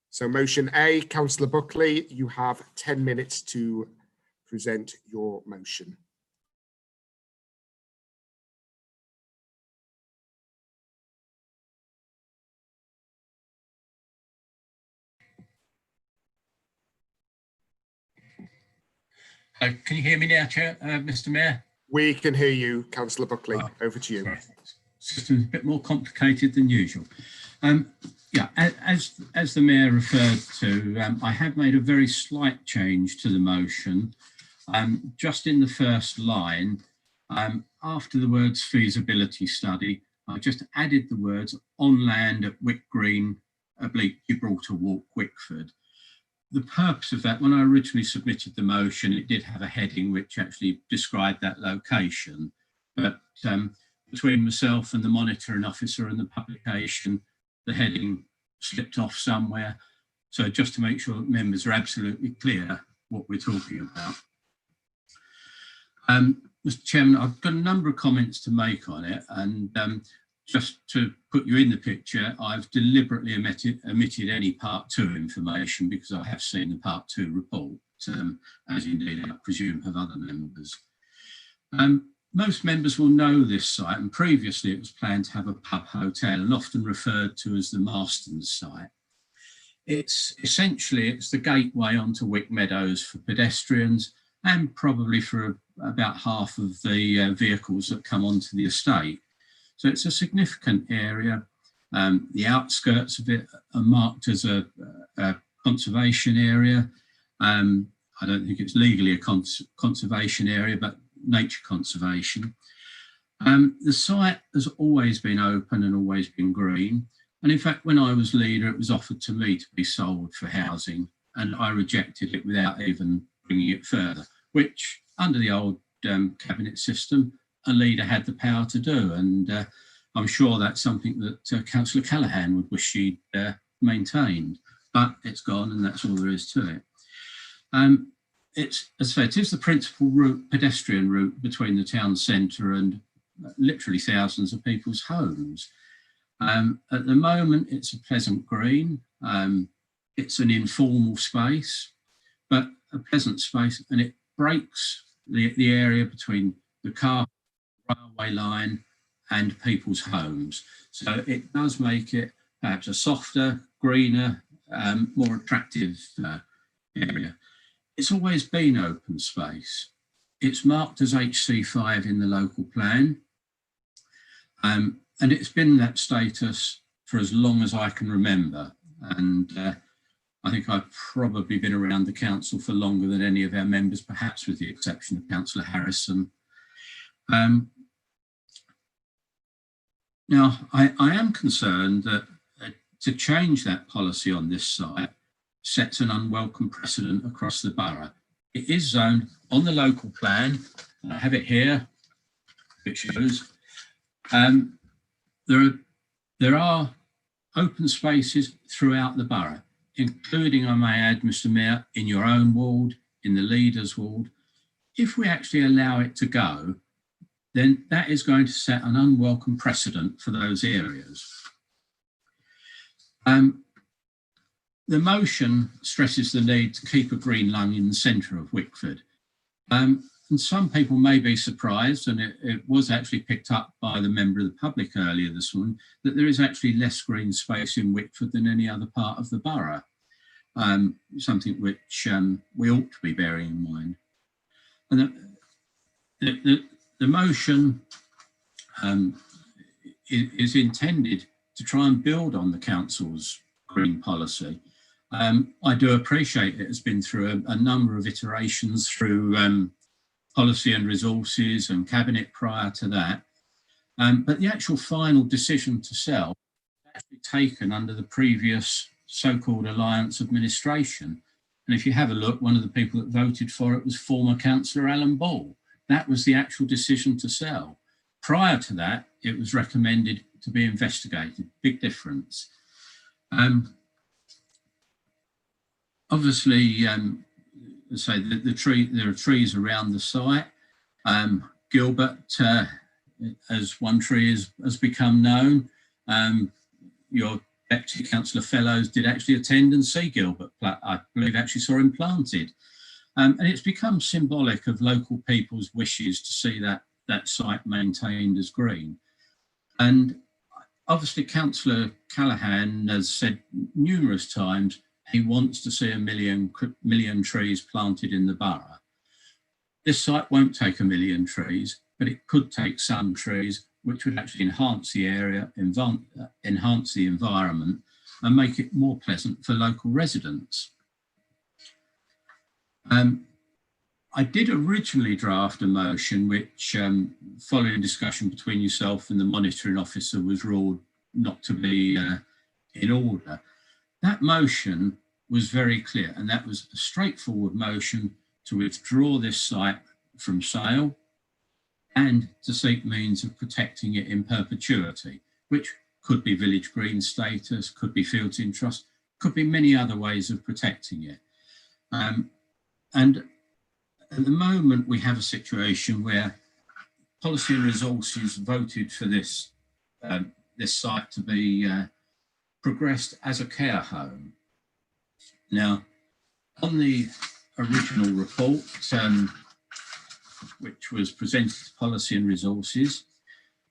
So motion A, Councillor Buckley, you have 10 minutes to present your motion. Can you hear me now, Chair, Mr. Mayor? We can hear you, Councillor Buckley. Over to you. Sorry. System's a bit more complicated than usual. Yeah, as the Mayor referred to, I have made a very slight change to the motion. Just in the first line, after the words feasibility study, I just added the words on land at Wick Green, /Gibraltar Walk, Wickford. The purpose of that, when I originally submitted the motion, it did have a heading which actually described that location. But between myself and the monitoring officer and the publication, the heading slipped off somewhere. So just to make sure that members are absolutely clear what we're talking about. Mr. Chairman, I've got a number of comments to make on it, and just to put you in the picture, I've deliberately omitted any Part 2 information because I have seen the Part 2 report, as indeed I presume have other members. Most members will know this site, and previously it was planned to have a pub hotel and often referred to as the Marston's site. It's the gateway onto Wick Meadows for pedestrians and probably for about half of the vehicles that come onto the estate. So it's a significant area. The outskirts of it are marked as a conservation area. I don't think it's legally a conservation area, but nature conservation. The site has always been open and always been green. And in fact, when I was leader, it was offered to me to be sold for housing, and I rejected it without even bringing it further, which under the old cabinet system, a leader had the power to do. And I'm sure that's something that Councillor Callaghan would wish she'd maintained, but it's gone and that's all there is to it. As I say, it is the principal route, pedestrian route between the town centre and literally thousands of people's homes. At the moment, it's a pleasant green. It's an informal space, but a pleasant space, and it breaks the area between the car railway line and people's homes. So it does make it perhaps a softer, greener, more attractive area. It's always been open space. It's marked as HC5 in the local plan. And it's been that status for as long as I can remember. And I think I've probably been around the council for longer than any of our members, perhaps with the exception of Councillor Harrison. Now, I am concerned that to change that policy on this site sets an unwelcome precedent across the borough. It is zoned on the local plan. I have it here, which shows there are open spaces throughout the borough, including, I may add, Mr. Mayor, in your own ward, in the leaders' ward. If we actually allow it to go, then that is going to set an unwelcome precedent for those areas. The motion stresses the need to keep a green lung in the centre of Wickford. And some people may be surprised, and it was actually picked up by the member of the public earlier this morning, that there is actually less green space in Wickford than any other part of the borough. Something which we ought to be bearing in mind. And the motion is intended to try and build on the council's green policy. I do appreciate it has been through a number of iterations through policy and resources and cabinet prior to that. But the actual final decision to sell was actually taken under the previous so-called alliance administration. And if you have a look, one of the people that voted for it was former Councillor Alan Ball. That was the actual decision to sell. Prior to that, it was recommended to be investigated. Big difference. Obviously, say there are trees around the site. Gilbert, as one tree has become known, your Deputy Councillor Fellows did actually attend and see Gilbert. I believe actually saw him planted. And it's become symbolic of local people's wishes to see that site maintained as green. And obviously Councillor Callaghan has said numerous times he wants to see 1 million trees planted in the borough. This site won't take 1 million trees, but it could take some trees which would actually enhance the area, enhance the environment and make it more pleasant for local residents. I did originally draft a motion which, following discussion between yourself and the monitoring officer, was ruled not to be in order. That motion was very clear, and that was a straightforward motion to withdraw this site from sale and to seek means of protecting it in perpetuity, which could be village green status, could be fields in trust, could be many other ways of protecting it. And at the moment, we have a situation where Policy and Resources voted for this site to be progressed as a care home. Now, on the original report, which was presented to Policy and Resources,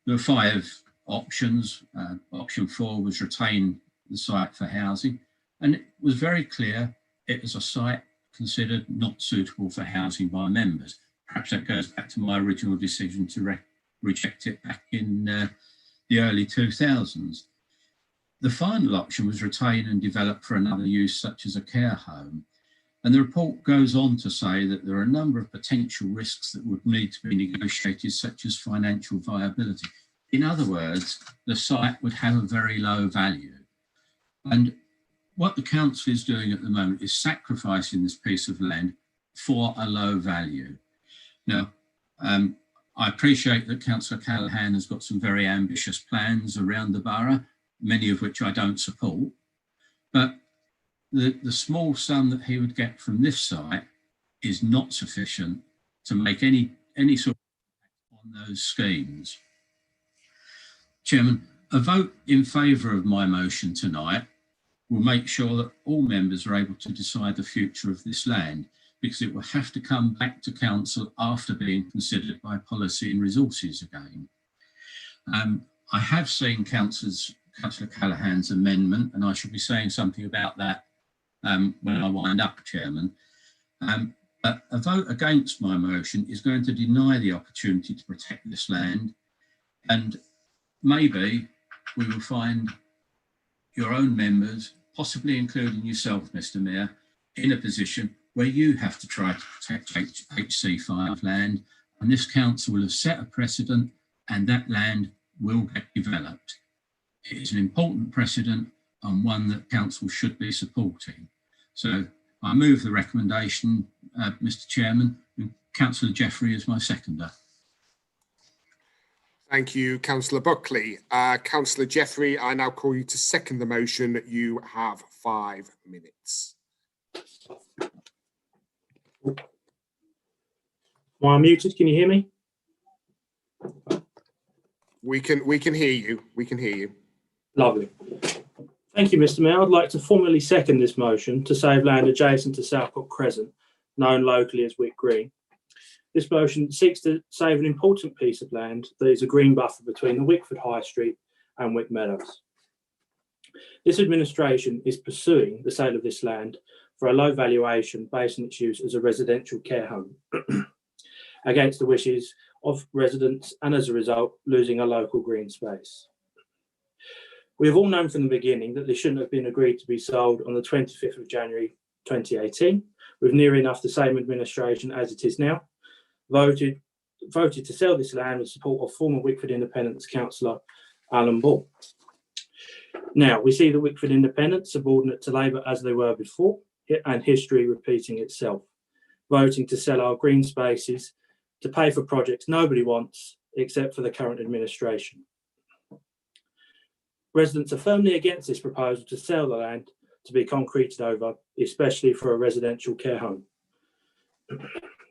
there were 5 options. Option 4 was retain the site for housing, and it was very clear it was a site considered not suitable for housing by members. Perhaps that goes back to my original decision to reject it back in the early 2000s. The final option was retain and develop for another use such as a care home. And the report goes on to say that there are a number of potential risks that would need to be negotiated, such as financial viability. In other words, the site would have a very low value. And what the council is doing at the moment is sacrificing this piece of land for a low value. Now, I appreciate that Councillor Callaghan has got some very ambitious plans around the borough, many of which I don't support, but the small sum that he would get from this site is not sufficient to make any sort of impact on those schemes. Chairman, a vote in favour of my motion tonight will make sure that all members are able to decide the future of this land, because it will have to come back to council after being considered by Policy and Resources again. I have seen Councillor Callaghan's amendment, and I shall be saying something about that when I wind up, Chairman. But a vote against my motion is going to deny the opportunity to protect this land, and maybe we will find your own members, possibly including yourself, Mr. Mayor, in a position where you have to try to protect HC5 land, and this council will have set a precedent and that land will get developed. It is an important precedent and one that council should be supporting. So I move the recommendation, Mr. Chairman, and Councillor Jeffrey is my seconder. Thank you, Councillor Buckley. Councillor Jeffrey, I now call you to second the motion. You have 5 minutes. Am I muted? Can you hear me? We can hear you. We can hear you. Lovely. Thank you, Mr. Mayor. I'd like to formally second this motion to save land adjacent to Southport Crescent, known locally as Wick Green. This motion seeks to save an important piece of land that is a green buffer between the Wickford High Street and Wick Meadows. This administration is pursuing the sale of this land for a low valuation based on its use as a residential care home against the wishes of residents, and as a result losing a local green space. We have all known from the beginning that this shouldn't have been agreed to be sold on the 25th of January 2018, with near enough the same administration as it is now, voted to sell this land with support of former Wickford Independents councillor Alan Ball. Now, we see the Wickford Independents subordinate to Labour as they were before, and history repeating itself, voting to sell our green spaces to pay for projects nobody wants except for the current administration. Residents are firmly against this proposal to sell the land to be concreted over, especially for a residential care home.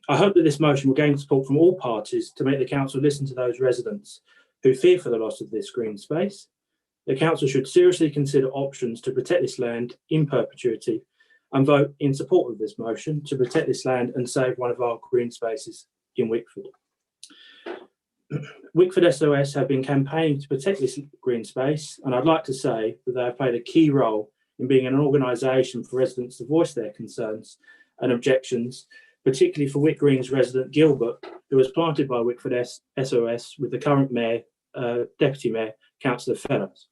I hope that this motion will gain support from all parties to make the council listen to those residents who fear for the loss of this green space. The council should seriously consider options to protect this land in perpetuity and vote in support of this motion to protect this land and save one of our green spaces in Wickford. Wickford SOS have been campaigning to protect this green space, and I'd like to say that they have played a key role in being an organisation for residents to voice their concerns and objections, particularly for Wick Green's resident Gilbert, who was planted by Wickford SOS with the current mayor, Deputy Mayor, Councillor Fellows.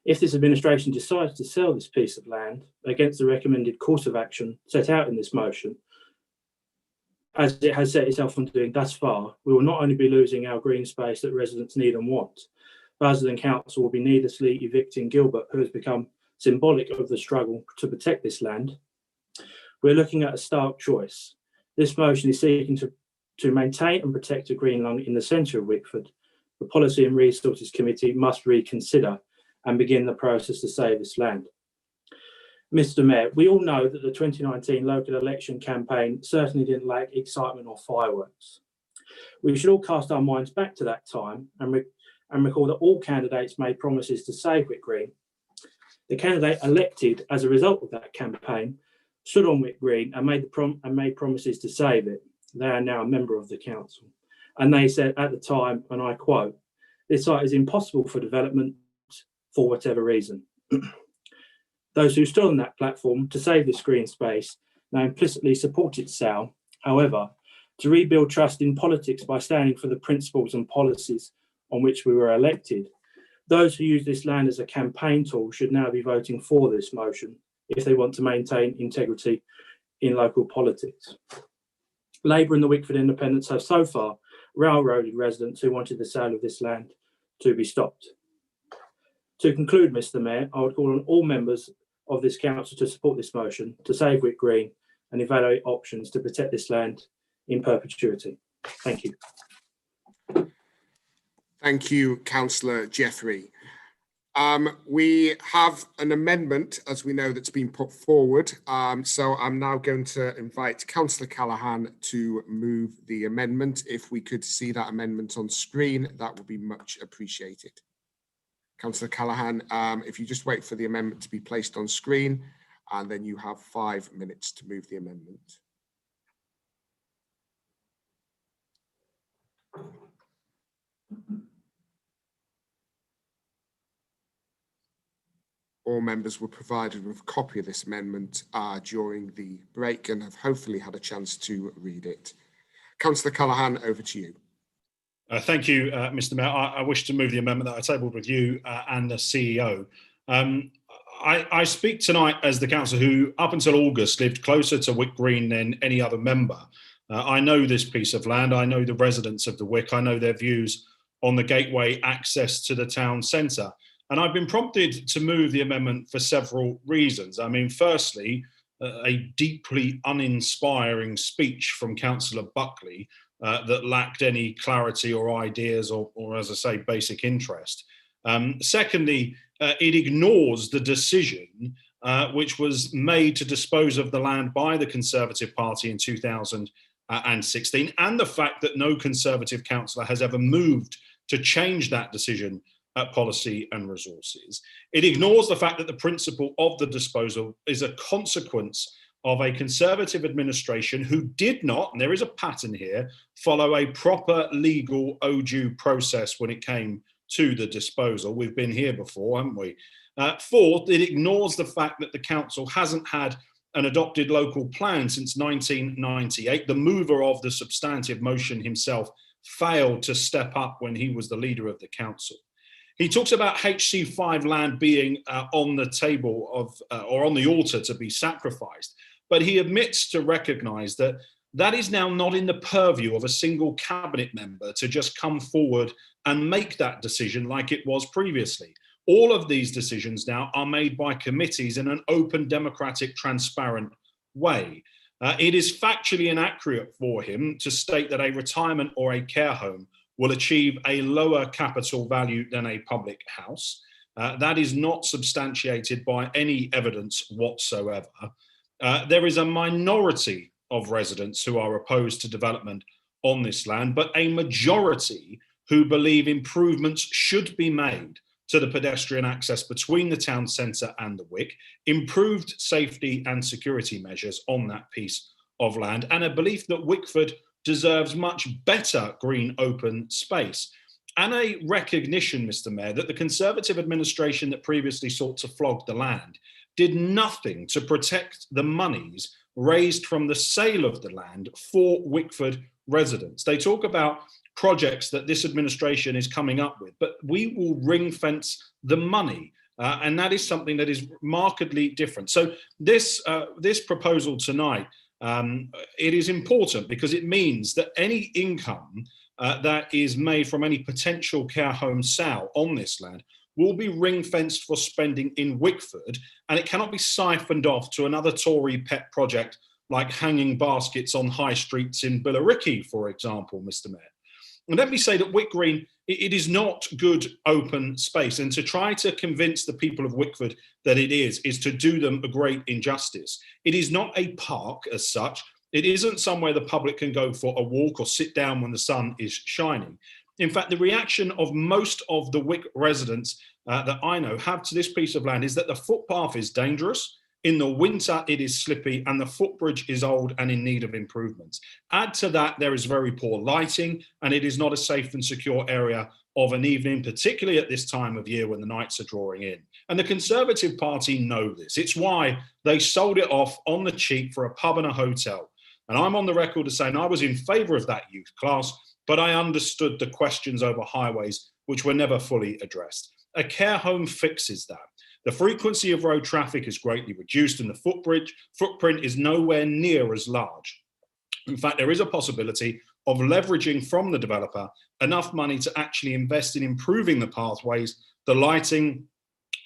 If this administration decides to sell this piece of land against the recommended course of action set out in this motion, as it has set itself on doing thus far, we will not only be losing our green space that residents need and want, Basildon Council will be needlessly evicting Gilbert, who has become symbolic of the struggle to protect this land. We're looking at a stark choice. This motion is seeking to maintain and protect a green lung in the centre of Wickford. The Policy and Resources Committee must reconsider and begin the process to save this land. Mr. Mayor, we all know that the 2019 local election campaign certainly didn't lack excitement or fireworks. We should all cast our minds back to that time and recall that all candidates made promises to save Wick Green. The candidate elected as a result of that campaign stood on Wick Green and made promises to save it. They are now a member of the council. And they said at the time, and I quote, "This site is impossible for development for whatever reason." Those who stood on that platform to save this green space now implicitly support its sale. However, to rebuild trust in politics by standing for the principles and policies on which we were elected, those who use this land as a campaign tool should now be voting for this motion if they want to maintain integrity in local politics. Labour and the Wickford Independents have so far railroaded residents who wanted the sale of this land to be stopped. To conclude, Mr. Mayor, I would call on all members of this council to support this motion to save Wick Green and evaluate options to protect this land in perpetuity. Thank you. Thank you, Councillor Jeffrey. We have an amendment, as we know, that's been put forward. So I'm now going to invite Councillor Callaghan to move the amendment. If we could see that amendment on screen, that would be much appreciated. Councillor Callaghan, if you just wait for the amendment to be placed on screen, and then you have 5 minutes to move the amendment. All members were provided with a copy of this amendment during the break and have hopefully had a chance to read it. Councillor Callaghan, over to you. Thank you, Mr. Mayor. I wish to move the amendment that I tabled with you and the CEO. I speak tonight as the councillor who, up until August, lived closer to Wick Green than any other member. I know this piece of land. I know the residents of the Wick. I know their views on the gateway access to the town centre. And I've been prompted to move the amendment for several reasons. I mean, firstly, a deeply uninspiring speech from Councillor Buckley that lacked any clarity or ideas or, as I say, basic interest. Secondly, it ignores the decision which was made to dispose of the land by the Conservative Party in 2016, and the fact that no Conservative councillor has ever moved to change that decision at Policy and Resources. It ignores the fact that the principle of the disposal is a consequence of a Conservative administration who did not, and there is a pattern here, follow a proper legal due process when it came to the disposal. We've been here before, haven't we? Fourth, it ignores the fact that the council hasn't had an adopted local plan since 1998. The mover of the substantive motion himself failed to step up when he was the leader of the council. He talks about HC5 land being on the table of, or on the altar to be sacrificed, but he admits to recognise that that is now not in the purview of a single cabinet member to just come forward and make that decision like it was previously. All of these decisions now are made by committees in an open, democratic, transparent way. It is factually inaccurate for him to state that a retirement or a care home will achieve a lower capital value than a public house. That is not substantiated by any evidence whatsoever. There is a minority of residents who are opposed to development on this land, but a majority who believe improvements should be made to the pedestrian access between the town centre and the Wick, improved safety and security measures on that piece of land, and a belief that Wickford deserves much better green open space. And a recognition, Mr. Mayor, that the Conservative administration that previously sought to flog the land did nothing to protect the monies raised from the sale of the land for Wickford residents. They talk about projects that this administration is coming up with, but we will ring fence the money. And that is something that is markedly different. So this proposal tonight, it is important because it means that any income that is made from any potential care home sale on this land will be ring-fenced for spending in Wickford, and it cannot be siphoned off to another Tory pet project like hanging baskets on high streets in Billericay, for example, Mr. Mayor. And let me say that Wick Green, it is not good open space, and to try to convince the people of Wickford that it is to do them a great injustice. It is not a park as such. It isn't somewhere the public can go for a walk or sit down when the sun is shining. In fact, the reaction of most of the Wick residents that I know have to this piece of land is that the footpath is dangerous. In the winter, it is slippy, and the footbridge is old and in need of improvements. Add to that, there is very poor lighting, and it is not a safe and secure area of an evening, particularly at this time of year when the nights are drawing in. And the Conservative Party know this. It's why they sold it off on the cheap for a pub and a hotel. And I'm on the record as saying I was in favour of that youth class, but I understood the questions over highways which were never fully addressed. A care home fixes that. The frequency of road traffic is greatly reduced and the footprint is nowhere near as large. In fact, there is a possibility of leveraging from the developer enough money to actually invest in improving the pathways, the lighting,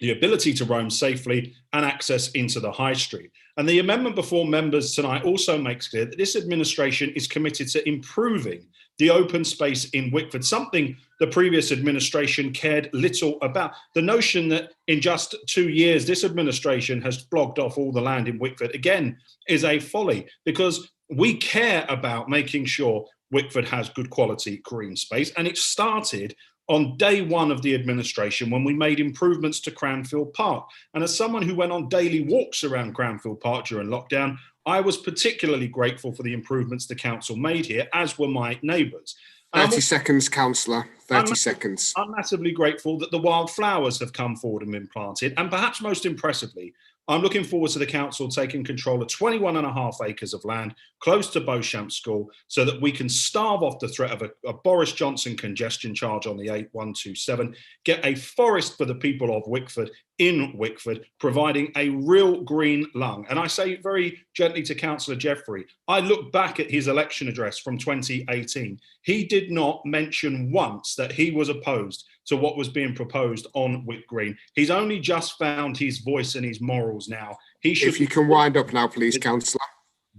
the ability to roam safely and access into the high street. And the amendment before members tonight also makes clear that this administration is committed to improving the open space in Wickford, something the previous administration cared little about. The notion that in just 2 years, this administration has flogged off all the land in Wickford, again, is a folly, because we care about making sure Wickford has good quality green space. And it started on day one of the administration when we made improvements to Cranfield Park. And as someone who went on daily walks around Cranfield Park during lockdown, I was particularly grateful for the improvements the council made here, as were my neighbours. 30 seconds, councillor. 30 seconds. I'm massively grateful that the wildflowers have come forward and been planted. And perhaps most impressively, I'm looking forward to the council taking control of 21.5 acres of land close to Beauchamp School so that we can starve off the threat of a Boris Johnson congestion charge on the 8127, get a forest for the people of Wickford in Wickford, providing a real green lung. And I say very gently to Councillor Jeffrey, I look back at his election address from 2018. He did not mention once that he was opposed to what was being proposed on Wick Green. He's only just found his voice and his morals now. He should. If you can wind up now, please, councillor.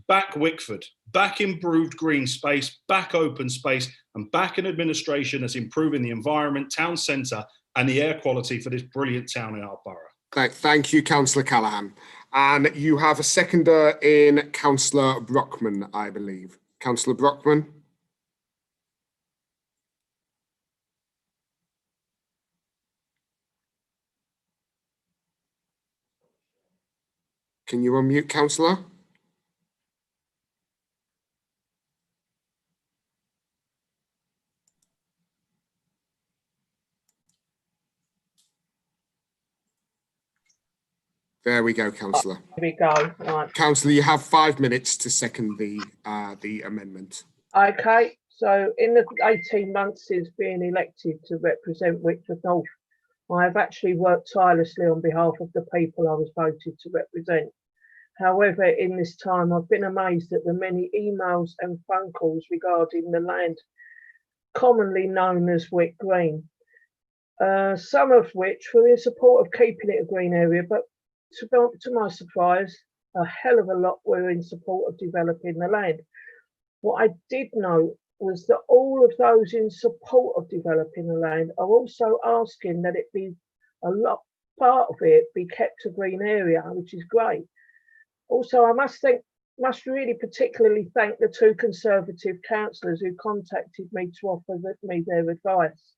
Back Wickford, back improved green space, back open space, and back an administration that's improving the environment, town centre, and the air quality for this brilliant town in our borough. Thank you, Councillor Callaghan. And you have a seconder in Councillor Brockman, I believe. Councillor Brockman. Can you unmute, councillor? There we go, councillor. Here we go. Right. Councillor, you have 5 minutes to second the amendment. Okay. So in the 18 months since being elected to represent Wickford North, I have actually worked tirelessly on behalf of the people I was voted to represent. However, in this time, I've been amazed at the many emails and phone calls regarding the land commonly known as Wick Green. Some of which were in support of keeping it a green area, but to my surprise, a hell of a lot were in support of developing the land. What I did know was that all of those in support of developing the land are also asking that it be part of it be kept a green area, which is great. Also, I must really particularly thank the two Conservative councillors who contacted me to offer me their advice.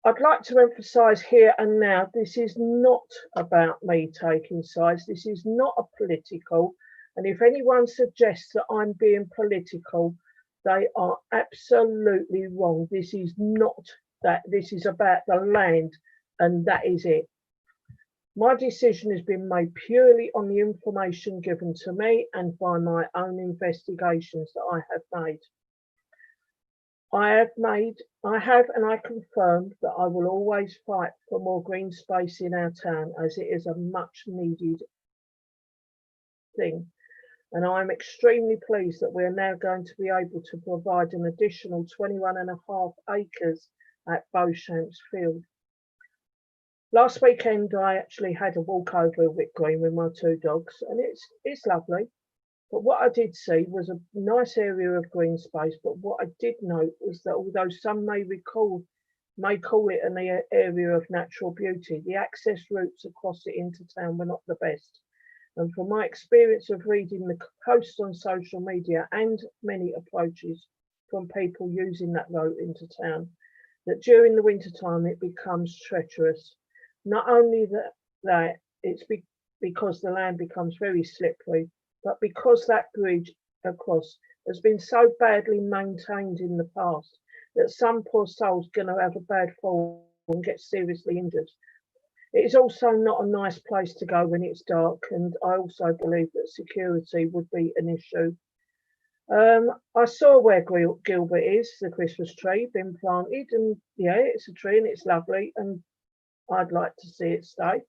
I'd like to emphasise here and now, this is not about me taking sides. This is not a political, and if anyone suggests that I'm being political, they are absolutely wrong. This is not that. This is about the land, and that is it. My decision has been made purely on the information given to me and by my own investigations that I have made. I have and I confirmed that I will always fight for more green space in our town, as it is a much needed thing. And I'm extremely pleased that we're now going to be able to provide an additional 21.5 acres at Beauchamps Field. Last weekend, I actually had a walk over Wick Green with my two dogs, and it's lovely. But what I did see was a nice area of green space. But what I did note was that although some may call it an area of natural beauty, the access routes across it into town were not the best. And from my experience of reading the posts on social media and many approaches from people using that road into town, that during the winter time it becomes treacherous. Not only that it's because the land becomes very slippery, but because that bridge across has been so badly maintained in the past that some poor soul's going to have a bad fall and get seriously injured. It is also not a nice place to go when it's dark, and I also believe that security would be an issue. I saw where Gilbert is, the Christmas tree been planted, and yeah, it's a tree and it's lovely, and I'd like to see it stay.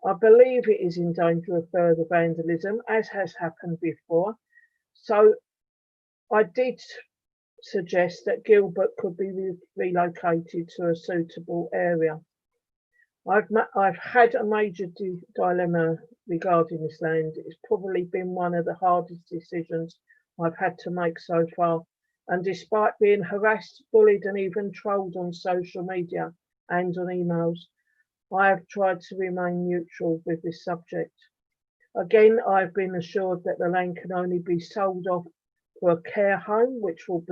I believe it is in danger of further vandalism, as has happened before. So I did suggest that Gilbert could be relocated to a suitable area. I've had a major dilemma regarding this land. It's probably been one of the hardest decisions I've had to make so far. And despite being harassed, bullied, and even trolled on social media and on emails, I have tried to remain neutral with this subject. Again, I've been assured that the land can only be sold off for a care home, which will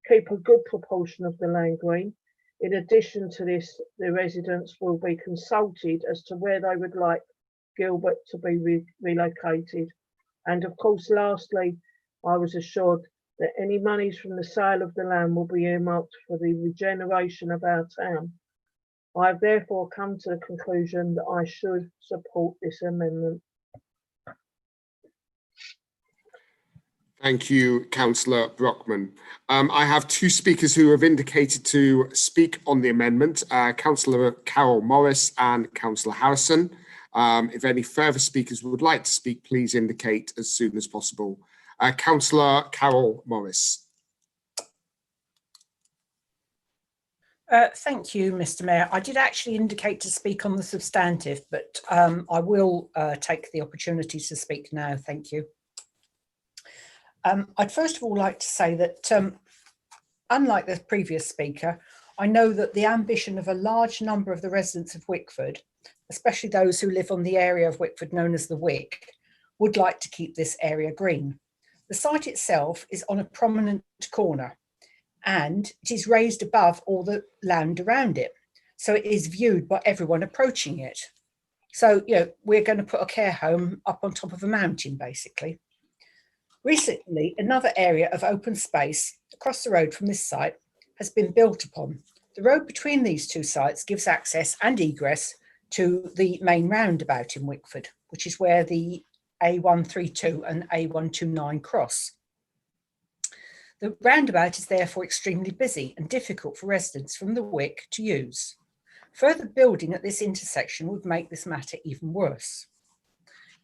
keep a good proportion of the land green. In addition to this, the residents will be consulted as to where they would like Gilbert to be relocated. And of course, lastly, I was assured that any monies from the sale of the land will be earmarked for the regeneration of our town. I have therefore come to the conclusion that I should support this amendment. Thank you, Councillor Brockman. I have two speakers who have indicated to speak on the amendment, Councillor Carol Morris and Councillor Harrison. If any further speakers would like to speak, please indicate as soon as possible. Councillor Carol Morris. Thank you, Mr. Mayor. I did actually indicate to speak on the substantive, but I will take the opportunity to speak now. Thank you. I'd first of all like to say that unlike the previous speaker, I know that the ambition of a large number of the residents of Wickford, especially those who live on the area of Wickford known as the Wick, would like to keep this area green. The site itself is on a prominent corner and it is raised above all the land around it. So it is viewed by everyone approaching it. So, you know, we're going to put a care home up on top of a mountain, basically. Recently, another area of open space across the road from this site has been built upon. The road between these two sites gives access and egress to the main roundabout in Wickford, which is where the A132 and A129 cross. The roundabout is therefore extremely busy and difficult for residents from the Wick to use. Further building at this intersection would make this matter even worse.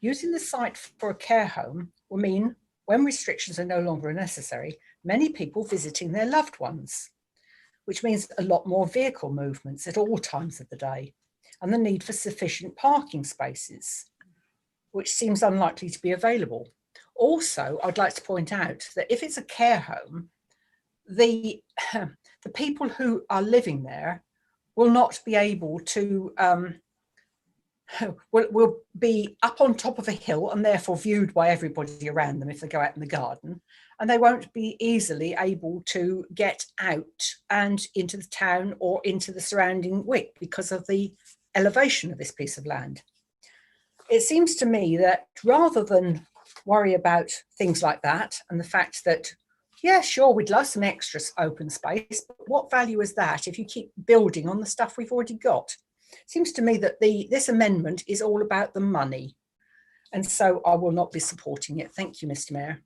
Using the site for a care home will mean, when restrictions are no longer necessary, many people visiting their loved ones, which means a lot more vehicle movements at all times of the day, and the need for sufficient parking spaces, which seems unlikely to be available. Also, I'd like to point out that if it's a care home, the people who are living there will not be able to, will be up on top of a hill and therefore viewed by everybody around them if they go out in the garden, and they won't be easily able to get out and into the town or into the surrounding Wick because of the elevation of this piece of land. It seems to me that rather than worry about things like that and the fact that, yeah, sure, we'd love some extra open space, but what value is that if you keep building on the stuff we've already got? It seems to me that this amendment is all about the money, and so I will not be supporting it. Thank you, Mr. Mayor.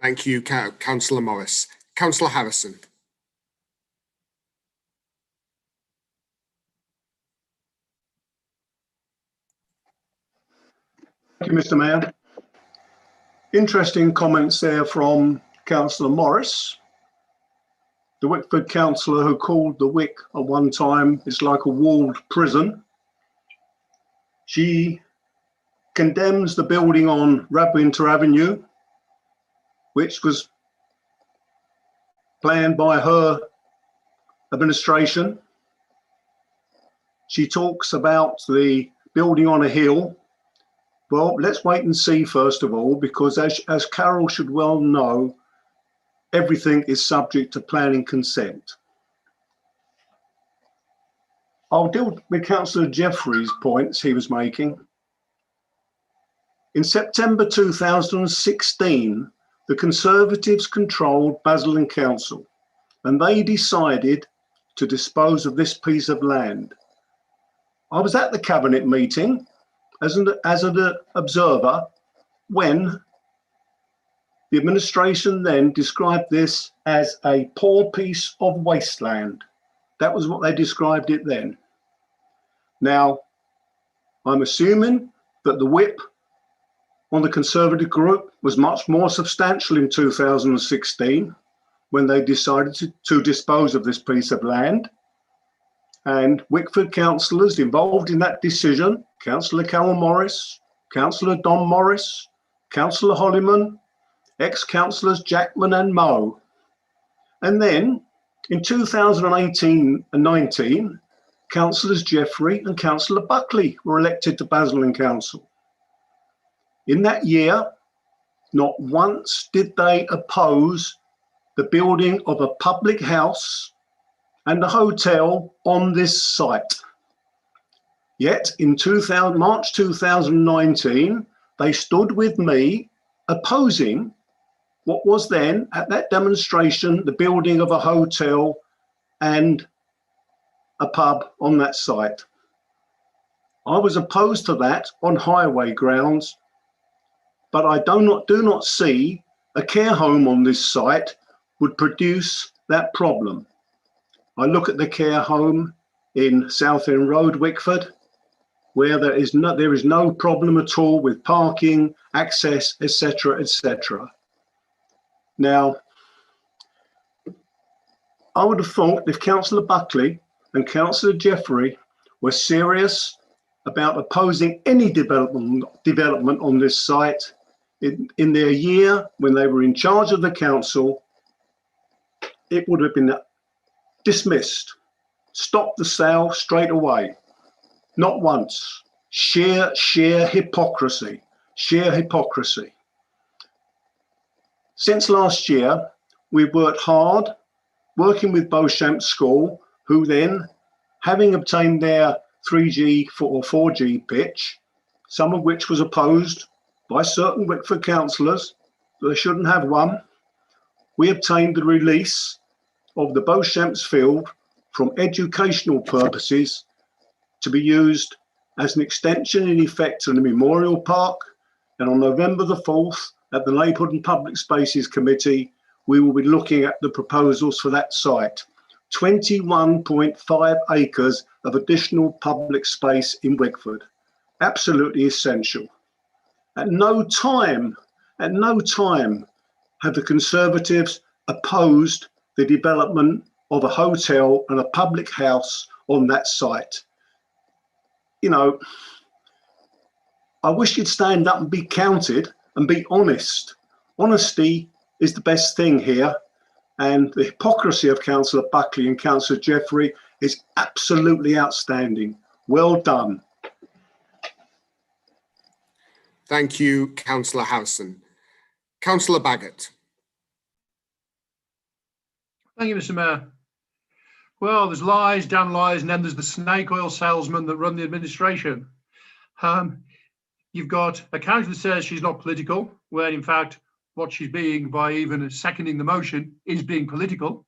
Thank you, Councillor Morris. Councillor Harrison. Thank you, Mr. Mayor. Interesting comments there from Councillor Morris. The Wickford councillor who called the Wick at one time is like a walled prison. She condemns the building on Radwinter Avenue, which was planned by her administration. She talks about the building on a hill. Well, let's wait and see first of all, because as Carol should well know, everything is subject to planning consent. I'll deal with Councillor Jeffrey's points he was making. In September 2016, the Conservatives controlled Basildon Council, and they decided to dispose of this piece of land. I was at the cabinet meeting as an observer when the administration then described this as a poor piece of wasteland. That was what they described it then. Now, I'm assuming that the whip on the Conservative group was much more substantial in 2016 when they decided to dispose of this piece of land. And Wickford councillors involved in that decision, Councillor Carol Morris, Councillor Don Morris, Councillor Holliman, ex-councillors Jackman and Moe. And then in 2018 and 19, Councillors Jeffrey and Councillor Buckley were elected to Basildon Council. In that year, not once did they oppose the building of a public house and a hotel on this site. Yet in March 2019, they stood with me opposing what was then, at that demonstration, the building of a hotel and a pub on that site. I was opposed to that on highway grounds, but I do not see a care home on this site would produce that problem. I look at the care home in Southend Road, Wickford, where there is no problem at all with parking, access, etc., etc. Now, I would have thought if Councillor Buckley and Councillor Jeffrey were serious about opposing any development on this site in their year when they were in charge of the council, it would have been dismissed. Stop the sale straight away. Not once. Sheer hypocrisy. Sheer hypocrisy. Since last year, we've worked hard working with Beauchamp School, who then, having obtained their 3G or 4G pitch, some of which was opposed by certain Wickford councillors, that they shouldn't have one, we obtained the release of the Beauchamps field from educational purposes to be used as an extension in effect of the Memorial Park. And on November the 4th, at the Neighbourhood and Public Spaces Committee, we will be looking at the proposals for that site. 21.5 acres of additional public space in Wickford. Absolutely essential. At no time have the Conservatives opposed the development of a hotel and a public house on that site. You know, I wish you'd stand up and be counted and be honest. Honesty is the best thing here. And the hypocrisy of Councillor Buckley and Councillor Jeffrey is absolutely outstanding. Well done. Thank you, Councillor Howson. Councillor Baggott. Thank you, Mr. Mayor. Well, there's lies, damn lies, and then there's the snake oil salesmen that run the administration. You've got a councillor that says she's not political, when in fact what she's being by even seconding the motion is being political.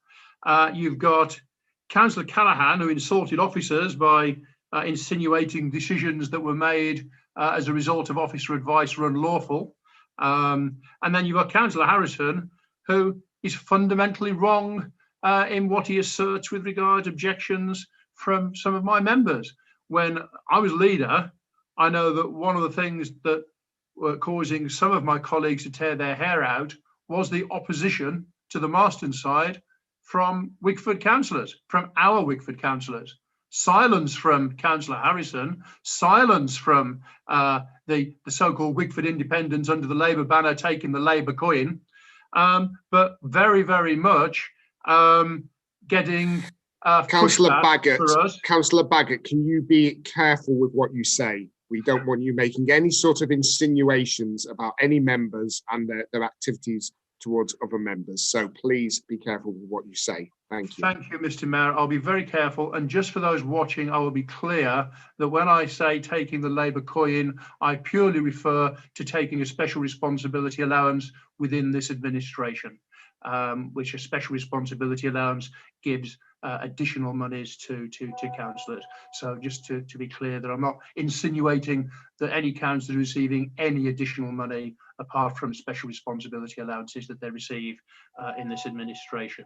You've got Councillor Callaghan, who insulted officers by insinuating decisions that were made as a result of officer advice were unlawful. And then you've got Councillor Harrison, who is fundamentally wrong in what he asserts with regard to objections from some of my members. When I was leader, I know that one of the things that were causing some of my colleagues to tear their hair out was the opposition to the Marston side from Wickford councillors, from our Wickford councillors. Silence from Councillor Harrison, silence from the so-called Wickford Independents under the Labour banner taking the Labour coin, but very, very much getting Councillor pushback for us. Councillor Baggott, can you be careful with what you say? We don't want you making any sort of insinuations about any members and their activities towards other members. So please be careful with what you say. Thank you. Thank you, Mr. Mayor. I'll be very careful. And just for those watching, I will be clear that when I say taking the Labour coin, I purely refer to taking a special responsibility allowance within this administration, which a special responsibility allowance gives additional monies to councillors. So just to be clear that I'm not insinuating that any councillor is receiving any additional money apart from special responsibility allowances that they receive in this administration.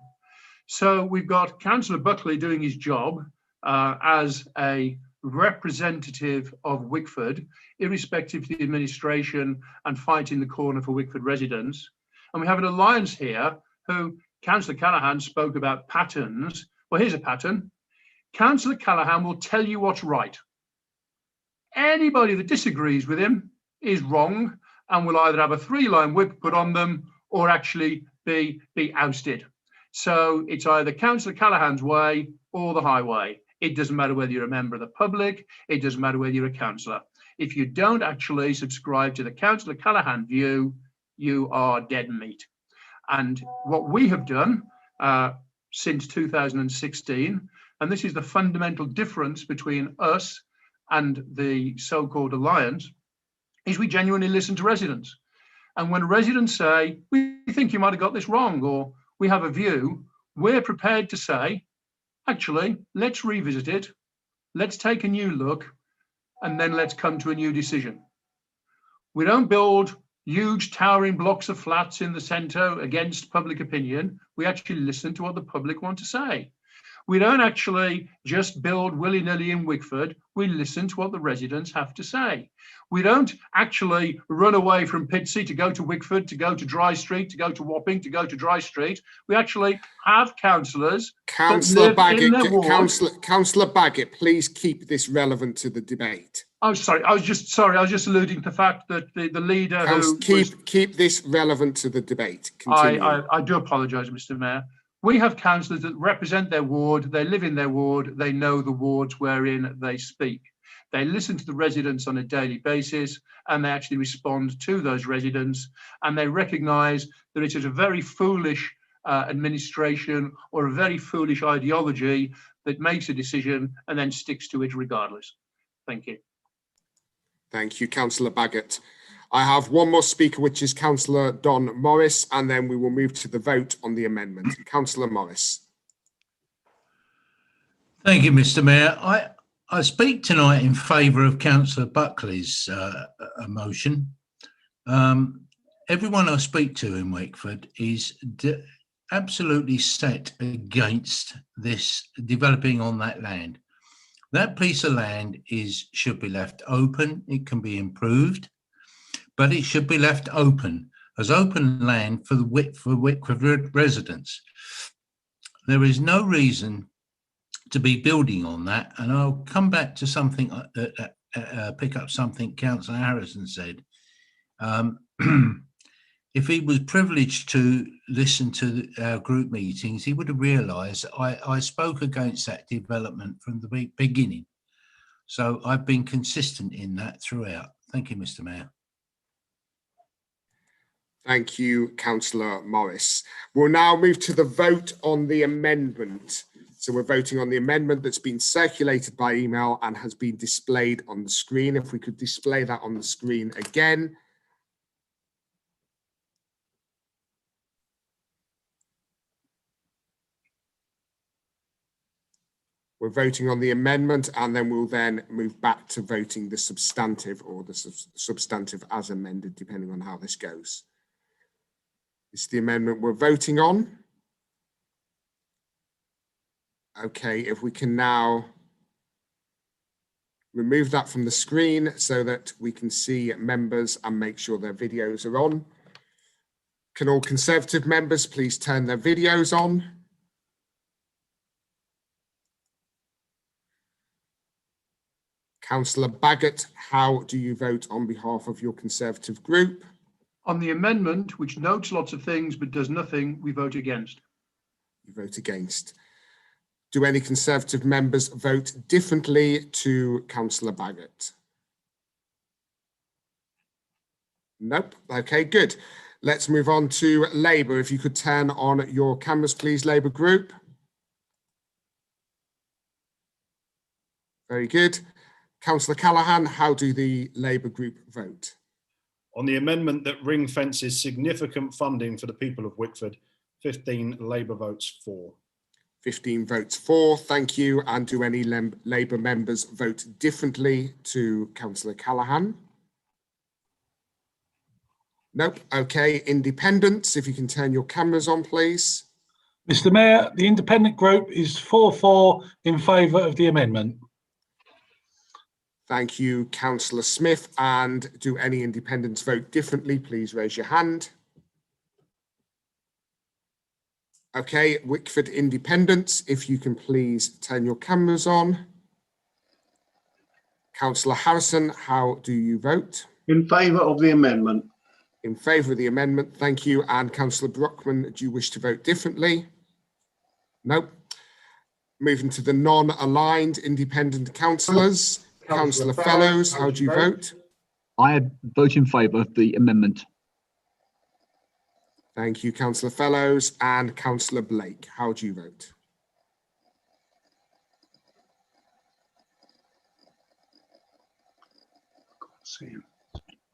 So we've got Councillor Buckley doing his job as a representative of Wickford, irrespective of the administration, and fighting the corner for Wickford residents. And we have an alliance here who Councillor Callaghan spoke about patterns. Well, here's a pattern. Councillor Callaghan will tell you what's right. Anybody that disagrees with him is wrong and will either have a 3-line whip put on them or actually be ousted. So it's either Councillor Callaghan's way or the highway. It doesn't matter whether you're a member of the public. It doesn't matter whether you're a councillor. If you don't actually subscribe to the Councillor Callaghan view, you are dead meat. And what we have done since 2016, and this is the fundamental difference between us and the so-called alliance, is we genuinely listen to residents. And when residents say, we think you might have got this wrong, or we have a view, we're prepared to say, actually, let's revisit it, let's take a new look, and then let's come to a new decision. We don't build huge towering blocks of flats in the centre against public opinion. We actually listen to what the public want to say. We don't actually just build willy-nilly in Wickford. We listen to what the residents have to say. We don't actually run away from Pitsea to go to Wickford, to go to Dry Street, to go to Wapping, to go to Dry Street. We actually have councillors. Councillor Baggott, Councillor Baggott, please keep this relevant to the debate. Oh, sorry. I was just alluding to the fact that the leader keep this relevant to the debate. Continue. I do apologise, Mr. Mayor. We have councillors that represent their ward. They live in their ward. They know the wards wherein they speak. They listen to the residents on a daily basis, and they actually respond to those residents. And they recognise that it is a very foolish administration or a very foolish ideology that makes a decision and then sticks to it regardless. Thank you. Thank you, Councillor Baggott. I have one more speaker, which is Councillor Don Morris, and then we will move to the vote on the amendment. Councillor Morris. Thank you, Mr. Mayor. I speak tonight in favour of Councillor Buckley's motion. Everyone I speak to in Wickford is absolutely set against this developing on that land. That piece of land should be left open. It can be improved, but it should be left open as open land for Wickford residents. There is no reason to be building on that, and I'll come back to something, pick up something Councillor Harrison said. If he was privileged to listen to our group meetings, he would have realised I spoke against that development from the beginning. So I've been consistent in that throughout. Thank you, Mr. Mayor. Thank you, Councillor Morris. We'll now move to the vote on the amendment. So we're voting on the amendment that's been circulated by email and has been displayed on the screen. If we could display that on the screen again. We're voting on the amendment, and then we'll then move back to voting the substantive or the substantive as amended, depending on how this goes. It's the amendment we're voting on. Okay, if we can now remove that from the screen so that we can see members and make sure their videos are on. Can all Conservative members please turn their videos on? Councillor Baggott, how do you vote on behalf of your Conservative group? On the amendment, which notes lots of things but does nothing, we vote against. You vote against. Do any Conservative members vote differently to Councillor Baggott? Nope. Okay, good. Let's move on to Labour. If you could turn on your cameras, please, Labour group. Very good. Councillor Callaghan, how do the Labour group vote? On the amendment that ring fences significant funding for the people of Wickford, 15 Labour votes for. 15 votes for, thank you. And do any Labour members vote differently to Councillor Callaghan? Nope. Okay, independents, if you can turn your cameras on, please. Mr. Mayor, the independent group is 4-4 in favour of the amendment. Thank you, Councillor Smith. And do any independents vote differently? Please raise your hand. Okay, Wickford Independents, if you can please turn your cameras on. Councillor Harrison, how do you vote? In favour of the amendment. In favour of the amendment, thank you. And Councillor Brockman, do you wish to vote differently? No. Moving to the non-aligned independent councillors. Councillor Fellows, how do you vote? I vote in favour of the amendment. Thank you, Councillor Fellows. And Councillor Blake, how do you vote?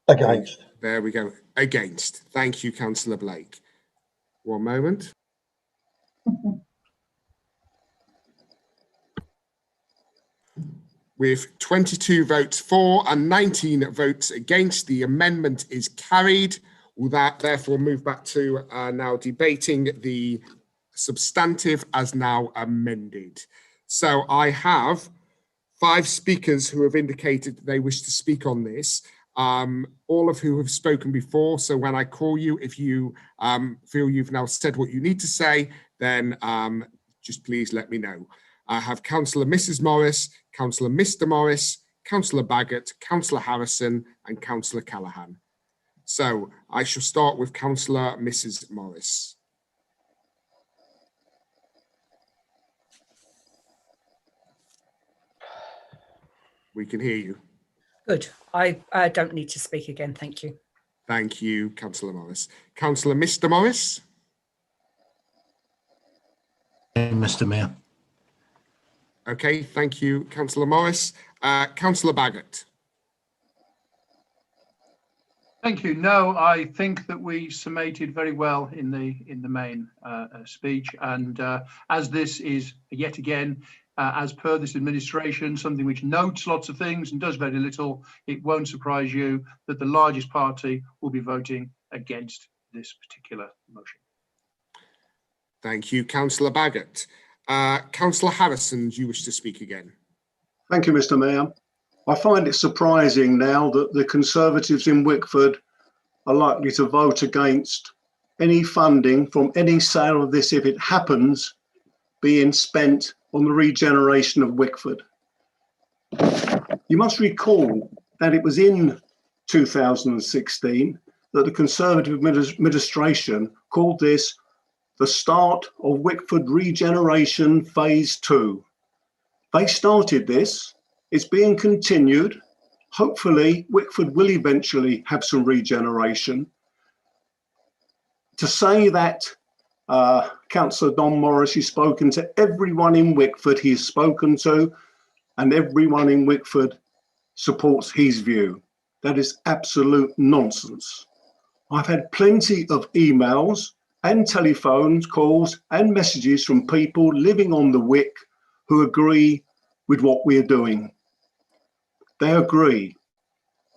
Against. There we go. Against. Thank you, Councillor Blake. One moment. With 22 votes for and 19 votes against, the amendment is carried. We'll therefore move back to now debating the substantive as now amended. So I have 5 speakers who have indicated they wish to speak on this, all of who have spoken before. So when I call you, if you feel you've now said what you need to say, then just please let me know. I have Councillor Mrs. Morris, Councillor Mr. Morris, Councillor Baggott, Councillor Harrison, and Councillor Callaghan. So I shall start with Councillor Mrs. Morris. We can hear you. Good. I don't need to speak again. Thank you. Thank you, Councillor Morris. Councillor Mr. Morris. Mr. Mayor. Okay, thank you, Councillor Morris. Councillor Baggott. Thank you. No, I think that we summated very well in the main speech, and as this is yet again, as per this administration, something which notes lots of things and does very little, it won't surprise you that the largest party will be voting against this particular motion. Thank you, Councillor Baggott. Councillor Harrison, do you wish to speak again? Thank you, Mr. Mayor. I find it surprising now that the Conservatives in Wickford are likely to vote against any funding from any sale of this if it happens being spent on the regeneration of Wickford. You must recall that it was in 2016 that the Conservative administration called this the start of Wickford Regeneration Phase 2. They started this, it's being continued. Hopefully, Wickford will eventually have some regeneration. To say that Councillor Don Morris has spoken to everyone in Wickford he's spoken to, and everyone in Wickford supports his view. That is absolute nonsense. I've had plenty of emails and telephone calls and messages from people living on the Wick who agree with what we're doing. They agree.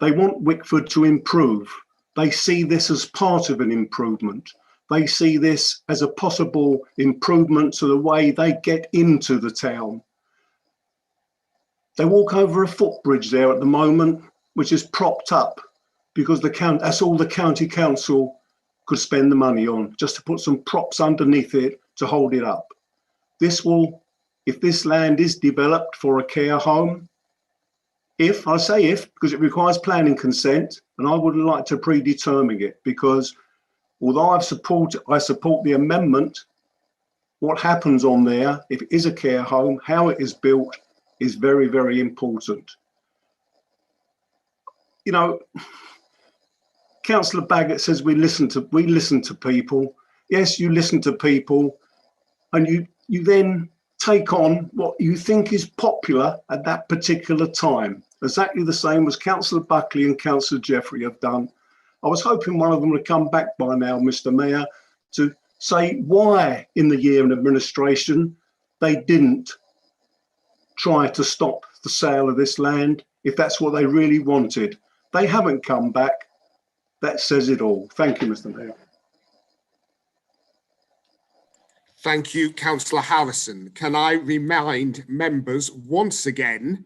They want Wickford to improve. They see this as part of an improvement. They see this as a possible improvement to the way they get into the town. They walk over a footbridge there at the moment, which is propped up because that's all the county council could spend the money on, just to put some props underneath it to hold it up. This will, if this land is developed for a care home, I say if, because it requires planning consent, and I wouldn't like to predetermine it, because although I support the amendment, what happens on there, if it is a care home, how it is built is very, very important. You know, Councillor Baggott says we listen to people. Yes, you listen to people, and you then take on what you think is popular at that particular time. Exactly the same as Councillor Buckley and Councillor Jeffrey have done. I was hoping one of them would come back by now, Mr. Mayor, to say why in the year of administration they didn't try to stop the sale of this land, if that's what they really wanted. They haven't come back. That says it all. Thank you, Mr. Mayor. Thank you, Councillor Harrison. Can I remind members once again,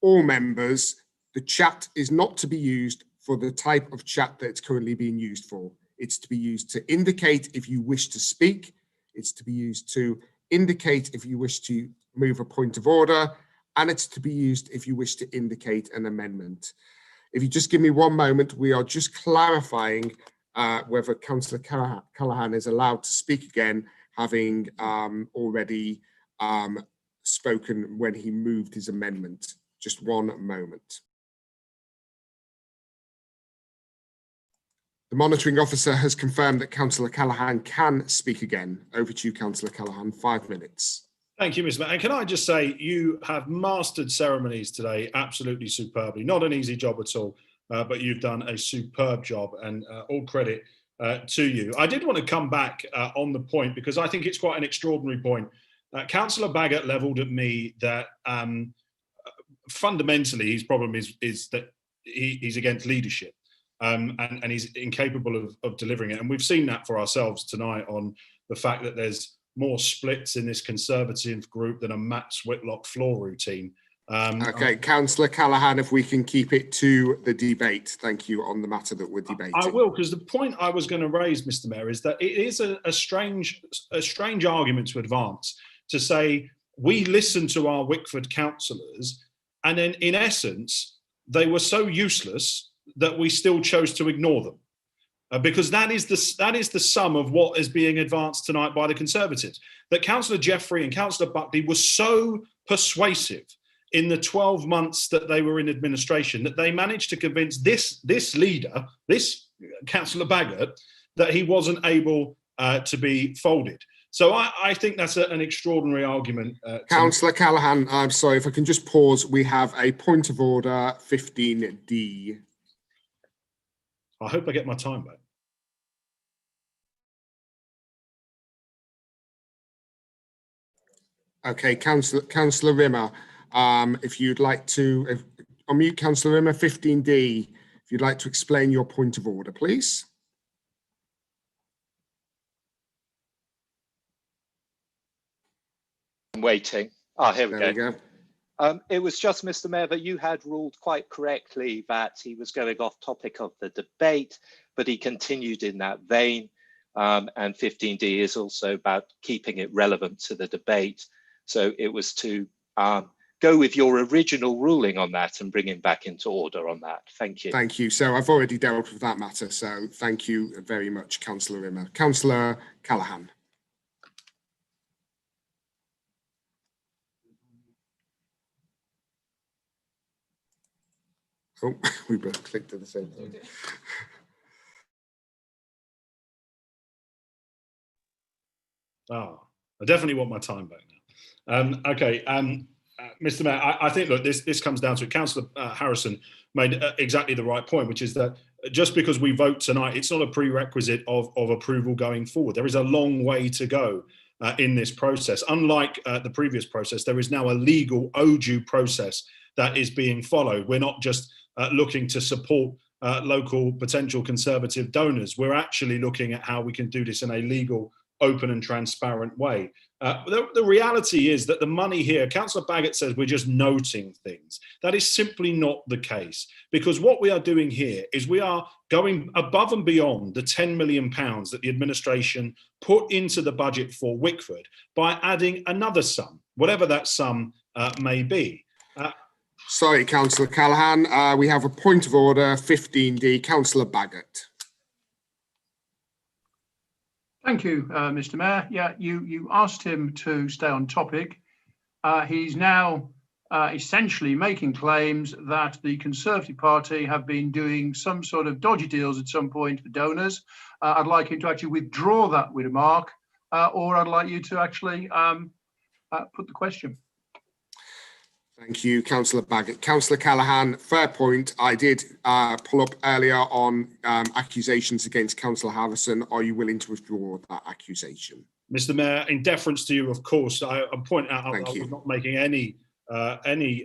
all members, the chat is not to be used for the type of chat that it's currently being used for. It's to be used to indicate if you wish to speak. It's to be used to indicate if you wish to move a point of order, and it's to be used if you wish to indicate an amendment. If you just give me one moment, we are just clarifying whether Councillor Callaghan is allowed to speak again, having already spoken when he moved his amendment. Just one moment. The monitoring officer has confirmed that Councillor Callaghan can speak again. Over to you, Councillor Callaghan, 5 minutes. Thank you, Mr. Mayor. And can I just say, you have mastered ceremonies today absolutely superbly. Not an easy job at all, but you've done a superb job, and all credit to you. I did want to come back on the point, because I think it's quite an extraordinary point. Councillor Baggott levelled at me that fundamentally his problem is that he's against leadership. And he's incapable of delivering it. And we've seen that for ourselves tonight on the fact that there's more splits in this Conservative group than a Matt Whitlock floor routine. Okay, Councillor Callaghan, if we can keep it to the debate. Thank you, on the matter that we're debating. I will, because the point I was going to raise, Mr. Mayor, is that it is a strange argument to advance, to say we listen to our Wickford councillors, and then in essence, they were so useless that we still chose to ignore them. Because that is the sum of what is being advanced tonight by the Conservatives. That Councillor Jeffrey and Councillor Buckley were so persuasive in the 12 months that they were in administration that they managed to convince this leader, this Councillor Baggott, that he wasn't able to be folded. So I think that's an extraordinary argument. Councillor Callaghan, I'm sorry, if I can just pause. We have a point of order, 15D. I hope I get my time back. Okay, Councillor Rimmer, if you'd like to unmute Councillor Rimmer, 15D, if you'd like to explain your point of order, please. I'm waiting. Ah, here we There go. we go. It was just, Mr. Mayor, that you had ruled quite correctly that he was going off topic of the debate, but he continued in that vein. And 15D is also about keeping it relevant to the debate. So it was to go with your original ruling on that and bring him back into order on that. Thank you. Thank you. So I've already dealt with that matter. So thank you very much, Councillor Rimmer. Councillor Callaghan. Oh, we both clicked at the same time. Oh, I definitely want my time back now. Okay, Mr. Mayor, I think, look, this comes down to it. Councillor Harrison made exactly the right point, which is that just because we vote tonight, it's not a prerequisite of approval going forward. There is a long way to go in this process. Unlike the previous process, there is now a legal OJU process that is being followed. We're not just looking to support local potential Conservative donors. We're actually looking at how we can do this in a legal, open and transparent way. The reality is that the money here, Councillor Baggott says we're just noting things. That is simply not the case, because what we are doing here is we are going above and beyond the £10 million that the administration put into the budget for Wickford by adding another sum, whatever that sum may be. Sorry, Councillor Callaghan. We have a point of order, 15D. Councillor Baggott. Thank you, Mr. Mayor. Yeah, you asked him to stay on topic. He's now essentially making claims that the Conservative Party have been doing some sort of dodgy deals at some point for donors. I'd like him to actually withdraw that remark, or I'd like you to actually put the question. Thank you, Councillor Baggott. Councillor Callaghan, fair point. I did pull up earlier on accusations against Councillor Harrison. Are you willing to withdraw that accusation? Mr. Mayor, in deference to you, of course, I'm pointing out I was not making any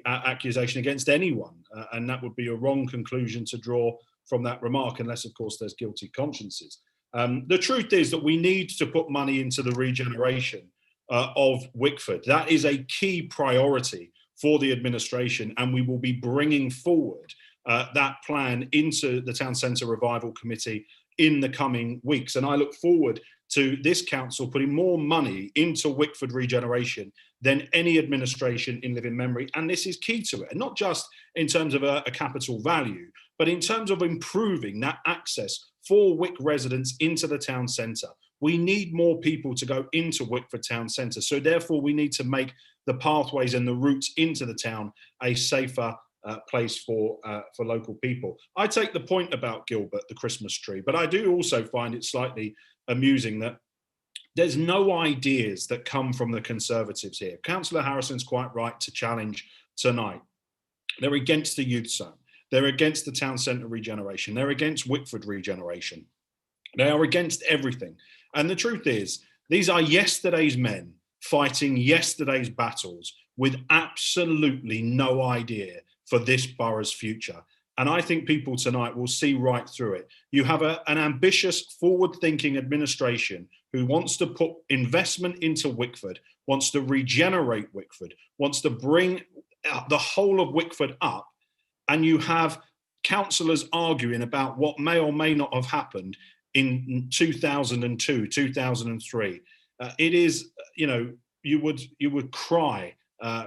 accusation against anyone, and that would be a wrong conclusion to draw from that remark, unless, of course, there's guilty consciences. The truth is that we need to put money into the regeneration of Wickford. That is a key priority for the administration, and we will be bringing forward that plan into the Town Centre Revival Committee in the coming weeks. And I look forward to this council putting more money into Wickford regeneration than any administration in living memory. And this is key to it, and not just in terms of a capital value, but in terms of improving that access for Wick residents into the town centre. We need more people to go into Wickford town centre. So therefore we need to make the pathways and the routes into the town a safer place for local people. I take the point about Gilbert, the Christmas tree, but I do also find it slightly amusing that there's no ideas that come from the Conservatives here. Councillor Harrison's quite right to challenge tonight. They're against the youth zone. They're against the town centre regeneration. They're against Wickford regeneration. They are against everything. And the truth is, these are yesterday's men fighting yesterday's battles with absolutely no idea for this borough's future. And I think people tonight will see right through it. You have an ambitious, forward-thinking administration who wants to put investment into Wickford, wants to regenerate Wickford, wants to bring the whole of Wickford up, and you have councillors arguing about what may or may not have happened in 2002, 2003. It is, you know, you would cry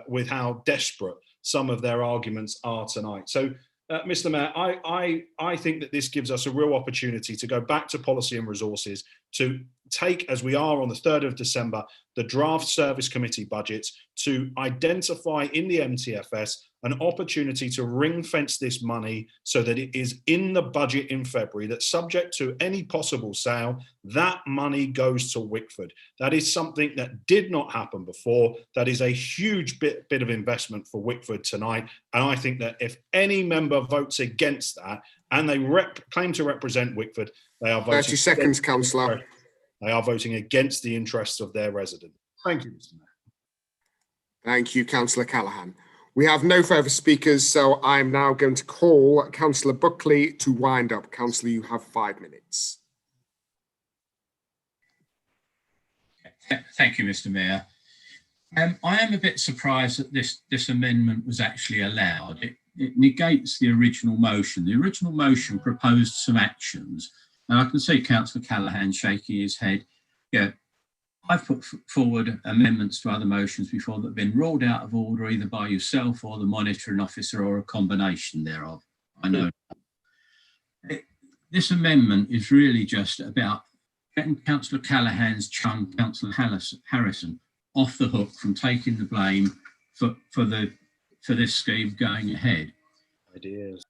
with how desperate some of their arguments are tonight. So, Mr. Mayor, I think that this gives us a real opportunity to go back to policy and resources, to take, as we are on the 3rd of December, the draft service committee budgets, to identify in the MTFS an opportunity to ring fence this money so that it is in the budget in February, that subject to any possible sale, that money goes to Wickford. That is something that did not happen before. That is a huge bit of investment for Wickford tonight. And I think that if any member votes against that and they claim to represent Wickford, they are voting 30 seconds, Councillor. They are voting against the interests of their residents. Thank you, Mr. Mayor. Thank you, Councillor Callaghan. We have no further speakers, so I'm now going to call Councillor Buckley to wind up. Councillor, you have 5 minutes. Thank you, Mr. Mayor. I am a bit surprised that this amendment was actually allowed. It negates the original motion. The original motion proposed some actions, and I can see Councillor Callaghan shaking his head. Yeah, I've put forward amendments to other motions before that have been ruled out of order either by yourself or the monitoring officer or a combination thereof. I know. This amendment is really just about getting Councillor Callaghan's chum, Councillor Harrison, off the hook from taking the blame for this scheme going ahead. Ideas.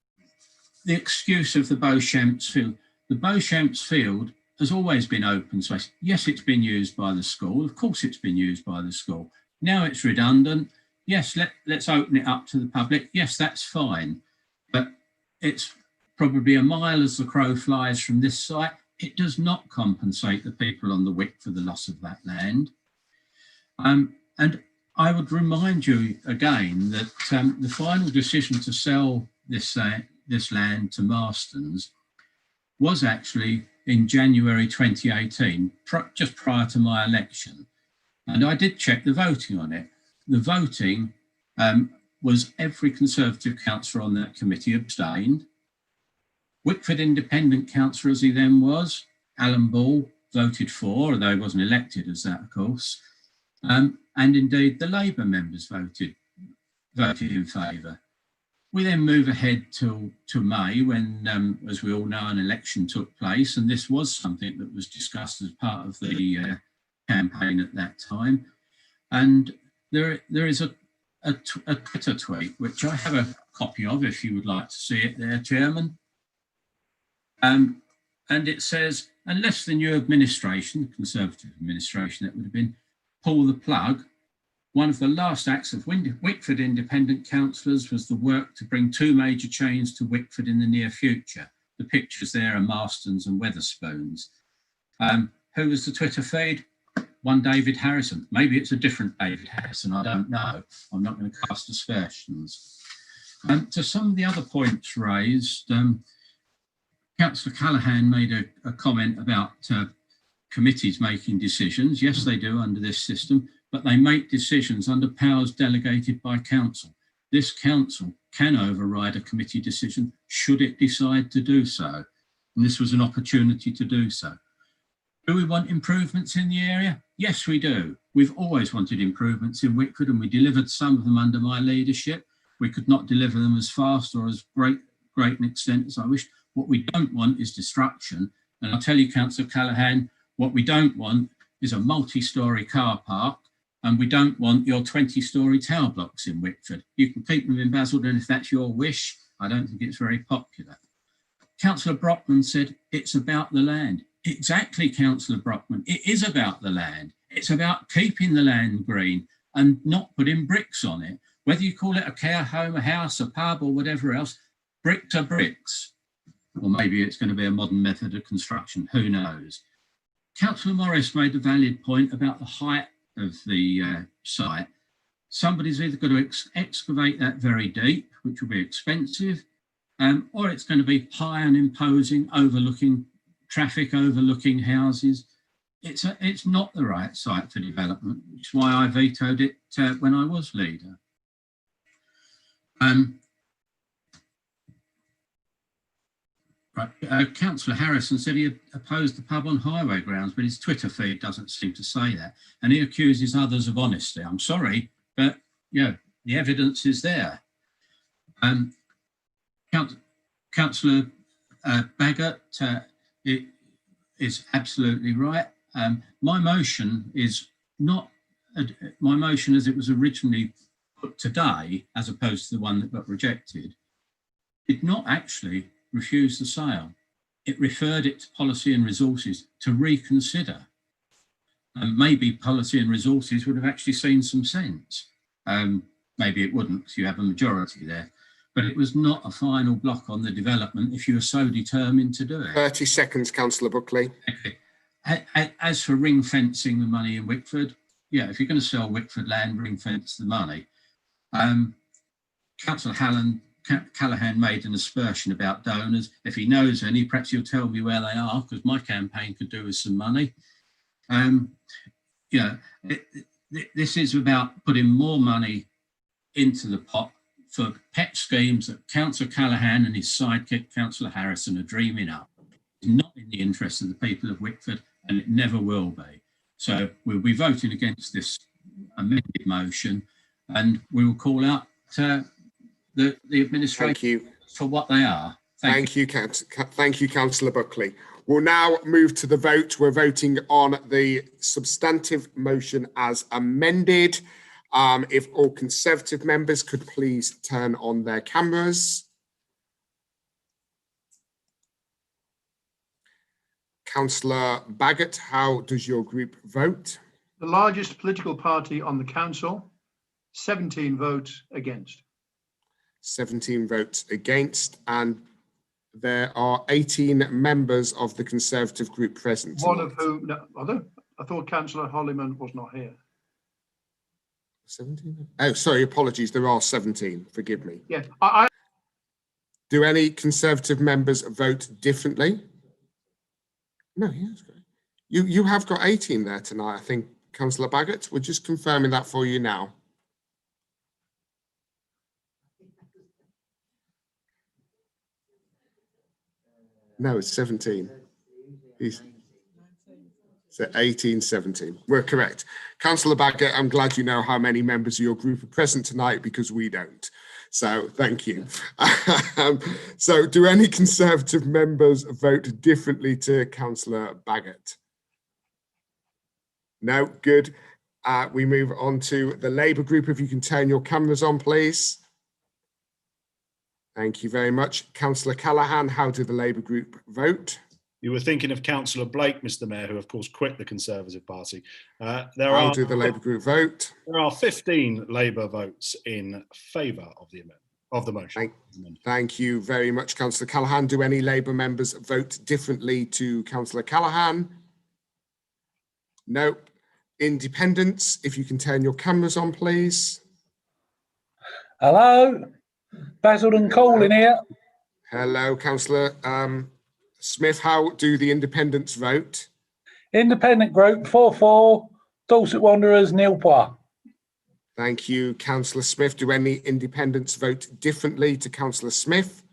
The excuse of the Beauchamps Field. The Beauchamps Field has always been open space. Yes, it's been used by the school. Of course, it's been used by the school. Now it's redundant. Yes, let's open it up to the public. Yes, that's fine. But it's probably a mile as the crow flies from this site. It does not compensate the people on the Wick for the loss of that land. And I would remind you again that the final decision to sell this land to Marston's was actually in January 2018, just prior to my election. And I did check the voting on it. The voting was every Conservative councillor on that committee abstained. Wickford Independent councillor, as he then was, Alan Ball, voted for, although he wasn't elected as that, of course. And indeed, the Labour members voted in favour. We then move ahead to May when, as we all know, an election took place, and this was something that was discussed as part of the campaign at that time. And there is a Twitter tweet, which I have a copy of if you would like to see it there, Chairman. And it says, unless the new administration, the Conservative administration that would have been, pull the plug, one of the last acts of Wickford Independent councillors was the work to bring two major chains to Wickford in the near future. The pictures there are Marston's and Wetherspoons. Who was the Twitter feed? One David Harrison. Maybe it's a different David Harrison, I don't know. I'm not going to cast aspersions. To some of the other points raised, Councillor Callaghan made a comment about committees making decisions. Yes, they do under this system, but they make decisions under powers delegated by council. This council can override a committee decision should it decide to do so. And this was an opportunity to do so. Do we want improvements in the area? Yes, we do. We've always wanted improvements in Wickford, and we delivered some of them under my leadership. We could not deliver them as fast or as great an extent as I wished. What we don't want is destruction. And I'll tell you, Councillor Callaghan, what we don't want is a multi-storey car park, and we don't want your 20-storey tower blocks in Wickford. You can keep them in Basildon if that's your wish. I don't think it's very popular. Councillor Brockman said it's about the land. Exactly, Councillor Brockman. It is about the land. It's about keeping the land green and not putting bricks on it. Whether you call it a care home, a house, a pub or whatever else, bricks are bricks. Or maybe it's going to be a modern method of construction, who knows. Councillor Morris made a valid point about the height of the site. Somebody's either got to excavate that very deep, which will be expensive, or it's going to be high and imposing, overlooking traffic, overlooking houses. It's not the right site for development, which is why I vetoed it when I was leader. Councillor Harrison said he opposed the pub on highway grounds, but his Twitter feed doesn't seem to say that. And he accuses others of honesty. I'm sorry, but the evidence is there. Councillor Baggott is absolutely right. My motion is not, my motion as it was originally put today, as opposed to the one that got rejected, did not actually refuse the sale. It referred it to Policy and Resources to reconsider. And maybe Policy and Resources would have actually seen some sense. Maybe it wouldn't, because you have a majority there. But it was not a final block on the development if you were so determined to do it. 30 seconds, Councillor Buckley. Okay. As for ring fencing the money in Wickford, if you're going to sell Wickford land, ring fence the money. Councillor Callaghan made an aspersion about donors. If he knows any, perhaps he'll tell me where they are, because my campaign could do with some money. The this is about putting more money into the pot for pet schemes that Councillor Callaghan and his sidekick, Councillor Harrison, are dreaming up. It's not in the interest of the people of Wickford, and it never will be. So we'll be voting against this amended motion, and we will call out the administration for what they are. Thank you, Councillor Buckley. We'll now move to the vote. We're voting on the substantive motion as amended. If all Conservative members could please turn on their cameras. Councillor Baggott, how does your group vote? The largest political party on the council, 17 votes against. 17 votes against, and there are 18 members of the Conservative group present. One of whom, no, I thought Councillor Holliman was not here. 17? Oh, sorry, apologies. There are 17. Forgive me. Yeah, Do any Conservative members vote differently? No, yes. You have got 18 there tonight, I think, Councillor Baggott. We're just confirming that for you now. No, it's 17. So 18, 17. We're correct. Councillor Baggott, I'm glad you know how many members of your group are present tonight, because we don't. So thank you. So do any Conservative members vote differently to Councillor Baggott? No, good. We move on to the Labour group. If you can turn your cameras on, please. Thank you very much. Councillor Callaghan, how did the Labour group vote? You were thinking of Councillor Blake, Mr. Mayor, who of course quit the Conservative Party. How did the Labour group vote? There are 15 Labour votes in favour of the amendment, of the motion. Thank you very much, Councillor Callaghan. Do any Labour members vote differently to Councillor Callaghan? No. Independents, if you can turn your cameras on, please. Hello, Basildon Cole in here. Hello, Councillor Smith. How do the Independents vote? Independent group 4-4, Dorset Wanderers, nil point. Thank you, Councillor Smith. Do any Independents vote differently to Councillor Smith?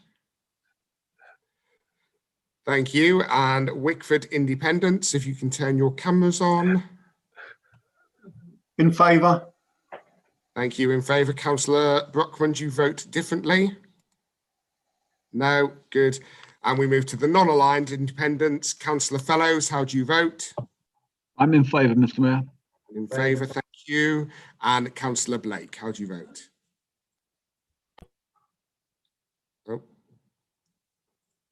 Thank you. And Wickford Independents, if you can turn your cameras on. In favour. Thank you. In favour. Councillor Brockman, do you vote differently? No. Good. And we move to the non-aligned independents. Councillor Fellows, how do you vote? I'm in favour, Mr. Mayor. In favour, thank you. And Councillor Blake, how do you vote? Oh,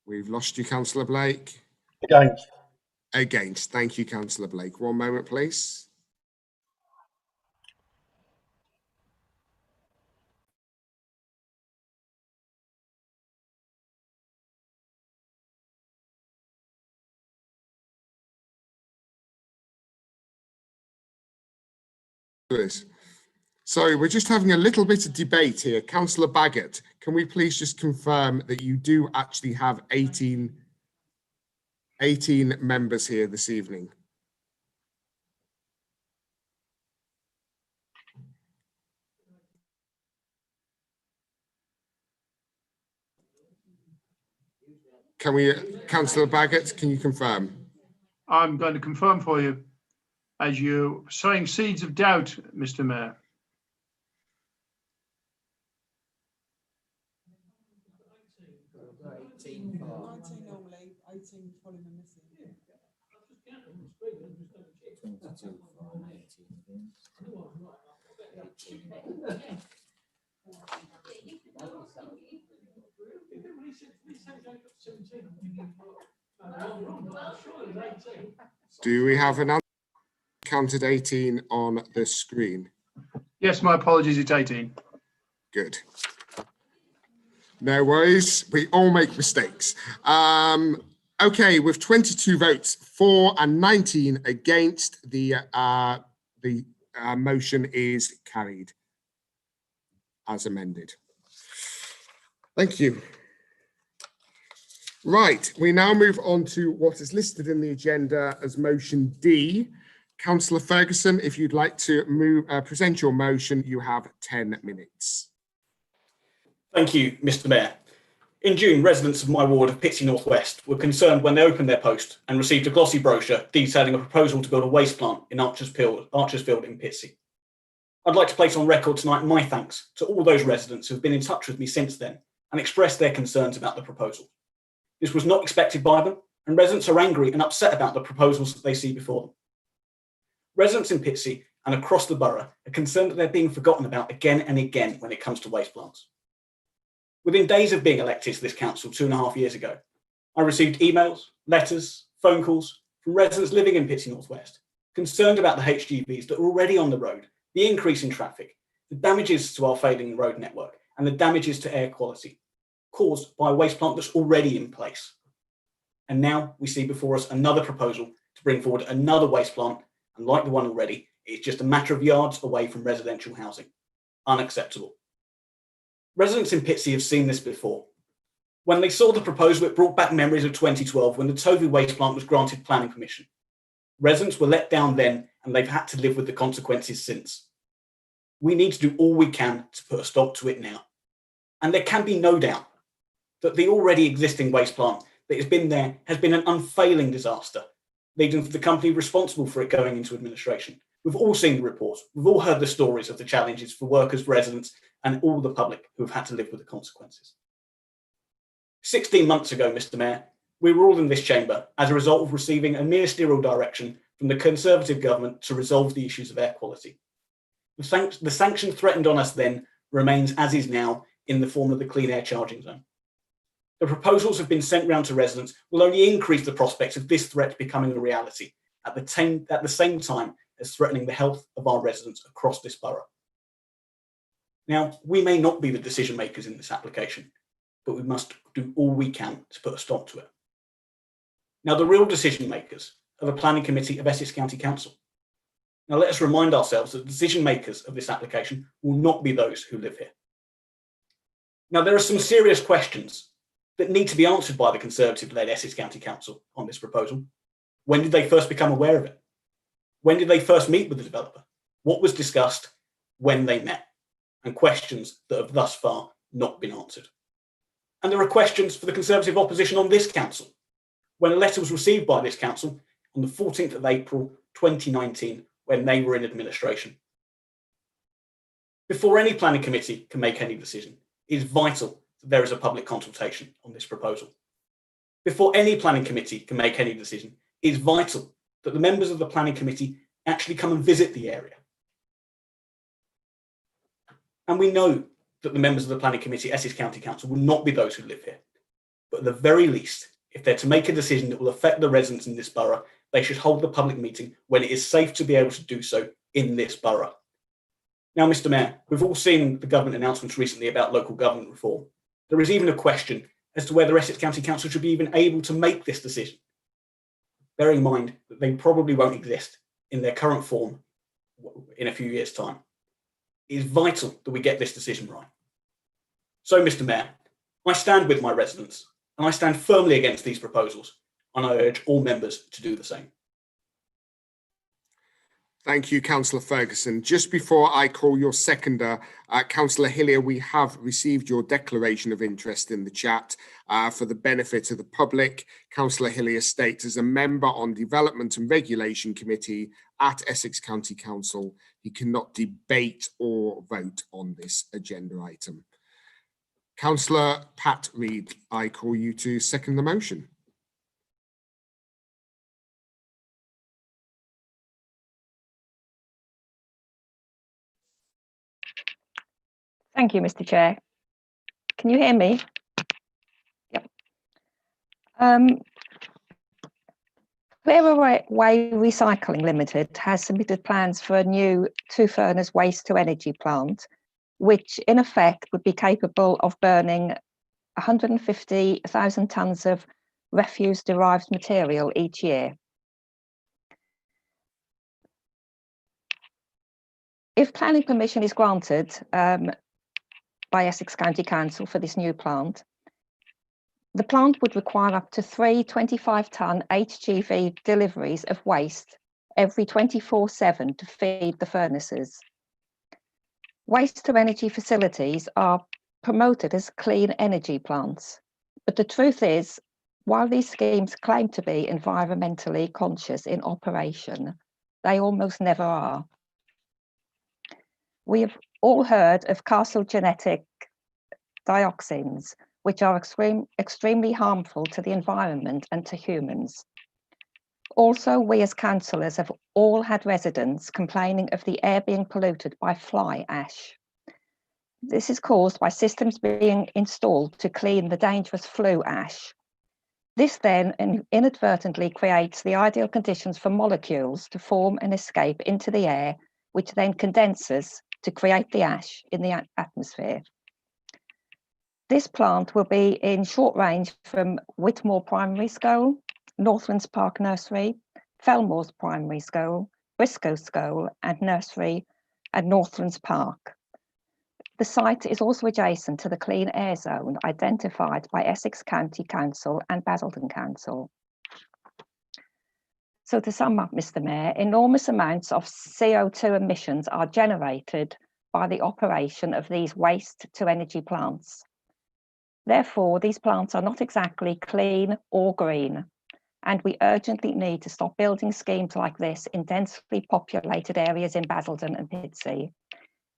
we've lost you, Councillor Blake. Against. Against. Thank you, Councillor Blake. One moment, please. Sorry, we're just having a little bit of debate here. Councillor Baggott, can we please just confirm that you do actually have 18 members here this evening? Can we, Councillor Baggott, can you confirm? I'm going to confirm for you, as you're sowing seeds of doubt, Mr. Mayor. Do we have an answer? Counted 18 on the screen. Yes, my apologies, it's 18. Good. No worries. We all make mistakes. Okay, with 22 votes for and 19 against, the motion is carried as amended. Thank you. Right, we now move on to what is listed in the agenda as motion D, Councillor Ferguson, if you'd like to present your motion, you have 10 minutes. Thank you, Mr. Mayor. In June, residents of my ward of Pitsea North West were concerned when they opened their post and received a glossy brochure detailing a proposal to build a waste plant in Archersfield in Pitsea. I'd like to place on record tonight my thanks to all those residents who have been in touch with me since then and expressed their concerns about the proposal. This was not expected by them, and residents are angry and upset about the proposals that they see before them. Residents in Pitsea and across the borough are concerned that they're being forgotten about again and again when it comes to waste plants. Within days of being elected to this council 2.5 years ago, I received emails, letters, phone calls from residents living in Pitsea North West, concerned about the HGVs that are already on the road, the increase in traffic, the damages to our failing road network, and the damages to air quality caused by a waste plant that's already in place. And now we see before us another proposal to bring forward another waste plant, and like the one already, it's just a matter of yards away from residential housing. Unacceptable. Residents in Pitsea have seen this before. When they saw the proposal, it brought back memories of 2012 when the Tovey waste plant was granted planning permission. Residents were let down then, and they've had to live with the consequences since. We need to do all we can to put a stop to it now. And there can be no doubt that the already existing waste plant that has been there has been an unfailing disaster, leading to the company responsible for it going into administration. We've all seen the reports. We've all heard the stories of the challenges for workers, residents, and all the public who have had to live with the consequences. 16 months ago, Mr. Mayor, we were all in this chamber as a result of receiving a ministerial direction from the Conservative government to resolve the issues of air quality. The sanction threatened on us then remains as is now in the form of the Clean Air Charging Zone. The proposals have been sent round to residents will only increase the prospects of this threat becoming a reality at the same time as threatening the health of our residents across this borough. Now, we may not be the decision makers in this application, but we must do all we can to put a stop to it. Now, the real decision makers are the Planning Committee of Essex County Council. Now, let us remind ourselves that the decision makers of this application will not be those who live here. Now, there are some serious questions that need to be answered by the Conservative-led Essex County Council on this proposal. When did they first become aware of it? When did they first meet with the developer? What was discussed when they met? And questions that have thus far not been answered. And there are questions for the Conservative opposition on this council, when a letter was received by this council on the 14th of April 2019, when they were in administration. Before any planning committee can make any decision, it is vital that there is a public consultation on this proposal. Before any planning committee can make any decision, it is vital that the members of the planning committee actually come and visit the area. And we know that the members of the Planning Committee, Essex County Council, will not be those who live here. But at the very least, if they're to make a decision that will affect the residents in this borough, they should hold the public meeting when it is safe to be able to do so in this borough. Now, Mr. Mayor, we've all seen the government announcements recently about local government reform. There is even a question as to whether Essex County Council should be even able to make this decision, bearing in mind that they probably won't exist in their current form in a few years' time. It is vital that we get this decision right. So, Mr. Mayor, I stand with my residents and I stand firmly against these proposals, and I urge all members to do the same. Thank you, Councillor Ferguson. Just before I call your seconder, Councillor Hillier, we have received your declaration of interest in the chat for the benefit of the public. Councillor Hillier states, as a member on Development and Regulation Committee at Essex County Council, he cannot debate or vote on this agenda item. Councillor Pat Reid, I call you to second the motion. Thank you, Mr. Chair. Can you hear me? Yep. Clearway Recycling Limited has submitted plans for a new 2-furnace waste-to-energy plant, which in effect would be capable of burning 150,000 tonnes of refuse-derived material each year. If planning permission is granted by Essex County Council for this new plant, the plant would require up to 3 25-tonne HGV deliveries of waste every 24/7 to feed the furnaces. Waste to energy facilities are promoted as clean energy plants, but the truth is, while these schemes claim to be environmentally conscious in operation, they almost never are. We have all heard of carcinogenic dioxins, which are extremely harmful to the environment and to humans. Also, we as councillors have all had residents complaining of the air being polluted by fly ash. This is caused by systems being installed to clean the dangerous flue ash. This then inadvertently creates the ideal conditions for molecules to form and escape into the air, which then condenses to create the ash in the atmosphere. This plant will be in short range from Whitmore Primary School, Northlands Park Nursery, Felmore's Primary School, Briscoe School and Nursery at Northlands Park. The site is also adjacent to the clean air zone identified by Essex County Council and Basildon Council. So to sum up, Mr. Mayor, enormous amounts of CO2 emissions are generated by the operation of these waste to energy plants. Therefore, these plants are not exactly clean or green, and we urgently need to stop building schemes like this in densely populated areas in Basildon and Pitsea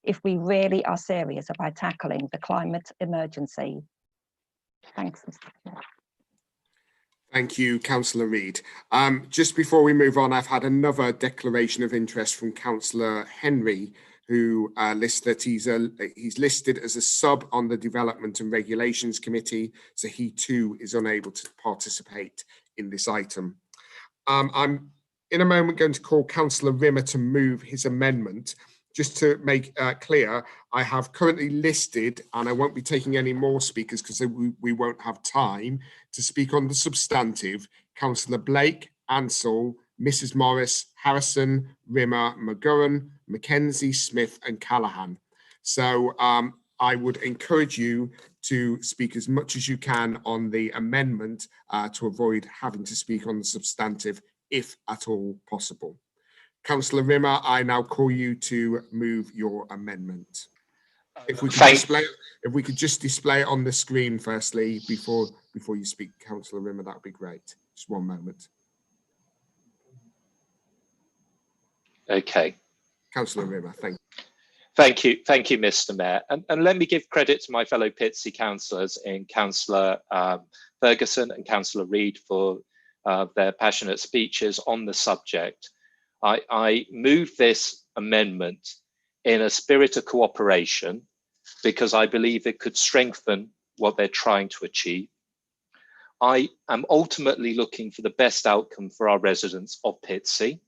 if we really are serious about tackling the climate emergency. Thanks, Mr. Chair. Thank you, Councillor Reid. Just before we move on, I've had another declaration of interest from Councillor Henry, who lists that he's listed as a sub on the Development and Regulations Committee, so he too is unable to participate in this item. I'm in a moment going to call Councillor Rimmer to move his amendment. Just to make clear, I have currently listed, and I won't be taking any more speakers because we won't have time to speak on the substantive, Councillor Blake, Ansell, Mrs. Morris, Harrison, Rimmer, McGurran, Mackenzie, Smith and Callaghan. So I would encourage you to speak as much as you can on the amendment to avoid having to speak on the substantive if at all possible. Councillor Rimmer, I now call you to move your amendment. If we could just display it on the screen firstly before you speak, Councillor Rimmer, that would be great. Just one moment. Okay. Councillor Rimmer, thank you. Thank you, Mr. Mayor. And let me give credit to my fellow Pitsea councillors in Councillor Ferguson and Councillor Reid for their passionate speeches on the subject. I move this amendment in a spirit of cooperation because I believe it could strengthen what they're trying to achieve. I am ultimately looking for the best outcome for our residents of Pitsea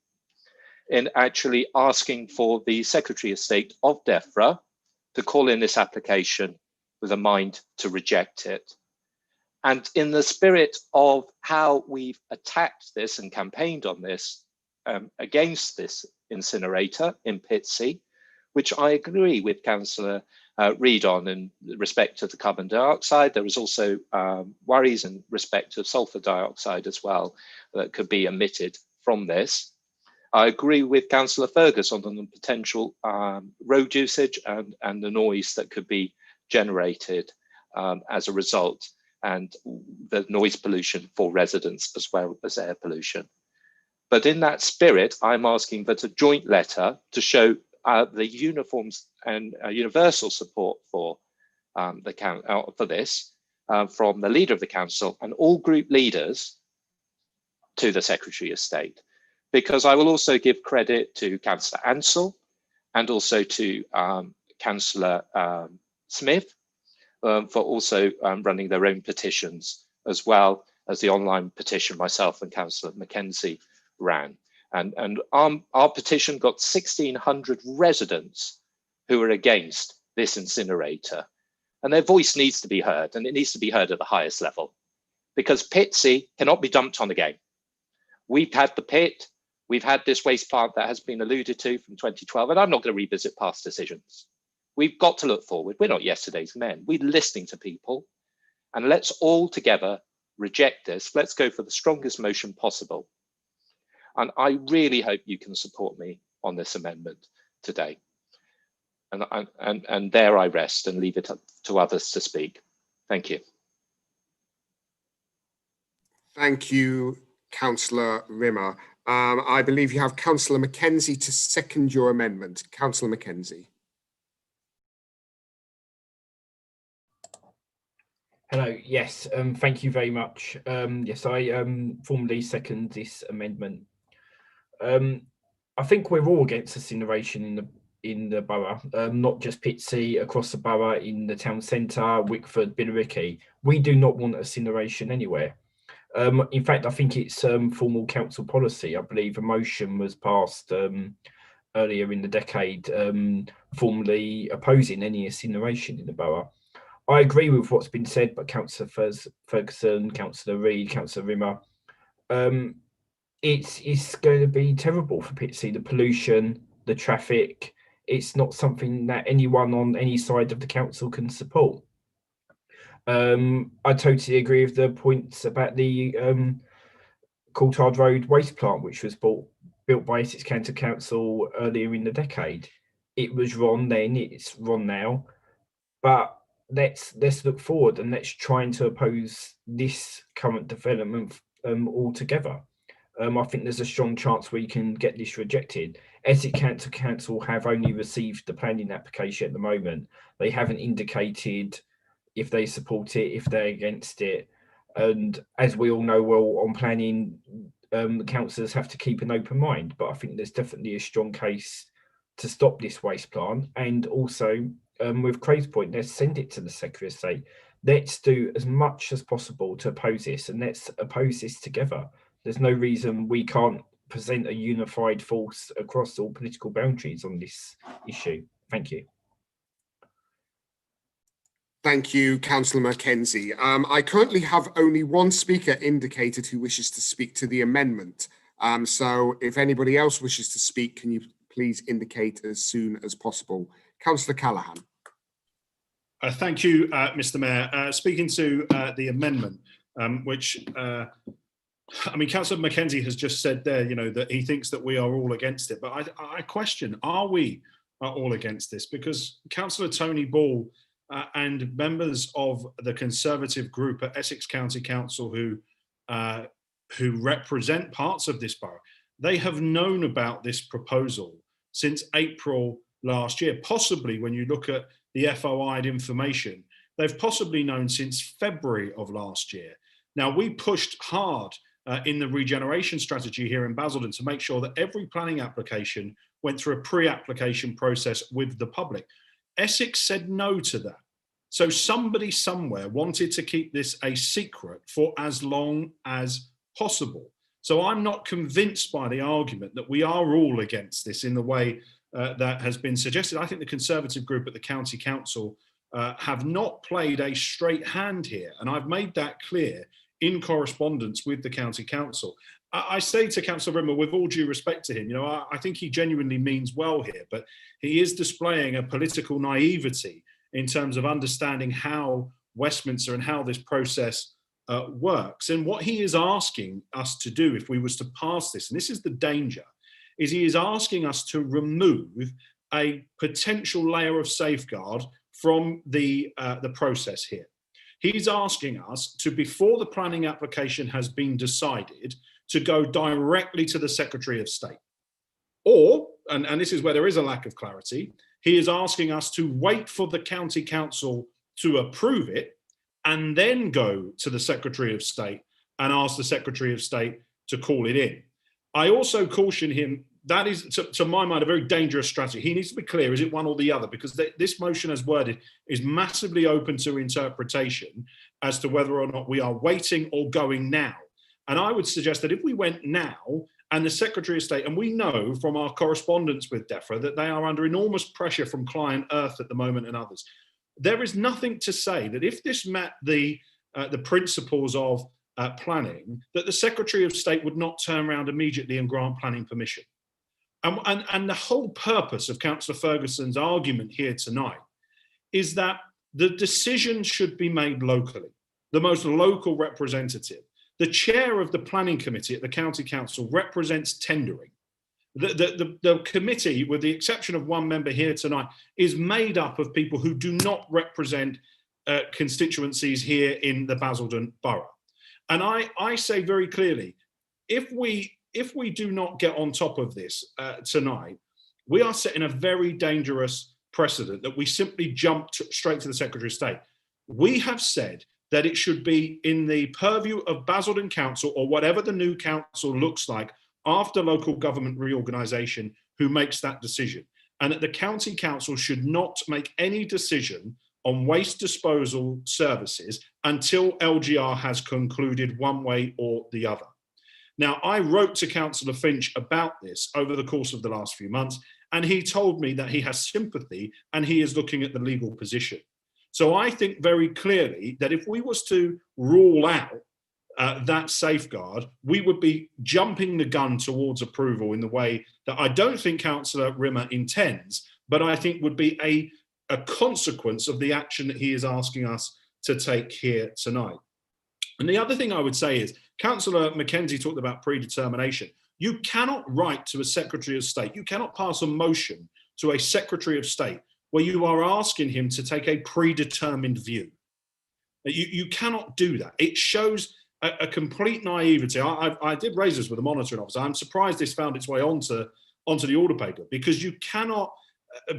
in actually asking for the Secretary of State of DEFRA to call in this application with a mind to reject it. And in the spirit of how we've attacked this and campaigned on this, against this incinerator in Pitsea, which I agree with Councillor Reid on in respect to the carbon dioxide. There is also worries in respect to sulfur dioxide as well that could be emitted from this. I agree with Councillor Ferguson on the potential road usage and the noise that could be generated as a result, and the noise pollution for residents as well as air pollution. But in that spirit, I'm asking for a joint letter to show the uniforms and universal support for this from the leader of the council and all group leaders to the Secretary of State. Because I will also give credit to Councillor Ansell and also to Councillor Smith for also running their own petitions, as well as the online petition myself and Councillor Mackenzie ran. And our petition got 1,600 residents who are against this incinerator. And their voice needs to be heard, and it needs to be heard at the highest level, because Pitsea cannot be dumped on again. We've had the pit, we've had this waste plant that has been alluded to from 2012, and I'm not going to revisit past decisions. We've got to look forward. We're not yesterday's men. We're listening to people, and let's all together reject this. Let's go for the strongest motion possible. And I really hope you can support me on this amendment today. And there I rest and leave it up to others to speak. Thank you. Thank you, Councillor Rimmer. I believe you have Councillor Mackenzie to second your amendment. Councillor Mackenzie. Hello. Yes. Thank you very much. Yes, I formally second this amendment. I think we're all against incineration in the borough, not just Pitsea, across the borough, in the town centre, Wickford, Billericay. We do not want incineration anywhere. In fact, I think it's formal council policy. I believe a motion was passed earlier in the decade formally opposing any incineration in the borough. I agree with what's been said by Councillor Ferguson, Councillor Reid, Councillor Rimmer. It's going to be terrible for Pitsea, the pollution, the traffic. It's not something that anyone on any side of the council can support. I totally agree with the points about the Coulthard Road waste plant, which was built by Essex County Council earlier in the decade. It was wrong then, it's wrong now, but let's look forward and let's try to oppose this current development altogether. I think there's a strong chance we can get this rejected. Essex County Council have only received the planning application at the moment. They haven't indicated if they support it, if they're against it. And as we all know well, on planning, the councillors have to keep an open mind. But I think there's definitely a strong case to stop this waste plant. And also, with Craig's point, let's send it to the Secretary of State. Let's do as much as possible to oppose this, and let's oppose this together. There's no reason we can't present a unified force across all political boundaries on this issue. Thank you. Thank you, Councillor Mackenzie. I currently have only one speaker indicated who wishes to speak to the amendment. So if anybody else wishes to speak, can you please indicate as soon as possible? Councillor Callaghan. Thank you, Mr. Mayor. Speaking to the amendment, which I mean, Councillor Mackenzie has just said there, you know, that he thinks that we are all against it. But I question, are we all against this? Because Councillor Tony Ball and members of the Conservative group at Essex County Council who represent parts of this borough, they have known about this proposal since April last year. Possibly, when you look at the FOI'd information, they've possibly known since February of last year. Now, we pushed hard in the regeneration strategy here in Basildon to make sure that every planning application went through a pre-application process with the public. Essex said no to that. So somebody somewhere wanted to keep this a secret for as long as possible. So I'm not convinced by the argument that we are all against this in the way that has been suggested. I think the Conservative group at the County Council have not played a straight hand here. And I've made that clear in correspondence with the County Council. I say to Councillor Rimmer, with all due respect to him, you know, I think he genuinely means well here, but he is displaying a political naivety in terms of understanding how Westminster and how this process works. And what he is asking us to do, if we was to pass this, and this is the danger, is he is asking us to remove a potential layer of safeguard from the process here. He's asking us to, before the planning application has been decided, to go directly to the Secretary of State. Or, and this is where there is a lack of clarity, he is asking us to wait for the County Council to approve it and then go to the Secretary of State and ask the Secretary of State to call it in. I also caution him, that is, to my mind, a very dangerous strategy. He needs to be clear, is it one or the other? Because this motion as worded is massively open to interpretation as to whether or not we are waiting or going now. And I would suggest that if we went now and the Secretary of State, and we know from our correspondence with DEFRA that they are under enormous pressure from Client Earth at the moment and others, there is nothing to say that if this met the principles of planning, that the Secretary of State would not turn around immediately and grant planning permission. And the whole purpose of Councillor Ferguson's argument here tonight is that the decision should be made locally, the most local representative. the chair of the planning committee at the county council represents tendering. The committee, with the exception of one member here tonight, is made up of people who do not represent constituencies here in the Basildon borough. And I say very clearly, if we do not get on top of this tonight, we are setting a very dangerous precedent that we simply jump straight to the Secretary of State. We have said that it should be in the purview of Basildon Council, or whatever the new council looks like after local government reorganisation, who makes that decision. And that the county council should not make any decision on waste disposal services until LGR has concluded one way or the other. Now, I wrote to Councillor Finch about this over the course of the last few months, and he told me that he has sympathy and he is looking at the legal position. So I think very clearly that if we was to rule out that safeguard, we would be jumping the gun towards approval in the way that I don't think Councillor Rimmer intends, but I think would be a consequence of the action that he is asking us to take here tonight. And the other thing I would say is, Councillor Mackenzie talked about predetermination. You cannot write to a Secretary of State, you cannot pass a motion to a Secretary of State where you are asking him to take a predetermined view. You cannot do that. It shows a complete naivety. I did raise this with the monitoring officer. I'm surprised this found its way onto the order paper, because you cannot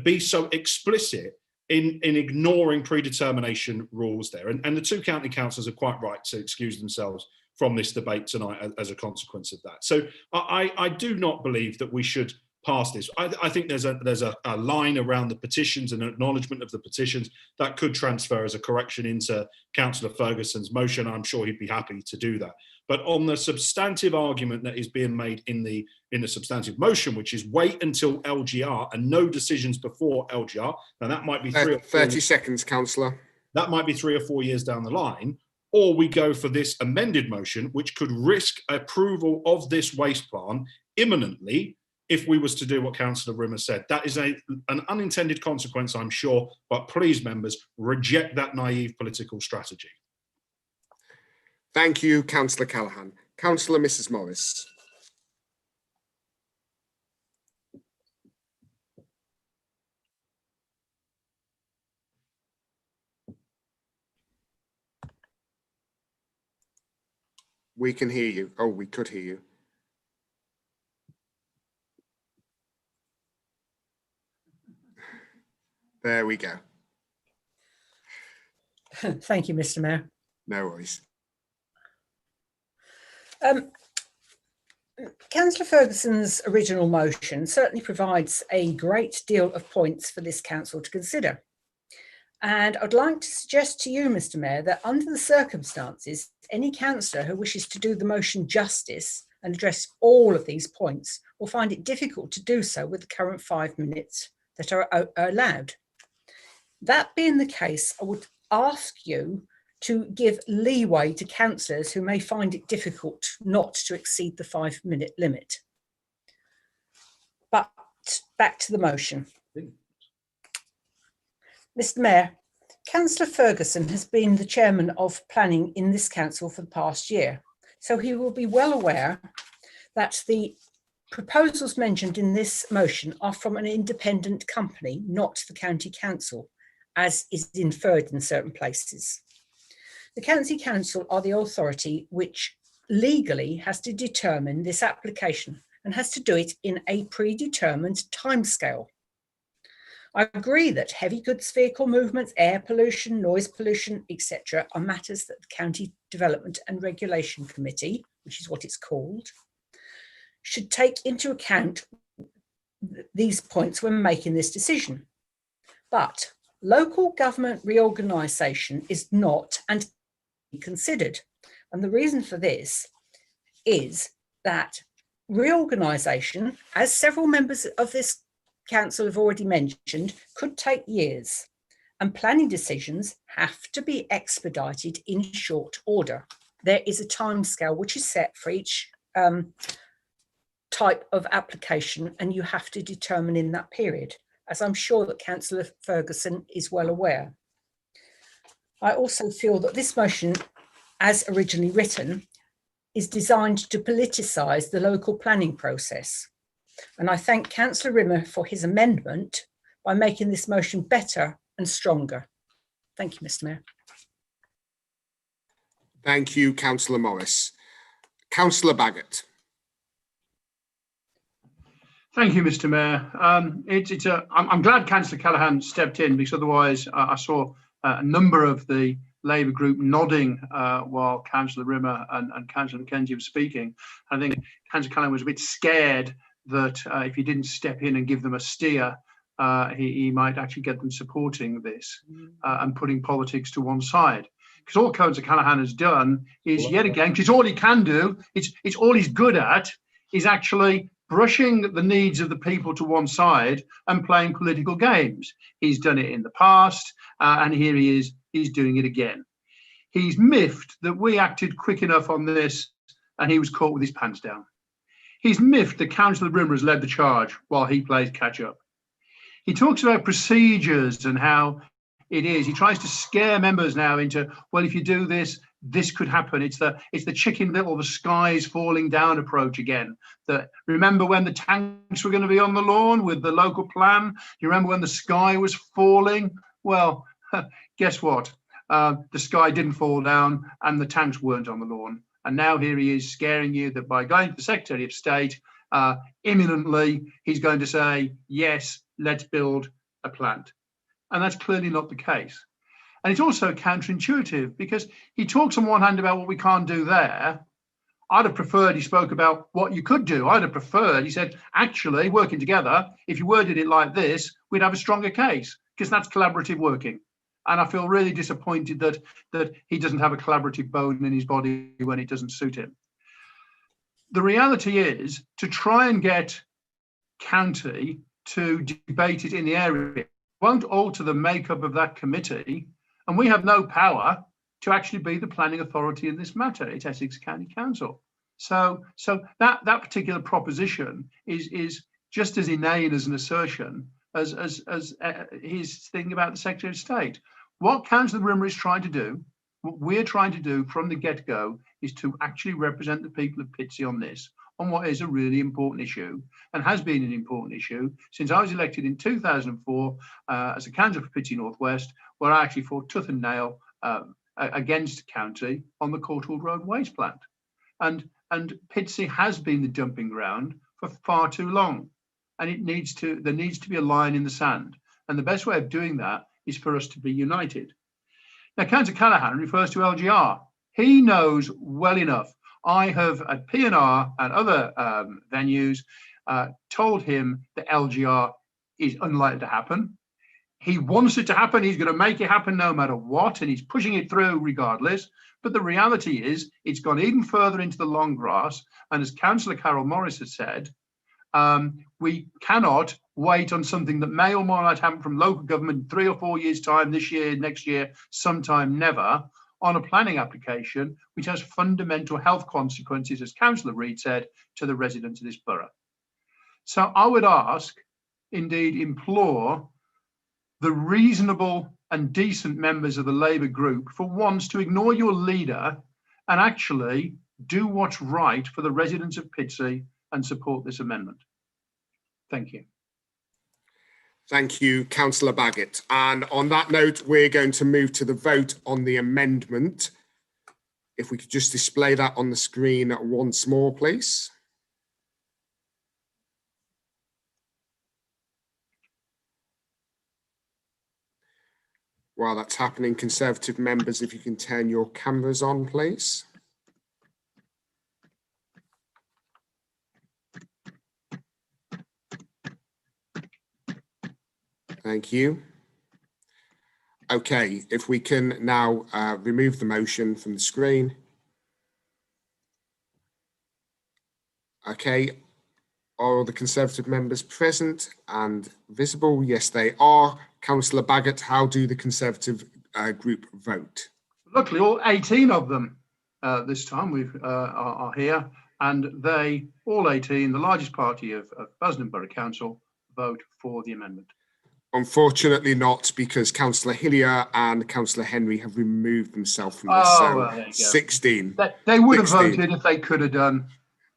be so explicit in ignoring predetermination rules there. And the two county councillors are quite right to excuse themselves from this debate tonight as a consequence of that. So I do not believe that we should pass this. I think there's a line around the petitions and acknowledgement of the petitions that could transfer as a correction into Councillor Ferguson's motion. I'm sure he'd be happy to do that. But on the substantive argument that is being made in the substantive motion, which is wait until LGR and no decisions before LGR, now that might be 30 seconds, Councillor. That might be 3 or 4 years down the line, or we go for this amended motion, which could risk approval of this waste plan imminently if we was to do what Councillor Rimmer said. That is an unintended consequence, I'm sure, but please, members, reject that naive political strategy. Thank you, Councillor Callaghan. Councillor Mrs. Morris. We can hear you. Oh, we could hear you. There we go. Thank you, Mr. Mayor. No worries. Councillor Ferguson's original motion certainly provides a great deal of points for this council to consider. And I'd like to suggest to you, Mr. Mayor, that under the circumstances, any councillor who wishes to do the motion justice and address all of these points will find it difficult to do so with the current 5 minutes that are allowed. That being the case, I would ask you to give leeway to councillors who may find it difficult not to exceed the 5 minute limit. But back to the motion. Mr. Mayor, Councillor Ferguson has been the chairman of planning in this council for the past year, so he will be well aware that the proposals mentioned in this motion are from an independent company, not the county council, as is inferred in certain places. The county council are the authority which legally has to determine this application and has to do it in a predetermined timescale. I agree that heavy goods vehicle movements, air pollution, noise pollution, etc. are matters that the County Development and Regulation Committee, which is what it's called, should take into account these points when making this decision. But local government reorganisation is not and considered. And the reason for this is that reorganisation, as several members of this council have already mentioned, could take years, and planning decisions have to be expedited in short order. There is a timescale which is set for each type of application, and you have to determine in that period, as I'm sure that Councillor Ferguson is well aware. I also feel that this motion, as originally written, is designed to politicise the local planning process. And I thank Councillor Rimmer for his amendment by making this motion better and stronger. Thank you, Mr. Mayor. Thank you, Councillor Morris. Councillor Baggott. Thank you, Mr. Mayor. I'm glad Councillor Callaghan stepped in, because otherwise I saw a number of the Labour group nodding while Councillor Rimmer and Councillor McKenzie were speaking. I think Councillor Callaghan was a bit scared that if he didn't step in and give them a steer, he might actually get them supporting this and putting politics to one side. Because all Councillor Callaghan has done is, yet again, because it's all he can do, it's all he's good at, is actually brushing the needs of the people to one side and playing political games. He's done it in the past, and here he is, he's doing it again. He's miffed that we acted quick enough on this and he was caught with his pants down. He's miffed that Councillor Rimmer has led the charge while he plays catch up. He talks about procedures and how it is. He tries to scare members now into, well, if you do this, this could happen. It's the Chicken Little, the sky's falling down approach again. Remember when the tanks were going to be on the lawn with the local plan? You remember when the sky was falling? Well, guess what? The sky didn't fall down and the tanks weren't on the lawn. And now here he is scaring you that by going to the Secretary of State, imminently, he's going to say, yes, let's build a plant. And that's clearly not the case. And it's also counterintuitive, because he talks on one hand about what we can't do there. I'd have preferred he spoke about what you could do. I'd have preferred he said, actually, working together, if you worded it like this, we'd have a stronger case, because that's collaborative working. And I feel really disappointed that he doesn't have a collaborative bone in his body when it doesn't suit him. The reality is, to try and get county to debate it in the area won't alter the makeup of that committee, and we have no power to actually be the planning authority in this matter. It's Essex County Council. So that particular proposition is just as inane as an assertion as his thing about the Secretary of State. What Councillor Rimmer is trying to do, what we're trying to do from the get-go, is to actually represent the people of Pitsea on this, on what is a really important issue, and has been an important issue since I was elected in 2004 as a councillor for Pitsea North West, where I actually fought tooth and nail against county on the Courtauld Road waste plant. And Pitsea has been the dumping ground for far too long. And there needs to be a line in the sand. And the best way of doing that is for us to be united. Now, Councillor Callaghan refers to LGR. He knows well enough. I have at P&R and other venues told him that LGR is unlikely to happen. He wants it to happen. He's going to make it happen no matter what, and he's pushing it through regardless. But the reality is it's gone even further into the long grass. And as Councillor Carol Morris has said, we cannot wait on something that may or may not happen from local government in 3 or 4 years' time, this year, next year, sometime never, on a planning application which has fundamental health consequences, as Councillor Reid said, to the residents of this borough. So I would ask, indeed implore, the reasonable and decent members of the Labour group for once to ignore your leader and actually do what's right for the residents of Pitsea and support this amendment. Thank you. Thank you, Councillor Baggott. And on that note, we're going to move to the vote on the amendment. If we could just display that on the screen once more, please. While that's happening, Conservative members, if you can turn your cameras on, please. Thank you. Okay, if we can now remove the motion from the screen. Okay, are all the Conservative members present and visible? Yes, they are. Councillor Baggott, how do the Conservative group vote? Luckily, all 18 of them this time are here, and they, all 18, the largest party of Basildon Borough Council, vote for the amendment. Unfortunately not, because Councillor Hillier and Councillor Henry have removed themselves from this. Oh, So well, there you go. 16. They would have 16. voted if they could have done.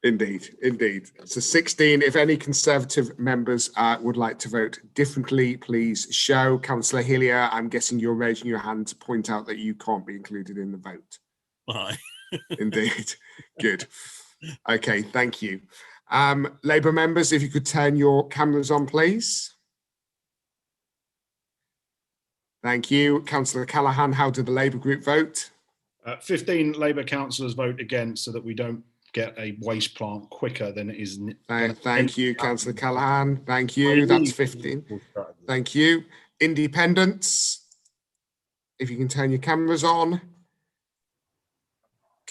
Indeed, indeed. So 16, if any Conservative members would like to vote differently, please show. Councillor Hillier, I'm guessing you're raising your hand to point out that you can't be included in the vote. Aye. Indeed. Good. Okay, thank you. Labour members, if you could turn your cameras on, please. Thank you. Councillor Callaghan, how did the Labour group vote? 15 Labour councillors vote against so that we don't get a waste plant quicker than it is. Thank you, Councillor Callaghan. Thank you. That's 15. Thank you. Independents, if you can turn your cameras on.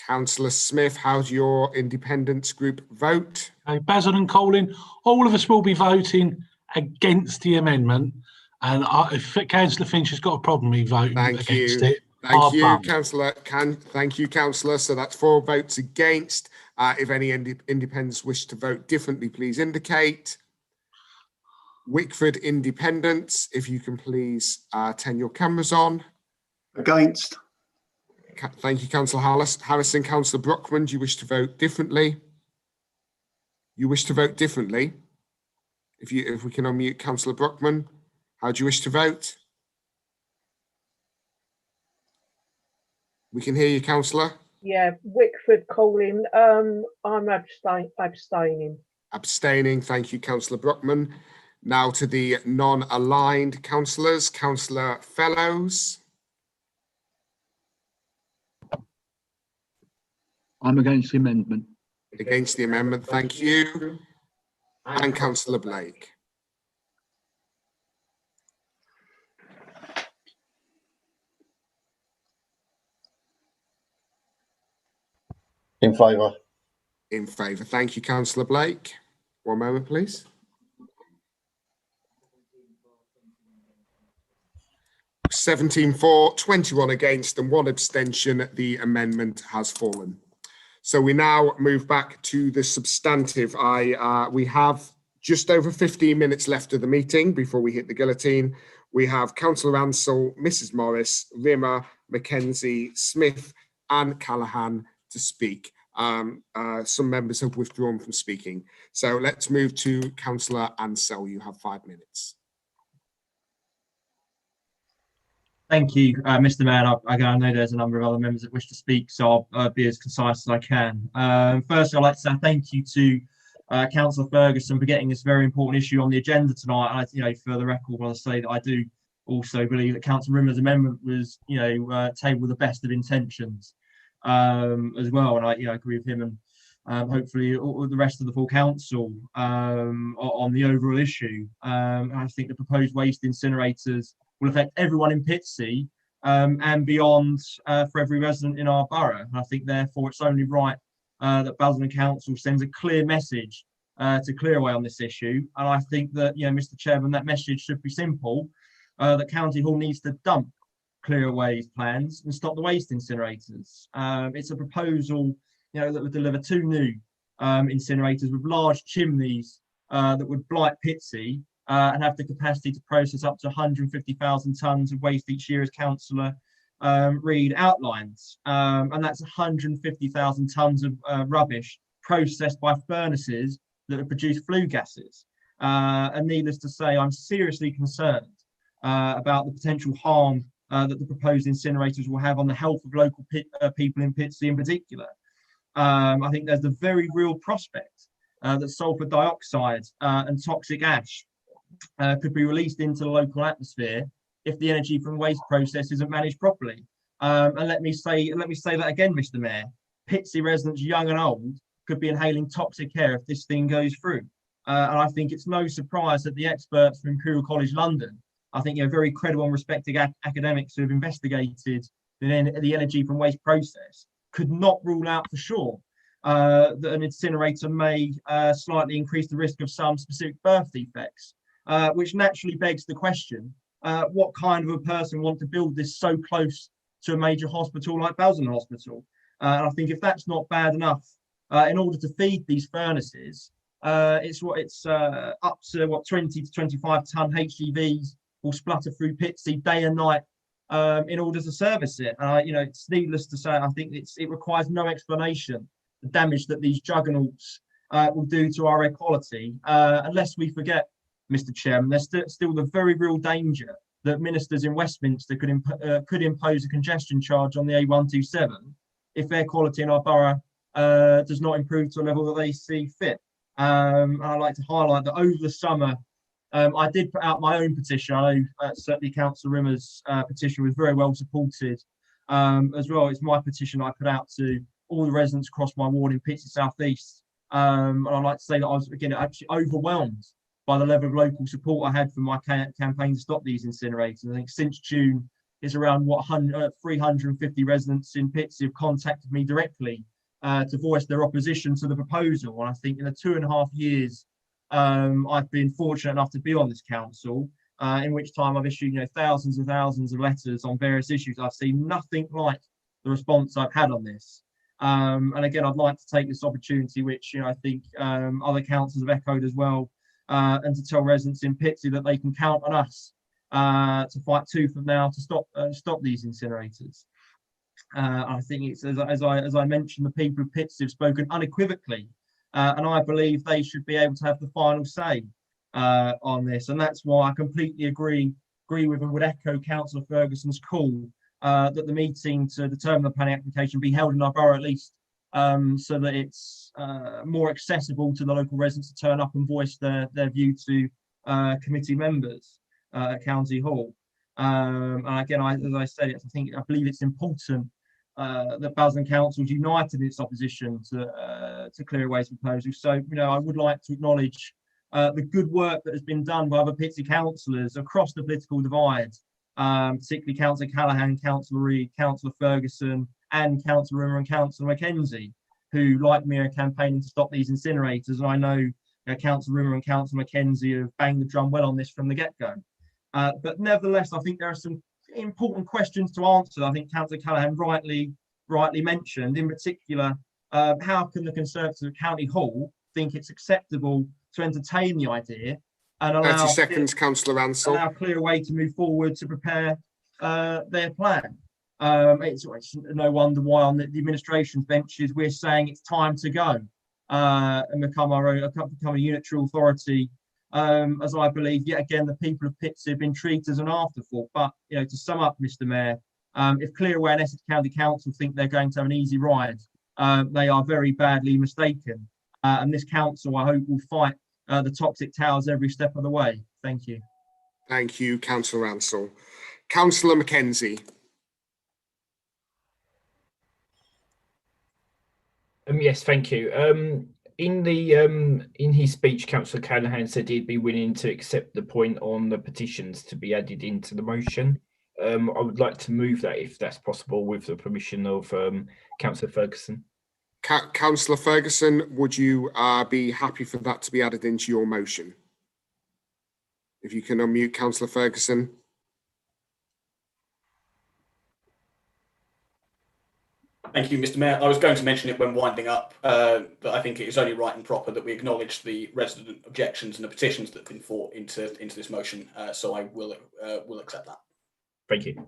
Councillor Smith, how's your independents group vote? Okay, Basil and Colin, all of us will be voting against the amendment. And if Councillor Finch has got a problem with voting against it, Thank you, Councillor. Thank you, Councillor. So that's 4 votes against. If any independents wish to vote differently, please indicate. Wickford Independents, if you can please turn your cameras on. Against. Thank you, Councillor Harrison. Councillor Brockman, do you wish to vote differently? You wish to vote differently? If we can unmute Councillor Brockman, how do you wish to vote? We can hear you, Councillor. Yeah, Wickford, Colin. I'm abstaining. Abstaining. Thank you, Councillor Brockman. Now to the non-aligned councillors. Councillor Fellows. I'm against the amendment. Against the amendment. Thank you. And Councillor Blake. In favour. In favour. Thank you, Councillor Blake. One moment, please. 17 for, 21 against, and 1 abstention. The amendment has fallen. So we now move back to the substantive. We have just over 15 minutes left of the meeting before we hit the guillotine. We have Councillor Ansell, Mrs. Morris, Rimmer, Mackenzie, Smith, and Callaghan to speak. Some members have withdrawn from speaking. So let's move to Councillor Ansell. You have 5 minutes. Thank you, Mr. Mayor. I know there's a number of other members that wish to speak, so I'll be as concise as I can. First, I'd like to say thank you to Councillor Ferguson for getting this very important issue on the agenda tonight. And for the record, I'll say that I do also believe that Councillor Rimmer's amendment was, tabled with the best of intentions as well. And I agree with him and hopefully all the rest of the full council on the overall issue. I think the proposed waste incinerators will affect everyone in Pitsea and beyond for every resident in our borough. And I think therefore it's only right that Basildon Council sends a clear message to Clearaway on this issue. And I think that, Mr. Chairman, that message should be simple, that County Hall needs to dump Clearaway's plans and stop the waste incinerators. It's a proposal, that would deliver 2 new incinerators with large chimneys that would blight Pitsea and have the capacity to process up to 150,000 tonnes of waste each year, as Councillor Reid outlines. And that's 150,000 tonnes of rubbish processed by furnaces that have produced flue gases. And needless to say, I'm seriously concerned about the potential harm that the proposed incinerators will have on the health of local people in Pitsea in particular. I think there's a very real prospect that sulphur dioxide and toxic ash could be released into the local atmosphere if the energy from waste process isn't managed properly. And let me say that again, Mr. Mayor. Pitsea residents, young and old, could be inhaling toxic air if this thing goes through. And I think it's no surprise that the experts from Imperial College London, I think very credible and respected academics who have investigated the energy from waste process, could not rule out for sure that an incinerator may slightly increase the risk of some specific birth defects. Which naturally begs the question, what kind of a person want to build this so close to a major hospital like Basildon Hospital? And I think if that's not bad enough, in order to feed these furnaces, it's up to 20 to 25 tonne HGVs will splutter through Pitsea day and night in order to service it. It's needless to say, I think it requires no explanation the damage that these juggernauts will do to our air quality, unless we forget, Mr. Chairman, there's still the very real danger that ministers in Westminster could impose a congestion charge on the A127 if air quality in our borough does not improve to a level that they see fit. I'd like to highlight that over the summer, I did put out my own petition. I know certainly Councillor Rimmer's petition was very well supported as well. It's my petition I put out to all the residents across my ward in Pitsea South East. And I'd like to say that I was, again, actually overwhelmed by the level of local support I had for my campaign to stop these incinerators. I think since June, it's around 350 residents in Pitsea have contacted me directly to voice their opposition to the proposal. And I think in the 2.5 years I've been fortunate enough to be on this council, in which time I've issued thousands and thousands of letters on various issues. I've seen nothing like the response I've had on this. And again, I'd like to take this opportunity, which I think other councils have echoed as well, and to tell residents in Pitsea that they can count on us to fight tooth and nail to stop these incinerators. I think it's as I mentioned, the people of Pitsea have spoken unequivocally, and I believe they should be able to have the final say on this. And that's why I completely agree with and would echo Councillor Ferguson's call that the meeting to determine the planning application be held in our borough at least, so that it's more accessible to the local residents to turn up and voice their view to committee members at County Hall. And again, as I said, I believe it's important that Basildon Council is united in its opposition to Clearaway's proposal. So, I would like to acknowledge the good work that has been done by other Pitsea councillors across the political divide, particularly Councillor Callaghan, Councillor Reid, Councillor Ferguson, and Councillor Rimmer and Councillor Mackenzie, who, like me, are campaigning to stop these incinerators. And I know Councillor Rimmer and Councillor Mackenzie have banged the drum well on this from the get-go. But nevertheless, I think there are some important questions to answer. I think Councillor Callaghan rightly mentioned, in particular, how can the Conservatives of County Hall think it's acceptable to entertain the idea and allow 30 seconds, Councillor Ansell. Allow Clearaway to move forward to prepare their plan. It's no wonder why on the administration's benches we're saying it's time to go and become a unitary authority. As I believe, yet again, the people of Pitsea have been treated as an afterthought. But to sum up, Mr. Mayor, if Clearaway and Essex County Council think they're going to have an easy ride, they are very badly mistaken. And this council, I hope, will fight the toxic towers every step of the way. Thank you. Thank you, Councillor Ansell. Councillor Mackenzie. Yes, thank you. In his speech, Councillor Callaghan said he'd be willing to accept the point on the petitions to be added into the motion. I would like to move that, if that's possible, with the permission of Councillor Ferguson. Councillor Ferguson, would you be happy for that to be added into your motion? If you can unmute Councillor Ferguson. Thank you, Mr. Mayor. I was going to mention it when winding up, but I think it is only right and proper that we acknowledge the resident objections and the petitions that have been fought into this motion. So I will accept that. Thank you.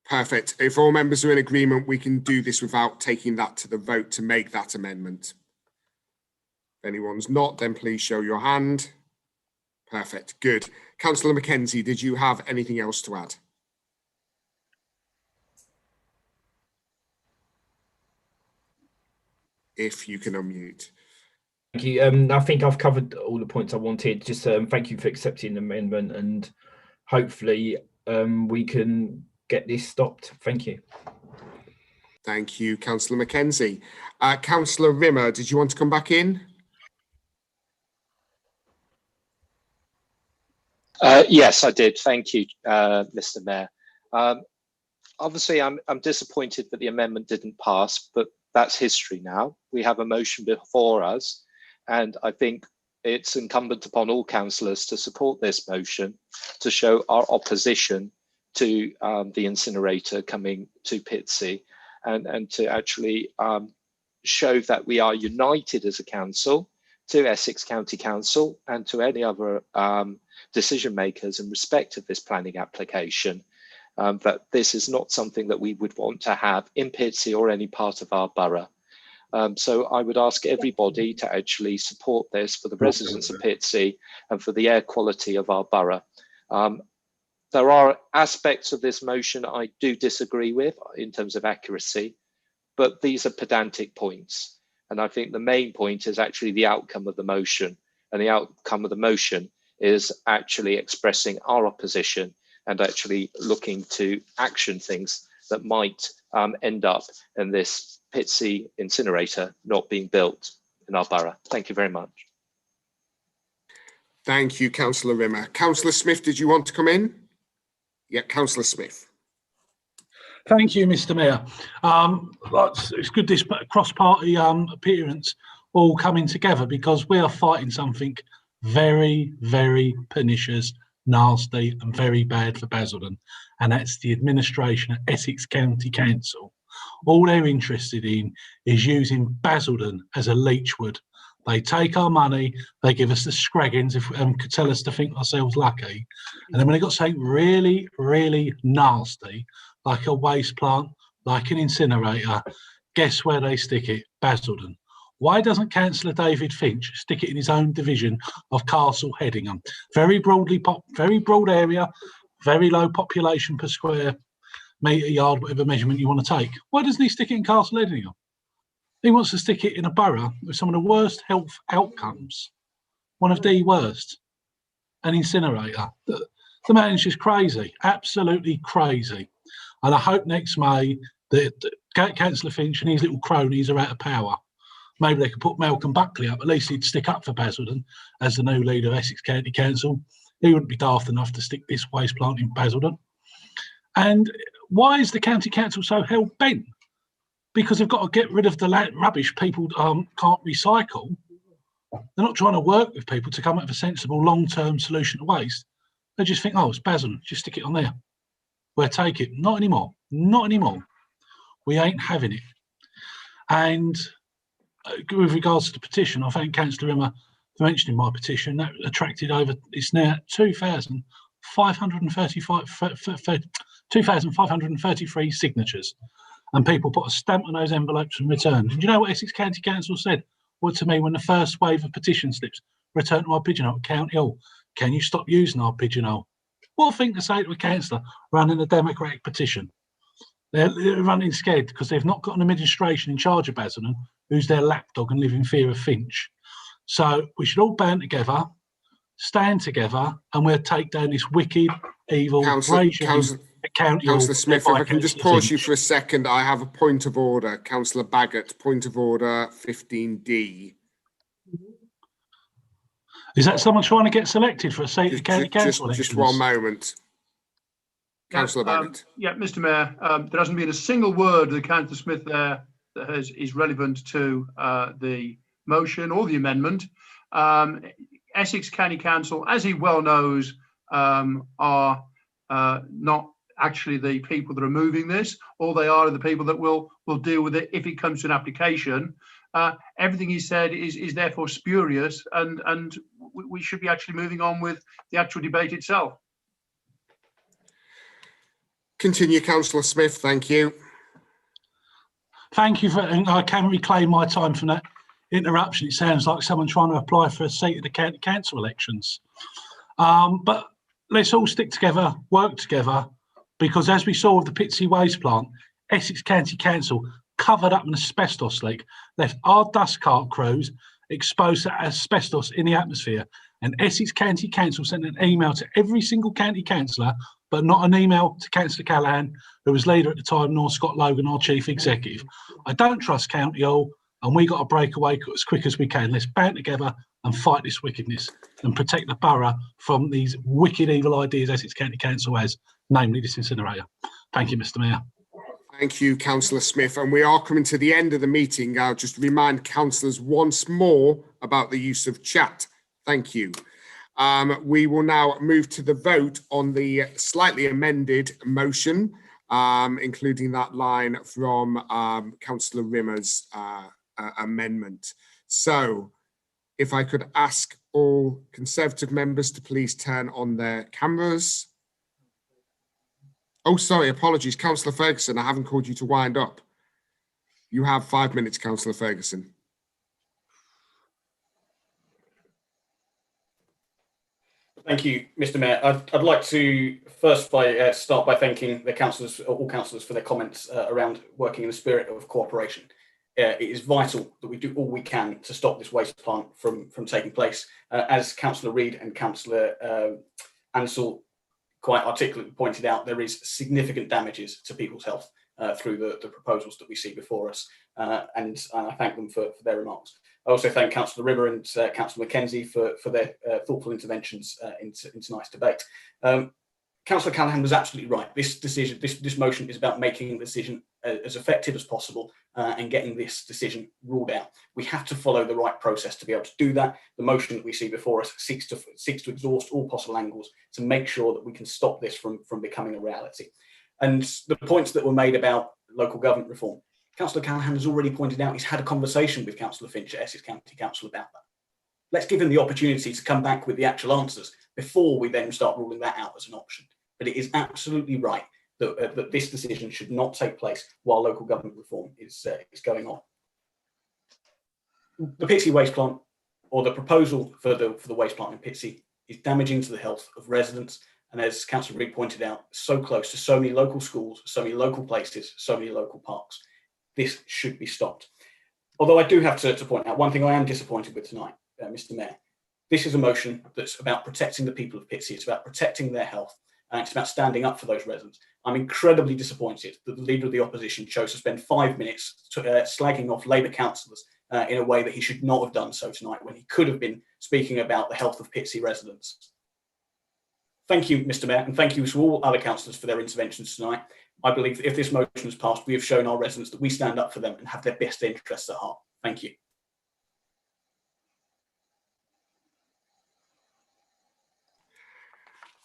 Perfect. If all members are in agreement, we can do this without taking that to the vote to make that amendment. If anyone's not, then please show your hand. Perfect. Good. Councillor Mackenzie, did you have anything else to add? If you can unmute. Thank you. I think I've covered all the points I wanted. Just thank you for accepting the amendment, and hopefully we can get this stopped. Thank you. Thank you, Councillor Mackenzie. Councillor Rimmer, did you want to come back in? Yes, I did. Thank you, Mr. Mayor. Obviously, I'm disappointed that the amendment didn't pass, but that's history now. We have a motion before us, and I think it's incumbent upon all councillors to support this motion to show our opposition to the incinerator coming to Pitsea, and to actually show that we are united as a council to Essex County Council and to any other decision makers in respect of this planning application that this is not something that we would want to have in Pitsea or any part of our borough. So I would ask everybody to actually support this for the residents of Pitsea and for the air quality of our borough. There are aspects of this motion I do disagree with in terms of accuracy, but these are pedantic points. And I think the main point is actually the outcome of the motion. And the outcome of the motion is actually expressing our opposition and actually looking to action things that might end up in this Pitsea incinerator not being built in our borough. Thank you very much. Thank you, Councillor Rimmer. Councillor Smith, did you want to come in? Yeah, Councillor Smith. Thank you, Mr. Mayor. It's good this cross-party appearance all coming together, because we are fighting something very, very pernicious, nasty and very bad for Basildon, and that's the administration at Essex County Council. All they're interested in is using Basildon as a leechwood. They take our money, they give us the scraggins if could tell us to think ourselves lucky, and then when they got something really, really nasty, like a waste plant, like an incinerator, guess where they stick it? Basildon. Why doesn't Councillor David Finch stick it in his own division of Castle Hedingham? Very broad area, very low population per square metre yard, whatever measurement you want to take. Why doesn't he stick it in Castle Hedingham? He wants to stick it in a borough with some of the worst health outcomes, one of the worst, an incinerator. The man's just crazy, absolutely crazy. And I hope next May that Councillor Finch and his little cronies are out of power. Maybe they could put Malcolm Buckley up. At least he'd stick up for Basildon as the new leader of Essex County Council. He wouldn't be daft enough to stick this waste plant in Basildon. And why is the County Council so hell-bent? Because they've got to get rid of the rubbish people can't recycle. They're not trying to work with people to come up with a sensible long-term solution to waste. They just think, oh, it's Basildon, just stick it on there. We'll take it. Not anymore. Not anymore. We ain't having it. And with regards to the petition, I thank Councillor Rimmer for mentioning my petition. That attracted over, it's now 2,533 signatures. And people put a stamp on those envelopes and returned. And do you know what Essex County Council said? Well, to me, when the first wave of petition slips returned to our pigeonhole at County Hall, can you stop using our pigeonhole? What a thing to say to a councillor running a democratic petition. They're running scared because they've not got an administration in charge of Basildon who's their lapdog and live in fear of Finch. So we should all band together, stand together, and we'll take down this wicked, evil regime. Councillor Smith, if I can just pause you for a second, I have a point of order. Councillor Baggott, point of order 15D. Is that someone trying to get selected for a seat at County Council elections? Just one moment. Councillor Baggott. Yeah, Mr. Mayor, there hasn't been a single word of the Councillor Smith there that is relevant to the motion or the amendment. Essex County Council, as he well knows, are not actually the people that are moving this. All they are the people that will deal with it if it comes to an application. Everything he said is therefore spurious, and we should be actually moving on with the actual debate itself. Continue, Councillor Smith. Thank you. Thank you. I can reclaim my time from that interruption. It sounds like someone trying to apply for a seat at the county council elections. But let's all stick together, work together, because as we saw with the Pitsea waste plant, Essex County Council covered up an asbestos leak, left our dust cart crews exposed to asbestos in the atmosphere. And Essex County Council sent an email to every single county councillor, but not an email to Councillor Callaghan, who was leader at the time, nor Scott Logan, our chief executive. I don't trust County Hall, and we got to break away as quick as we can. Let's band together and fight this wickedness and protect the borough from these wicked, evil ideas Essex County Council has, namely this incinerator. Thank you, Mr. Mayor. Thank you, Councillor Smith. And we are coming to the end of the meeting. I'll just remind councillors once more about the use of chat. Thank you. We will now move to the vote on the slightly amended motion, including that line from Councillor Rimmer's amendment. So, If I could ask all Conservative members to please turn on their cameras. Oh, sorry, apologies. Councillor Ferguson, I haven't called you to wind up. You have 5 minutes, Councillor Ferguson. Thank you, Mr. Mayor. I'd like to first start by thanking the councillors, all councillors, for their comments around working in the spirit of cooperation. It is vital that we do all we can to stop this waste plant from taking place. As Councillor Reid and Councillor Ansell quite articulately pointed out, there is significant damages to people's health through the proposals that we see before us, and I thank them for their remarks. I also thank Councillor Rimmer and Councillor Mackenzie for their thoughtful interventions in tonight's debate. Councillor Callaghan was absolutely right. This motion is about making the decision as effective as possible and getting this decision ruled out. We have to follow the right process to be able to do that. The motion that we see before us seeks to exhaust all possible angles to make sure that we can stop this from becoming a reality. And the points that were made about local government reform, Councillor Callaghan has already pointed out he's had a conversation with Councillor Finch at Essex County Council about that. Let's give him the opportunity to come back with the actual answers before we then start ruling that out as an option. But it is absolutely right that this decision should not take place while local government reform is going on. The Pitsea waste plant, or the proposal for the waste plant in Pitsea, is damaging to the health of residents. And as Councillor Reid pointed out, so close to so many local schools, so many local places, so many local parks. This should be stopped. Although I do have to point out one thing I am disappointed with tonight, Mr. Mayor. This is a motion that's about protecting the people of Pitsea. It's about protecting their health, and it's about standing up for those residents. I'm incredibly disappointed that the Leader of the Opposition chose to spend 5 minutes slagging off Labour councillors in a way that he should not have done so tonight, when he could have been speaking about the health of Pitsea residents. Thank you, Mr. Mayor, and thank you to all other councillors for their interventions tonight. I believe that if this motion is passed, we have shown our residents that we stand up for them and have their best interests at heart. Thank you.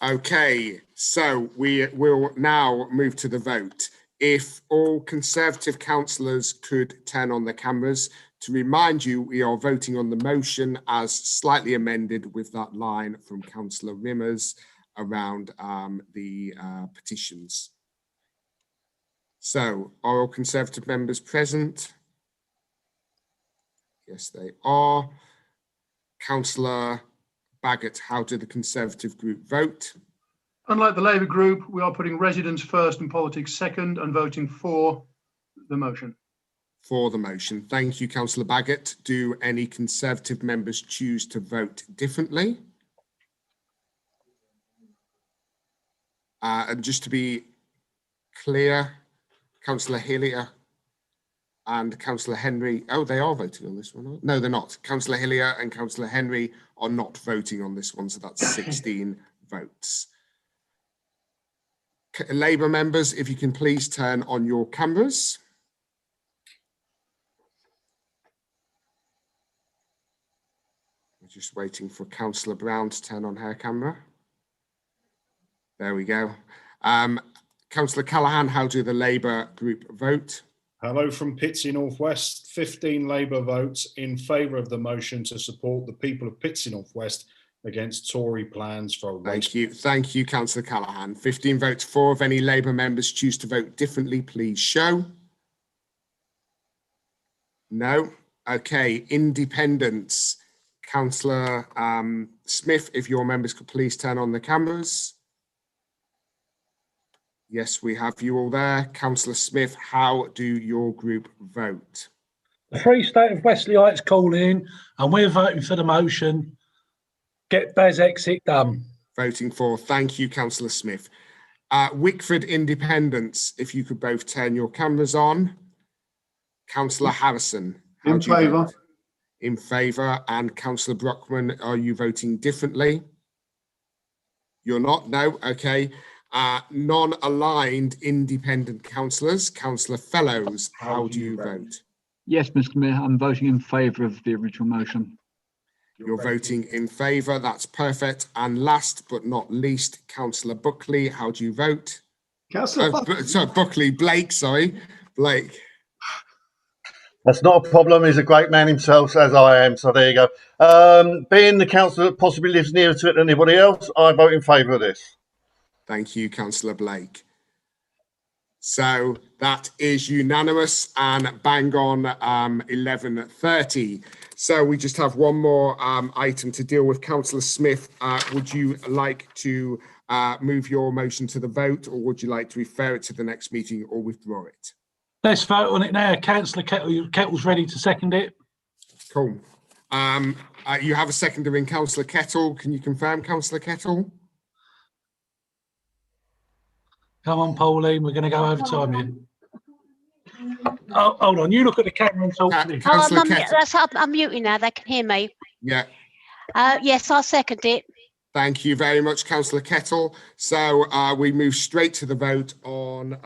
Okay, so we will now move to the vote. If all Conservative councillors could turn on their cameras. To remind you, we are voting on the motion as slightly amended with that line from Councillor Rimmers around the petitions. So, are all Conservative members present? Yes, they are. Councillor Baggott, how did the Conservative group vote? Unlike the Labour group, we are putting residents first and politics second and voting for the motion. For the motion. Thank you, Councillor Baggott. Do any Conservative members choose to vote differently? And just to be clear, Councillor Hillier and Councillor Henry, oh, they are voting on this one. No, they're not. Councillor Hillier and Councillor Henry are not voting on this one, so that's 16 votes. Labour members, if you can please turn on your cameras. We're just waiting for Councillor Brown to turn on her camera. There we go. Councillor Callaghan, how do the Labour group vote? Hello from Pitsea North West. 15 Labour votes in favour of the motion to support the people of Pitsea North West against Tory plans for a waste. Thank you, Councillor Callaghan. 15 votes for. If any Labour members choose to vote differently, please show. No. Okay. Independents. Councillor Smith, if your members could please turn on the cameras. Yes, we have you all there. Councillor Smith, how do your group vote? The Free State of Westleyites calling in, and we're voting for the motion. Get Baz exit done. Voting for. Thank you, Councillor Smith. Wickford Independents, if you could both turn your cameras on. Councillor Harrison. In favour. In favour. And Councillor Brockman, are you voting differently? You're not? No? Okay. Non-aligned independent councillors. Councillor Fellows, how do you vote? Yes, Mr. Mayor, I'm voting in favour of the original motion. You're voting in favour. That's perfect. And last but not least, Councillor Buckley, how do you vote? Councillor Buckley, Blake, sorry. Blake. That's not a problem. He's a great man himself, as I am. So there you go. Being the councillor that possibly lives nearer to it than anybody else, I vote in favour of this. Thank you, Councillor Blake. So that is unanimous and bang on 11:30. So we just have one more item to deal with. Councillor Smith, would you like to move your motion to the vote, or would you like to refer it to the next meeting or withdraw it? Let's vote on it now. Councillor Kettle's ready to second it. Cool. You have a seconder in Councillor Kettle. Can you confirm, Councillor Kettle? Come on, Pauline, we're going to go over time here. Oh, hold on, you look at the camera and talk to me. I'm muting now, they can hear me. Yeah. Yes, I'll second it. Thank you very much, Councillor Kettle. So we move straight to the vote on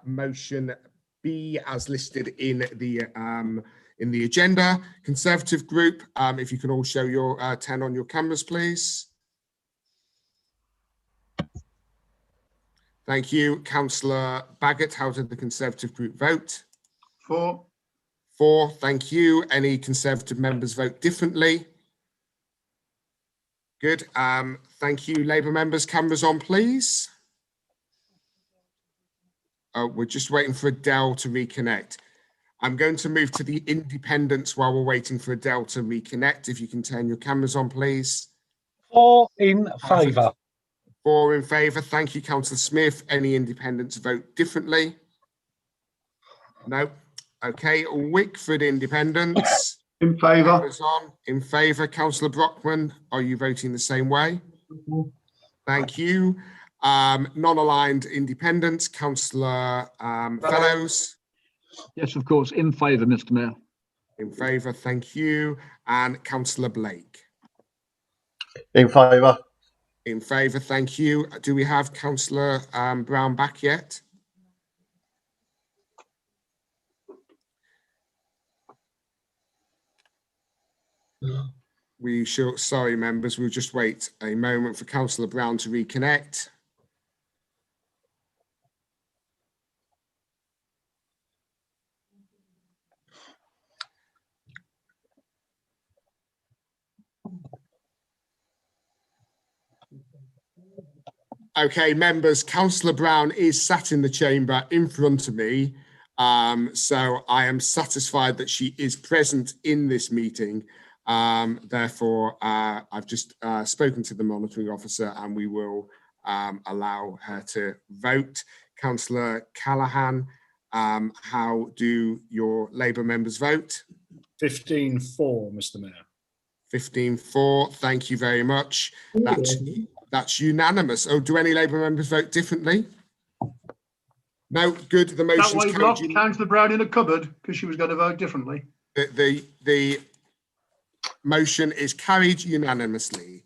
motion B as listed in the agenda. Conservative group, if you can all show your 10 on your cameras, please. Thank you. Councillor Baggott, how did the Conservative group vote? 4. 4, thank you. Any Conservative members vote differently? Good. Thank you. Labour members, cameras on, please. Oh, we're just waiting for Adele to reconnect. I'm going to move to the independents while we're waiting for Adele to reconnect. If you can turn your cameras on, please. 4 in favour. 4 in favour. Thank you, Councillor Smith. Any independents vote differently? No. Okay. Wickford independents. In favour. In favour. Councillor Brockman, are you voting the same way? Thank you. Non-aligned independents. Councillor Fellows. Yes, of course. In favour, Mr. Mayor. In favour. Thank you. And Councillor Blake. In favour. In favour, thank you. Do we have Councillor Brown back yet? We should, sorry members, we'll just wait a moment for Councillor Brown to reconnect. Okay, members, Councillor Brown is sat in the chamber in front of me. So I am satisfied that she is present in this meeting. Therefore, I've just spoken to the monitoring officer and we will allow her to vote. Councillor Callaghan, how do your Labour members vote? 15-4, Mr. Mayor. 15-4, thank you very much. That's unanimous. Oh, do any Labour members vote differently? No, good. The motion's That way carried. locked Councillor Brown in a cupboard because she was going to vote differently. The motion is carried unanimously.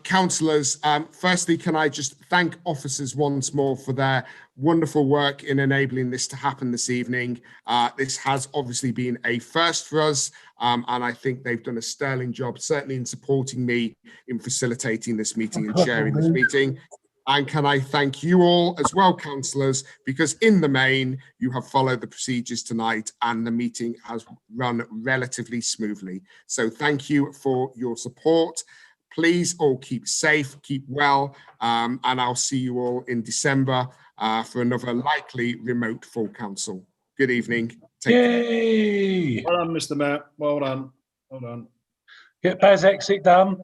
Councillors, firstly, can I just thank officers once more for their wonderful work in enabling this to happen this evening. This has obviously been a first for us, and I think they've done a sterling job, certainly in supporting me in facilitating this meeting and chairing this meeting. And can I thank you all as well, councillors, because in the main, you have followed the procedures tonight and the meeting has run relatively smoothly. So thank you for your support. Please all keep safe, keep well, and I'll see you all in December for another likely remote full council. Good evening. Take care. Well done, Mr. Mayor. Well done. Well done. Get Paz exit done.